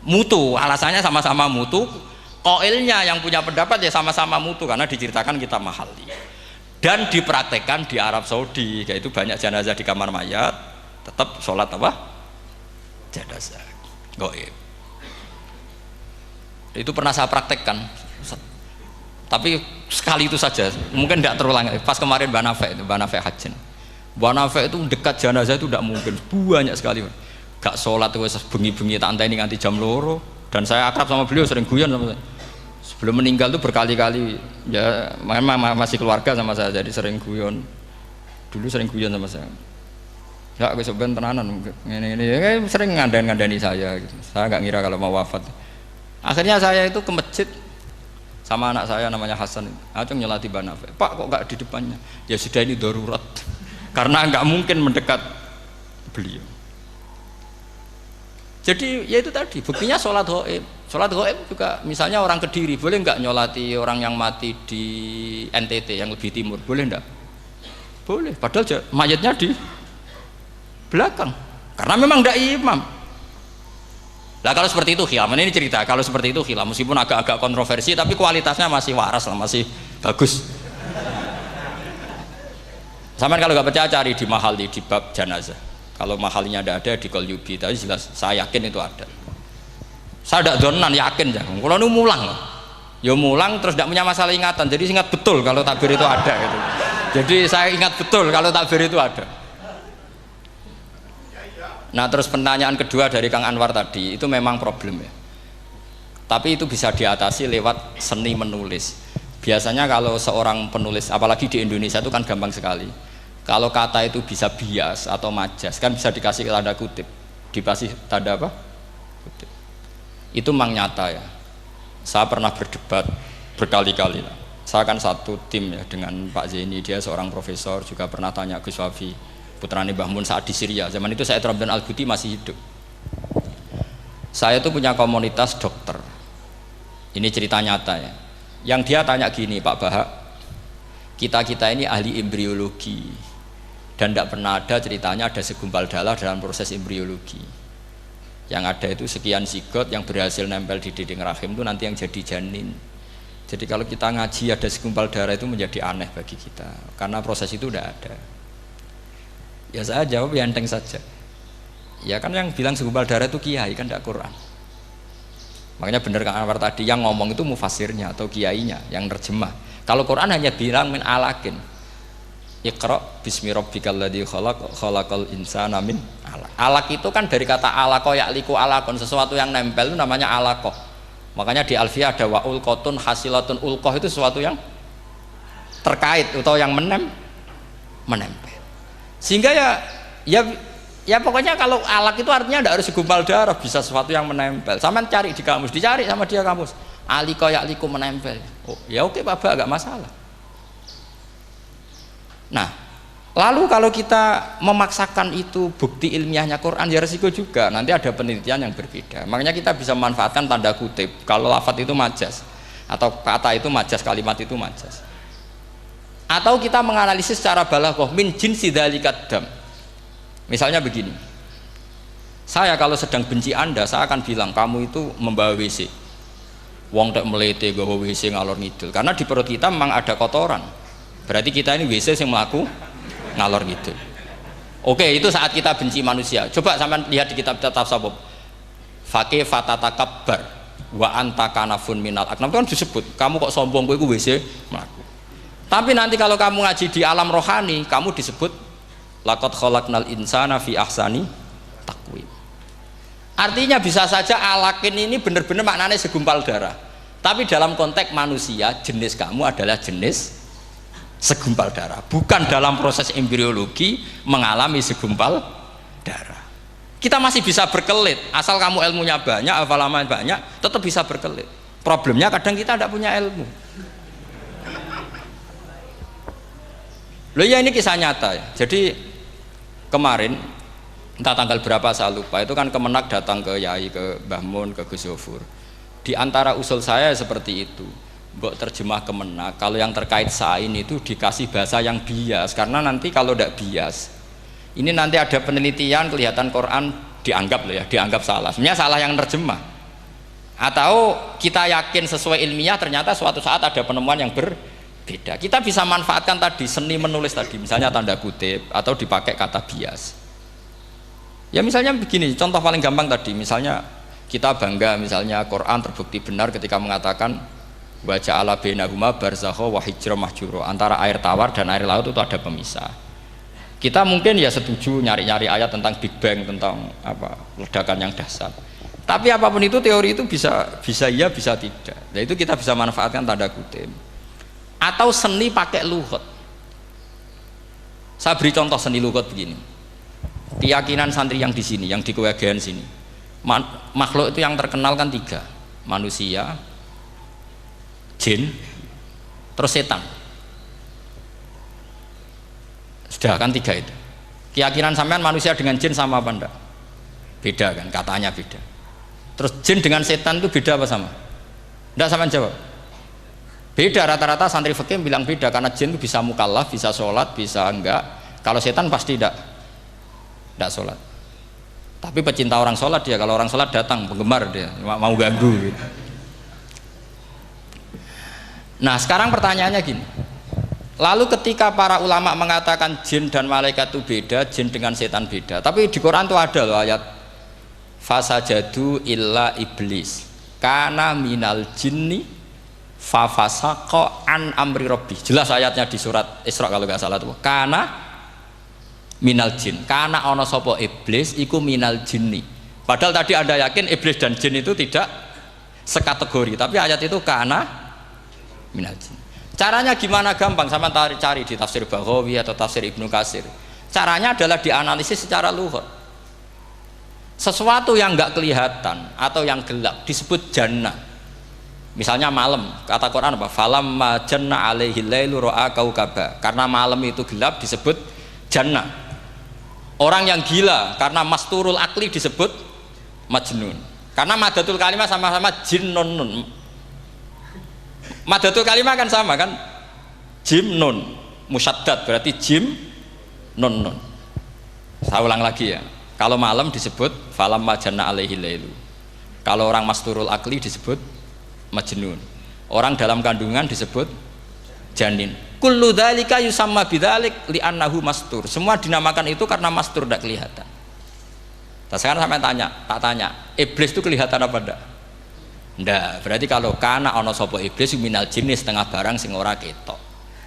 Mutu, alasannya sama-sama mutu. Qailnya yang punya pendapat ya sama-sama mutu karena diceritakan kita mahali. Dan dipraktekkan di Arab Saudi, yaitu banyak jenazah di kamar mayat, tetap sholat apa? Jenazah. Gaib. Itu pernah saya praktekkan, tapi sekali itu saja, mungkin tidak terulang. Pas kemarin Banafe Hajin, Banafe itu dekat jenazah itu tidak mungkin, banyak sekali. Gak sholat itu bengi-bengi tak anteni nganti jam loro, dan saya akrab sama beliau, sering guyon sama saya. Sebelum meninggal itu berkali-kali, ya memang masih keluarga sama saya, jadi sering guyon. Dulu sering guyon sama saya. Ya, aku sebenarnya tenanan, ini sering ngandani saya. Gitu. Saya nggak ngira kalau mau wafat. Akhirnya saya itu ke masjid sama anak saya namanya Hasan, acung nyelati Banafe. Pak kok nggak di depannya? Ya sudah ini darurat, karena nggak mungkin mendekat beliau. Jadi ya itu tadi buktinya sholat gaib. Sholat gaib juga misalnya orang Kediri boleh nggak nyolati orang yang mati di NTT yang lebih timur, boleh nggak? Boleh. Padahal mayatnya di belakang, karena memang nggak imam. Nah kalau seperti itu khilaf, ini cerita kalau seperti itu khilaf, meskipun agak-agak kontroversi tapi kualitasnya masih waras lah, masih bagus. Sampai kalau nggak percaya cari di Mahali di bab jenazah. Kalau mahalinya ada di Qalyubi, tapi jelas saya yakin itu ada. Saya tidak donan yakin jangan. Kalau nu mulang, ya mulang terus tidak punya masalah ingatan, jadi ingat betul kalau takbir itu ada gitu. Jadi saya ingat betul kalau takbir itu ada. Nah terus pertanyaan kedua dari Kang Anwar tadi itu memang problem ya. Tapi itu bisa diatasi lewat seni menulis. Biasanya kalau seorang penulis, apalagi di Indonesia itu kan gampang sekali. Kalau kata itu bisa bias atau majas, kan bisa dikasih tanda kutip. Dikasih tanda apa? Kutip. Itu memang nyata ya. Saya pernah berdebat berkali-kali. Saya kan satu tim ya dengan Pak Zaini, dia seorang profesor, juga pernah tanya Gus Wafi, putrane Mbah Mun saat di Syria. Zaman itu saya Ramdan Al-Guti masih hidup. Saya itu punya komunitas dokter. Ini cerita nyata ya. Yang dia tanya gini, Pak Bahak, kita ini ahli embriologi dan tidak pernah ada ceritanya ada segumpal darah dalam proses embriologi. Yang ada itu sekian zigot yang berhasil nempel di dinding rahim itu nanti yang jadi janin. Jadi kalau kita ngaji ada segumpal darah itu menjadi aneh bagi kita karena proses itu tidak ada. Ya saya jawab ya enteng saja. Ya kan yang bilang segumpal darah itu kiai kan tidak Quran. Makanya benar Kang Anwar tadi yang ngomong itu mufasirnya atau kiainya yang terjemah. Kalau Quran hanya bilang min alakin. Iqra bismi rabbikal ladzi khalaq khalaqal insana min alaq. Alaq itu kan dari kata alaqa ya'liku alaqon, sesuatu yang nempel itu namanya alaqah. Makanya di Alfiyah ada wa ulqatun hasilatun, ulqah itu sesuatu yang terkait atau yang menempel. Sehingga ya pokoknya kalau alaq itu artinya tidak harus segumpal darah, bisa sesuatu yang menempel. Sama cari di kamus, dicari sama dia kamus. Alika ya'liku menempel. Oh, ya oke Pak, enggak masalah. Nah, lalu kalau kita memaksakan itu bukti ilmiahnya Quran ya resiko juga. Nanti ada penelitian yang berbeda. Makanya kita bisa memanfaatkan tanda kutip. Kalau lafadz itu majas atau kata itu majas, kalimat itu majas. Atau kita menganalisis secara balaghah min jinsi dzalikat dam. Misalnya begini, saya kalau sedang benci Anda, saya akan bilang kamu itu membawa WC. Wong tak melete gawa WC ngalor ngidul, karena di perut kita memang ada kotoran. Berarti kita ini WC yang melaku ngalor ngidul. Oke, itu saat kita benci manusia. Coba sampean lihat di kitab tasawuf. Faqih fatatakabbar wa anta kanafun minal aknam, itu kan disebut kamu kok sombong kowe iku WC melaku. Tapi nanti kalau kamu ngaji di alam rohani, kamu disebut laqad khalaqnal insana fi ahsani taqwim. Artinya bisa saja alakin ini benar-benar maknanya segumpal darah. Tapi dalam konteks manusia, jenis kamu adalah jenis segumpal darah. Bukan dalam proses embriologi mengalami segumpal darah. Kita masih bisa berkelit, asal kamu ilmunya banyak, hafalannya banyak, tetap bisa berkelit. Problemnya kadang kita tidak punya ilmu. Loh ya, ini kisah nyata ya. Jadi kemarin entah tanggal berapa saya lupa, itu kan Kemenak datang ke Yai, ke Mbah Mun, ke Gus Zofur. Di antara usul saya seperti itu, mbok terjemah Kemenak, kalau yang terkait sain itu dikasih bahasa yang bias, karena nanti kalau tidak bias, ini nanti ada penelitian kelihatan Quran dianggap loh ya, dianggap salah. Sebenarnya salah yang terjemah. Atau kita yakin sesuai ilmiah, ternyata suatu saat ada penemuan yang berbeda. Kita bisa manfaatkan tadi seni menulis tadi, misalnya tanda kutip atau dipakai kata bias. Ya misalnya begini, contoh paling gampang tadi, misalnya kita bangga misalnya Quran terbukti benar ketika mengatakan wa ja'ala bainahuma barzakha wa hijra mahjura, antara air tawar dan air laut itu ada pemisah. Kita mungkin ya setuju nyari-nyari ayat tentang Big Bang, tentang apa ledakan yang dahsyat. Tapi apapun itu teori itu bisa iya bisa tidak. Nah itu kita bisa manfaatkan tanda kutip. Atau seni pakai lughat. Saya beri contoh seni lughat begini. Keyakinan santri yang di sini, yang di kewagian sini, makhluk itu yang terkenal kan 3, manusia, jin, terus setan. Sudah kan 3 itu. Keyakinan sampean manusia dengan jin sama apa enggak? Beda kan, katanya beda. Terus jin dengan setan itu beda apa sama? Enggak, sampean jawab. Beda, rata-rata santri fikih bilang beda, karena jin itu bisa mukallaf, bisa sholat, bisa enggak. Kalau setan pasti enggak sholat. Tapi pecinta orang sholat dia, kalau orang sholat datang, penggemar dia, mau ganggu gitu. Nah sekarang pertanyaannya gini, lalu ketika para ulama mengatakan jin dan malaikat itu beda, jin dengan setan beda, tapi di Quran itu ada loh ayat fasajadu illa iblis kana minal jinni fafasaqa an amri rabbi. Jelas ayatnya di surat Isra kalau nggak salah tuh, kana minal jin, kana ono sopo iblis iku minal jinni. Padahal tadi Anda yakin iblis dan jin itu tidak sekategori, tapi ayat itu kana minal jin. Caranya gimana? Gampang, sama cari di tafsir Baghawi atau tafsir Ibnu Katsir. Caranya adalah dianalisis secara lughat. Sesuatu yang nggak kelihatan atau yang gelap disebut jannah. Misalnya malam, kata Quran apa? Falamma janna alaihi lailu ra'a kaukaba. Karena malam itu gelap disebut jannah. Orang yang gila karena masturul akli disebut majnun. Karena madatul kalimah sama-sama jinnun. Madatul kalimah kan sama kan, jim nun musyaddad berarti jim nun nun. Saya ulang lagi ya, kalau malam disebut falamma janna alaihi lailu, kalau orang masturul akli disebut majnun, orang dalam kandungan disebut janin. Kullu dzalika yusamma bidzalik li'annahu mastur. Semua dinamakan itu karena mastur, tidak kelihatan. Nah, sekarang sampai tak tanya, iblis itu kelihatan apa enggak? Ndak, berarti kalau kana ono sopo iblis minal jinni setengah barang sing ora ketok.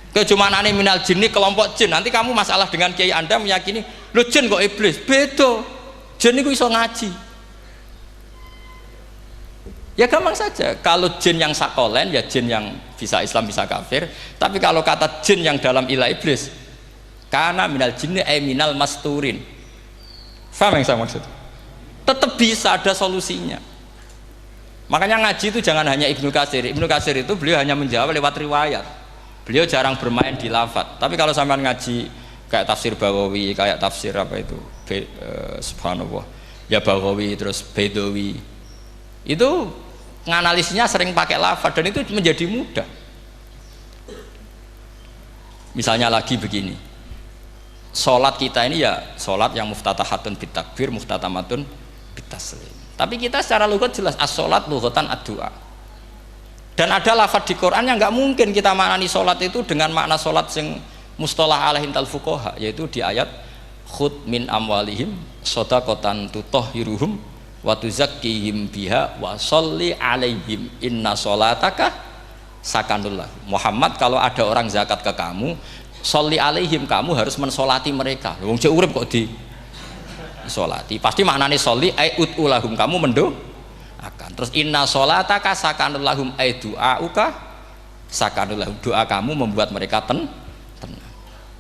Kecumanane minal jinni kelompok jin. Nanti kamu masalah dengan kiai Anda meyakini, "Lho jin kok iblis?" Beda. Jin iku iso ngaji. Ya gampang saja. Kalau jin yang sakolen ya jin yang bisa Islam bisa kafir. Tapi kalau kata jin yang dalam ilah iblis, kana minal jinni minal masturin. Faham yang saya maksud? Tetap bisa ada solusinya. Makanya ngaji itu jangan hanya Ibnu Katsir. Ibnu Katsir itu beliau hanya menjawab lewat riwayat. Beliau jarang bermain di lafadz. Tapi kalau sampean ngaji kayak tafsir Baghawi, kayak tafsir apa itu, subhanallah, ya Baghawi terus Bedawi, itu nganalisnya sering pakai lafadz dan itu menjadi mudah. Misalnya lagi begini, sholat kita ini ya sholat yang muftatahatun bitakbir, muftatamatun bitaslim. Tapi kita secara lughat jelas as-sholat lughatan ad-du'a. Dan ada lafadz di Quran yang nggak mungkin kita maknani sholat itu dengan makna sholat sing mustalah alaihi tal fuqaha, yaitu di ayat khud min amwalihim shadaqatan tutahhiruhum wa tuzakkihim biha wa sholli alaihim inna sholataka sakanul lahum. Muhammad, kalau ada orang zakat ke kamu, sholli alaihim, kamu harus mensolati mereka. Wong cek urip kok di sholati. Pasti maknane sholli ai ud'ulahum, kamu mendoakan. Terus inna sholataka sakanul lahum ai du'auka sakanul lahum, doa kamu membuat mereka tenang.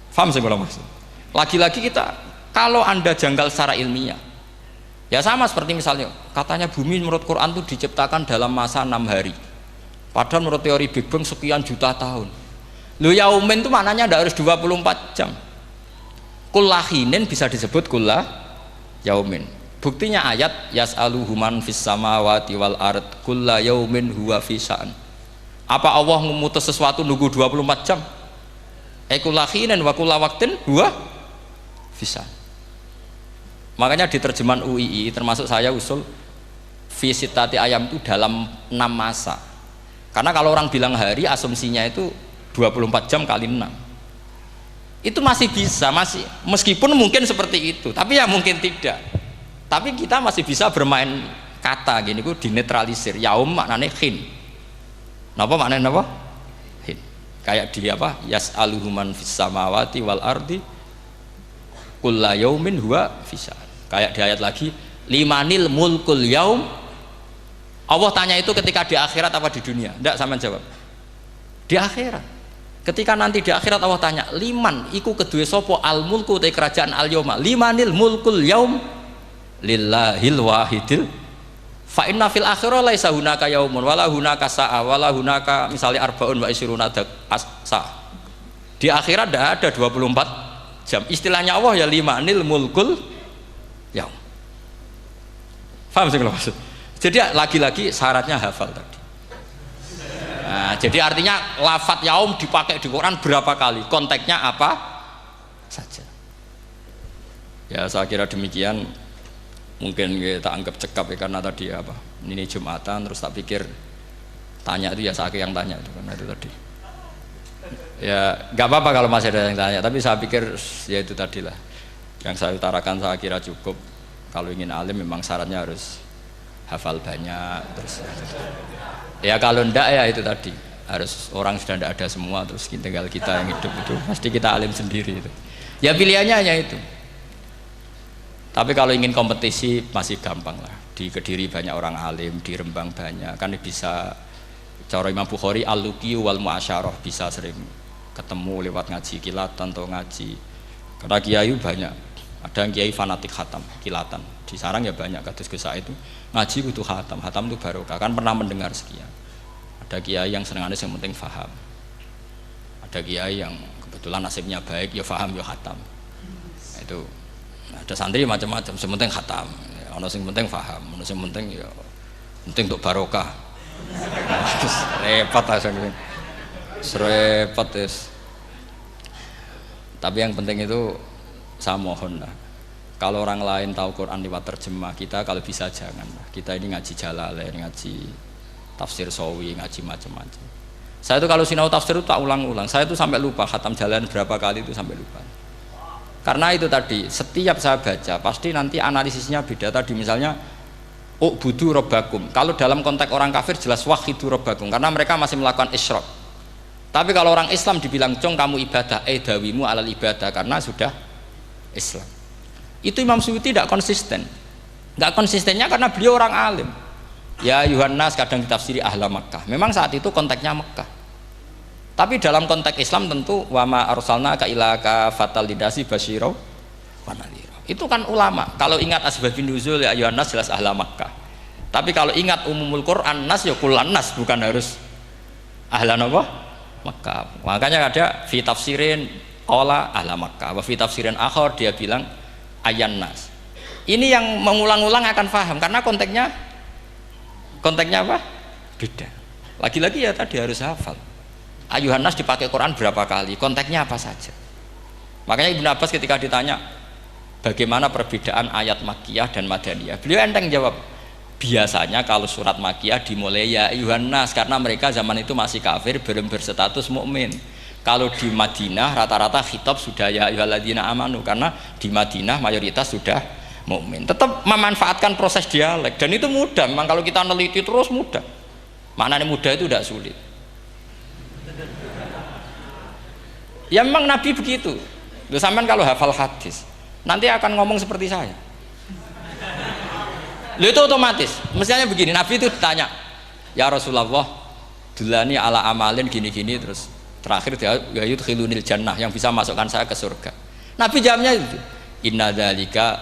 Paham sih kalau maksud? Lagi-lagi kita, kalau Anda janggal secara ilmiah, ya sama seperti misalnya katanya bumi menurut Quran itu diciptakan dalam masa 6 hari, padahal menurut teori Big Bang sekian juta tahun. Lu yaumin itu maknanya tidak harus 24 jam. Kullahinin bisa disebut kullah yaumin. Buktinya ayat yas'aluhu man fis samawati wal ard kulla yaumin huwa fi sya'an. Apa Allah memutus sesuatu nunggu 24 jam? Kullahinin wa kulla waqtin huwa fi sya'an. Makanya di terjemahan UII termasuk saya usul fi sittati ayam itu dalam 6 masa. Karena kalau orang bilang hari asumsinya itu 24 jam kali 6. Itu masih bisa, masih meskipun mungkin seperti itu, tapi ya mungkin tidak. Tapi kita masih bisa bermain kata gini, ku dinetralisir. Yaum maknanya khin. Napa maknanya napa? Khin. Kayak di apa? Yas'aluhu man fis samawati wal ardi kulla yaumin huwa fi sya'an. Kayak di ayat lagi, limanil mulkul yaum. Allah tanya itu ketika di akhirat apa di dunia? Enggak, sampean jawab. Di akhirat. Ketika nanti di akhirat Allah tanya, liman iku kedue sapa al mulku te kerajaan al yauma. Limanil mulkul yaum lillahil wahidil. Fa inna fil akhirah laisa hunaka yaumun wala hunaka sa'a wala hunaka misalnya arbaun wa isruna sa. Di akhirat tidak ada 24 jam. Istilahnya Allah ya limanil mulkul yaum. Paham sih kalau maksud? Jadi lagi-lagi syaratnya hafal tadi. Nah, jadi artinya lafadz yaum dipakai di Quran berapa kali? Konteksnya apa saja? Ya saya kira demikian. Mungkin kita anggap cekap ya karena tadi apa? Ini Jumatan terus tak pikir tanya itu ya saya yang tanya itu karena itu tadi. Ya nggak apa-apa kalau masih ada yang tanya, tapi saya pikir ya itu tadilah yang saya utarakan saya kira cukup. Kalau ingin alim memang syaratnya harus hafal banyak terus. Ya kalau ndak ya itu tadi harus orang sudah ndak ada semua terus tinggal kita yang hidup itu pasti kita alim sendiri itu. Ya pilihannya hanya itu. Tapi kalau ingin kompetisi masih gampang lah. Di Kediri banyak orang alim, di Rembang banyak. Kan bisa cara Imam Bukhari al-luqi wal mu'asyarah bisa sering ketemu lewat ngaji kilatan atau ngaji. Karena kiai banyak. Ada yang kiai fanatik khatam, kilatan. Di sarang ya banyak kados Gus Said itu ngaji butuh khatam. Khatam itu barokah. Kan pernah mendengar sekian. Ada kiai yang senengannya yang penting faham. Ada kiai yang kebetulan nasibnya baik ya faham ya khatam. Nah, itu ada santri macam-macam, sementing khatam, ono sing penting faham, ono sing penting ya penting untuk barokah. Repot asane. Repot es. Tapi yang penting itu saya mohon lah. Kalau orang lain tahu Quran lewat terjemah, kita kalau bisa jangan. Kita ini ngaji Jalalain, ngaji tafsir Sawi, ngaji macam-macam. Saya itu kalau sinau tafsir itu tak ulang-ulang. Saya itu sampai lupa khatam Jalalain berapa kali itu sampai lupa. Karena itu tadi, setiap saya baca pasti nanti analisisnya beda. Tadi misalnya u'budu rabbakum. Kalau dalam konteks orang kafir jelas wahidu rabbakum karena mereka masih melakukan isyrak. Tapi kalau orang Islam dibilang cong kamu ibadah, dawimu alal ibadah karena sudah Islam. Itu Imam Suyuti tidak konsisten. Tidak konsistennya karena beliau orang alim. Ya Yohanes kadang ditafsiri ahla Makkah. Memang saat itu konteksnya Makkah. Tapi dalam konteks Islam tentu wama arsalnaka illa kafatal lidasi basyira wa nadhira. Itu kan ulama. Kalau ingat asbabun nuzul ya Yohanes jelas ahla Makkah. Tapi kalau ingat umumul Quran nas ya kullan nas, bukan harus ahla apa? Makkah. Makanya ada fi tafsirin qala ahla Makkah, wa fi tafsirin akhar dia bilang ayyan nas. Ini yang mengulang-ulang akan paham karena konteksnya apa? Beda. Lagi-lagi ya tadi harus hafal. Ayuhan nas dipakai Quran berapa kali? Konteksnya apa saja? Makanya Ibnu Abbas ketika ditanya bagaimana perbedaan ayat Makkiyah dan Madaniyah, beliau enteng jawab. Biasanya kalau surat Makkiyah dimulai ya ayuhan nas karena mereka zaman itu masih kafir belum berstatus mukmin. Kalau di Madinah rata-rata khitab sudah ya ayyuhalladzina amanu karena di Madinah mayoritas sudah mukmin. Tetap memanfaatkan proses dialek dan itu mudah. Memang kalau kita neliti terus mudah. Maknanya mudah itu tidak sulit. Ya memang Nabi begitu. Sampean kalau hafal hadis nanti akan ngomong seperti saya. Itu otomatis. Misalnya begini, Nabi itu ditanya, ya Rasulullah, dulani ala amalin gini-gini, terus terakhir dia ya yudkhilunil jannah, yang bisa masukkan saya ke surga. Nabi jawabnya itu, inna dzalika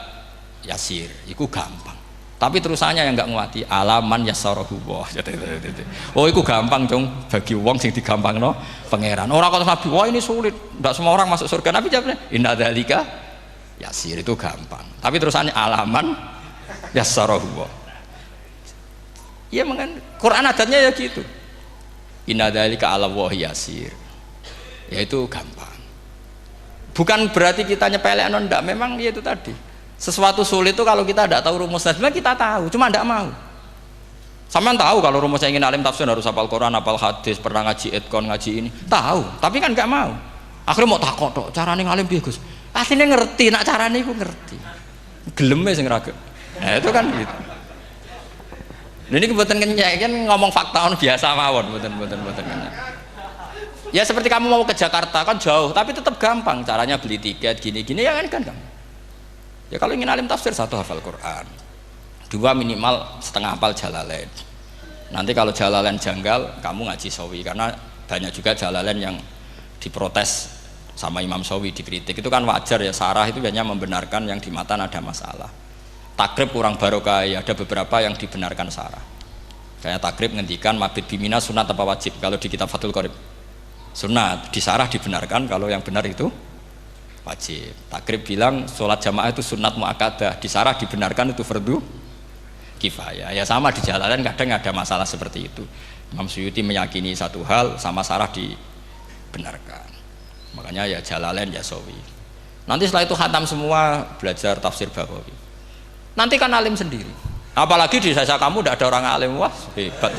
yasir, itu gampang. Tapi terusannya yang enggak nguati, alaman yassarahu wah. Oh, itu gampang dong bagi wong sing digampangno pangeran. Orang kata Nabi, wah ini sulit, enggak semua orang masuk surga. Nabi jawabnya, inna dzalika yasir, itu gampang. Tapi terusannya alaman yassarahu wah. Ya mengen Quran adatnya ya gitu. Inna dzalika ala wahi yasir. Ya itu gampang. Bukan berarti kita nyepelek ndak, memang ya itu tadi. Sesuatu sulit itu kalau kita tidak tahu rumusnya, sebenarnya kita tahu, cuma tidak mau. Sampean tahu kalau rumusnya ingin alim tafsir harus hafal Quran, hafal hadis, pernah ngaji etkon, ngaji ini, tahu, tapi kan nggak mau. Akhirnya mau takut tok, carane ngalim piye Gus? Aslinya ngerti, nak carane iku ngerti. Geleme sing raga. Nah, itu kan gitu. Ini kebetulan kenyek kan ngomong fakta biasa mawon, betul kenyek. Ya seperti kamu mau ke Jakarta kan jauh, tapi tetap gampang. Caranya beli tiket gini-gini ya kan gampang. Ya kalau ingin alim tafsir, satu hafal Quran, dua minimal setengah hafal Jalalain. Nanti kalau Jalalain janggal, kamu ngaji Sawi, karena banyak juga Jalalain yang diprotes sama Imam Sawi, dikritik. Itu kan wajar ya, sarah itu hanya membenarkan yang di matan ada masalah. Takrib kurang barokah, ya ada beberapa yang dibenarkan sarah. Kayak takrib ngendikan mabit bimina sunat apa wajib. Kalau di kitab Fathul Qorib sunat, di sarah dibenarkan, kalau yang benar itu wajib. Takrib bilang sholat jamaah itu sunat muakkadah, di sarah dibenarkan itu fardu kifayah. Ya sama di Jalalain kadang ada masalah seperti itu. Imam Suyuti meyakini satu hal, sama sarah dibenarkan. Makanya ya Jalalain ya Sawi. Nanti setelah itu khatam semua, belajar tafsir Baghawi. Nanti kan alim sendiri. Apalagi di desa kamu tidak ada orang alim, wah hebat.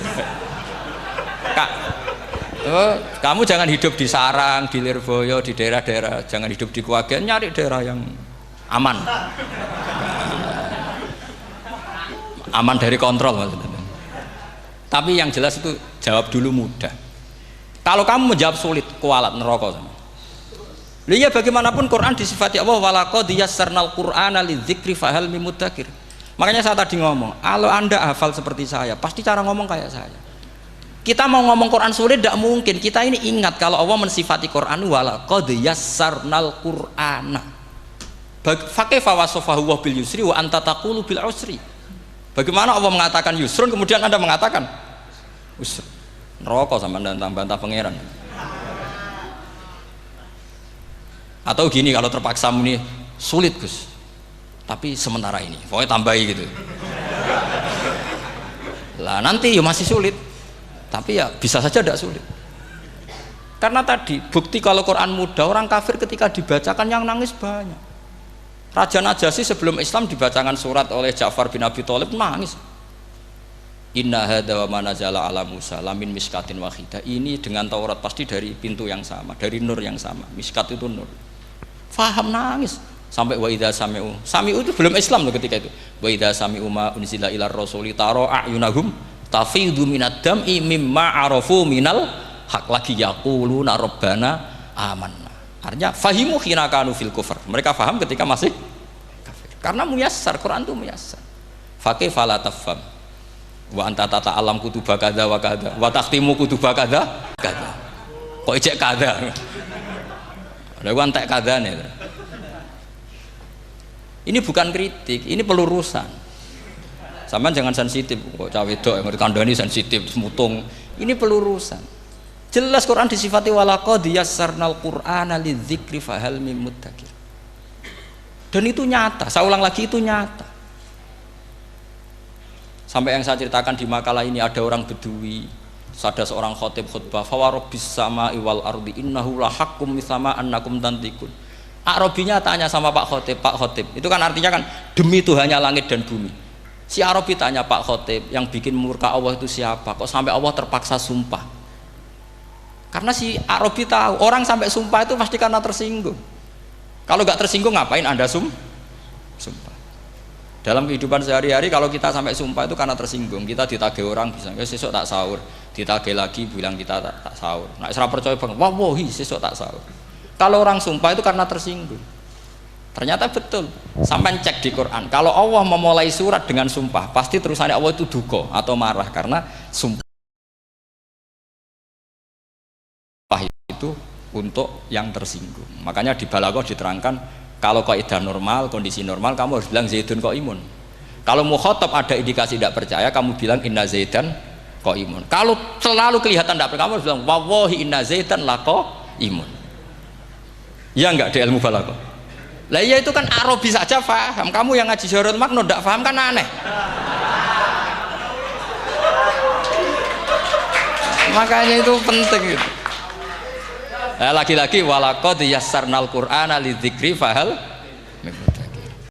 Kak, kamu jangan hidup di sarang, di Lirboyo, di daerah-daerah, jangan hidup di Kuwagen, nyari daerah yang aman, aman dari kontrol maksudnya. Tapi yang jelas itu jawab dulu mudah. Kalau kamu menjawab sulit, kualat neraka sama. Lihat bagaimanapun Quran disifati Allah walaqad yassarnal Qur'ana lidzikri fahal mim mudzakir. Makanya saya tadi ngomong, kalau Anda hafal seperti saya, pasti cara ngomong kayak saya. Kita mau ngomong Quran sulit tidak mungkin. Kita ini ingat kalau Allah mensifati Quran walaqad yassarnal Qur'ana. Fakaifa wasafahu wa bil yusri wa anta taqulu bil usri. Bagaimana Allah mengatakan yusrun kemudian Anda mengatakan usr. Neraka sama bantah pangeran. Atau gini, kalau terpaksa muni sulit Gus, tapi sementara ini pokoknya tambahi gitu lah, nanti ya masih sulit, tapi ya bisa saja tidak sulit. Karena tadi bukti kalau Quran mudah, orang kafir ketika dibacakan yang nangis banyak. Raja Najasyi sebelum Islam dibacakan surat oleh Ja'far bin Abi Thalib nangis. Inna hadza wa ma nazala ala Musa lamin miskatin wahidah. Ini dengan Taurat pasti dari pintu yang sama, dari nur yang sama. Miskat itu nur. Faham nangis sampai wa idza sami'u itu belum Islam loh ketika itu. Wa idza sami'u ma unzila ilar rasuli taro a'yunahum tafidu minad dam'i mimma arafu minal haq, lagi yaquluna rabbana amanna. Artinya fahimu khina kanu fil kufr. Mereka faham ketika masih kafir. Karena muyassar, Quran itu muyassar. Faqih fala tafham. Wa anta tata alam kutuba kadza wa kadza wa takhtimu kutuba kadza kadza. Kok ijek kadza. Ada gua entek kadane. Ini bukan kritik, ini pelurusan. Sampeyan jangan sensitif, kok cawe wedok yang kandhani sensitif mutung. Ini pelurusan. Jelas Quran disifati walaqad yassarnal Qur'ana lidzikri fahal mim mudzakir. Dan itu nyata, saya ulang lagi itu nyata. Sampai yang saya ceritakan di makalah ini, ada orang Bedui, ada seorang khotib khutbah, fawarabbis sama'i wal ardi innahu lahaqqum mithama annakum tantikun. Arabinya tanya sama Pak Khotib, itu kan artinya kan demi Tuhannya langit dan bumi. Si Arabi tanya Pak Khotib, yang bikin murka Allah itu siapa? Kok sampai Allah terpaksa sumpah? Karena si Arabi tahu orang sampai sumpah itu pasti karena tersinggung. Kalau nggak tersinggung ngapain Anda sumpah? Dalam kehidupan sehari-hari kalau kita sampai sumpah itu karena tersinggung. Kita ditagih orang bisa, sesuk tak sahur, ditagih lagi bilang kita tak sahur. Nah, serap percaya bang, wahi sesuk tak sahur. Kalau orang sumpah itu karena tersinggung. Ternyata betul. Sampai cek di Quran. Kalau Allah memulai surat dengan sumpah, pasti terusannya Allah itu duka atau marah karena sumpah itu untuk yang tersinggung. Makanya di Balaghah diterangkan kalau kaidah normal, kondisi normal kamu harus bilang Zaidun qaimun. Kalau mukhatab ada indikasi tidak percaya, kamu bilang inna Zaidan qaimun. Kalau selalu kelihatan tidak percaya, kamu harus bilang wallahi inna Zaidan laqaimun. Ya enggak di ilmu Balaghah. Lah iya itu kan Arabi saja paham. Kamu yang ngaji Jawahirul Maknu tidak paham kan aneh. Makanya itu penting gitu. Lagi-lagi walaqad yassarnal Qur'ana lidzikri fahal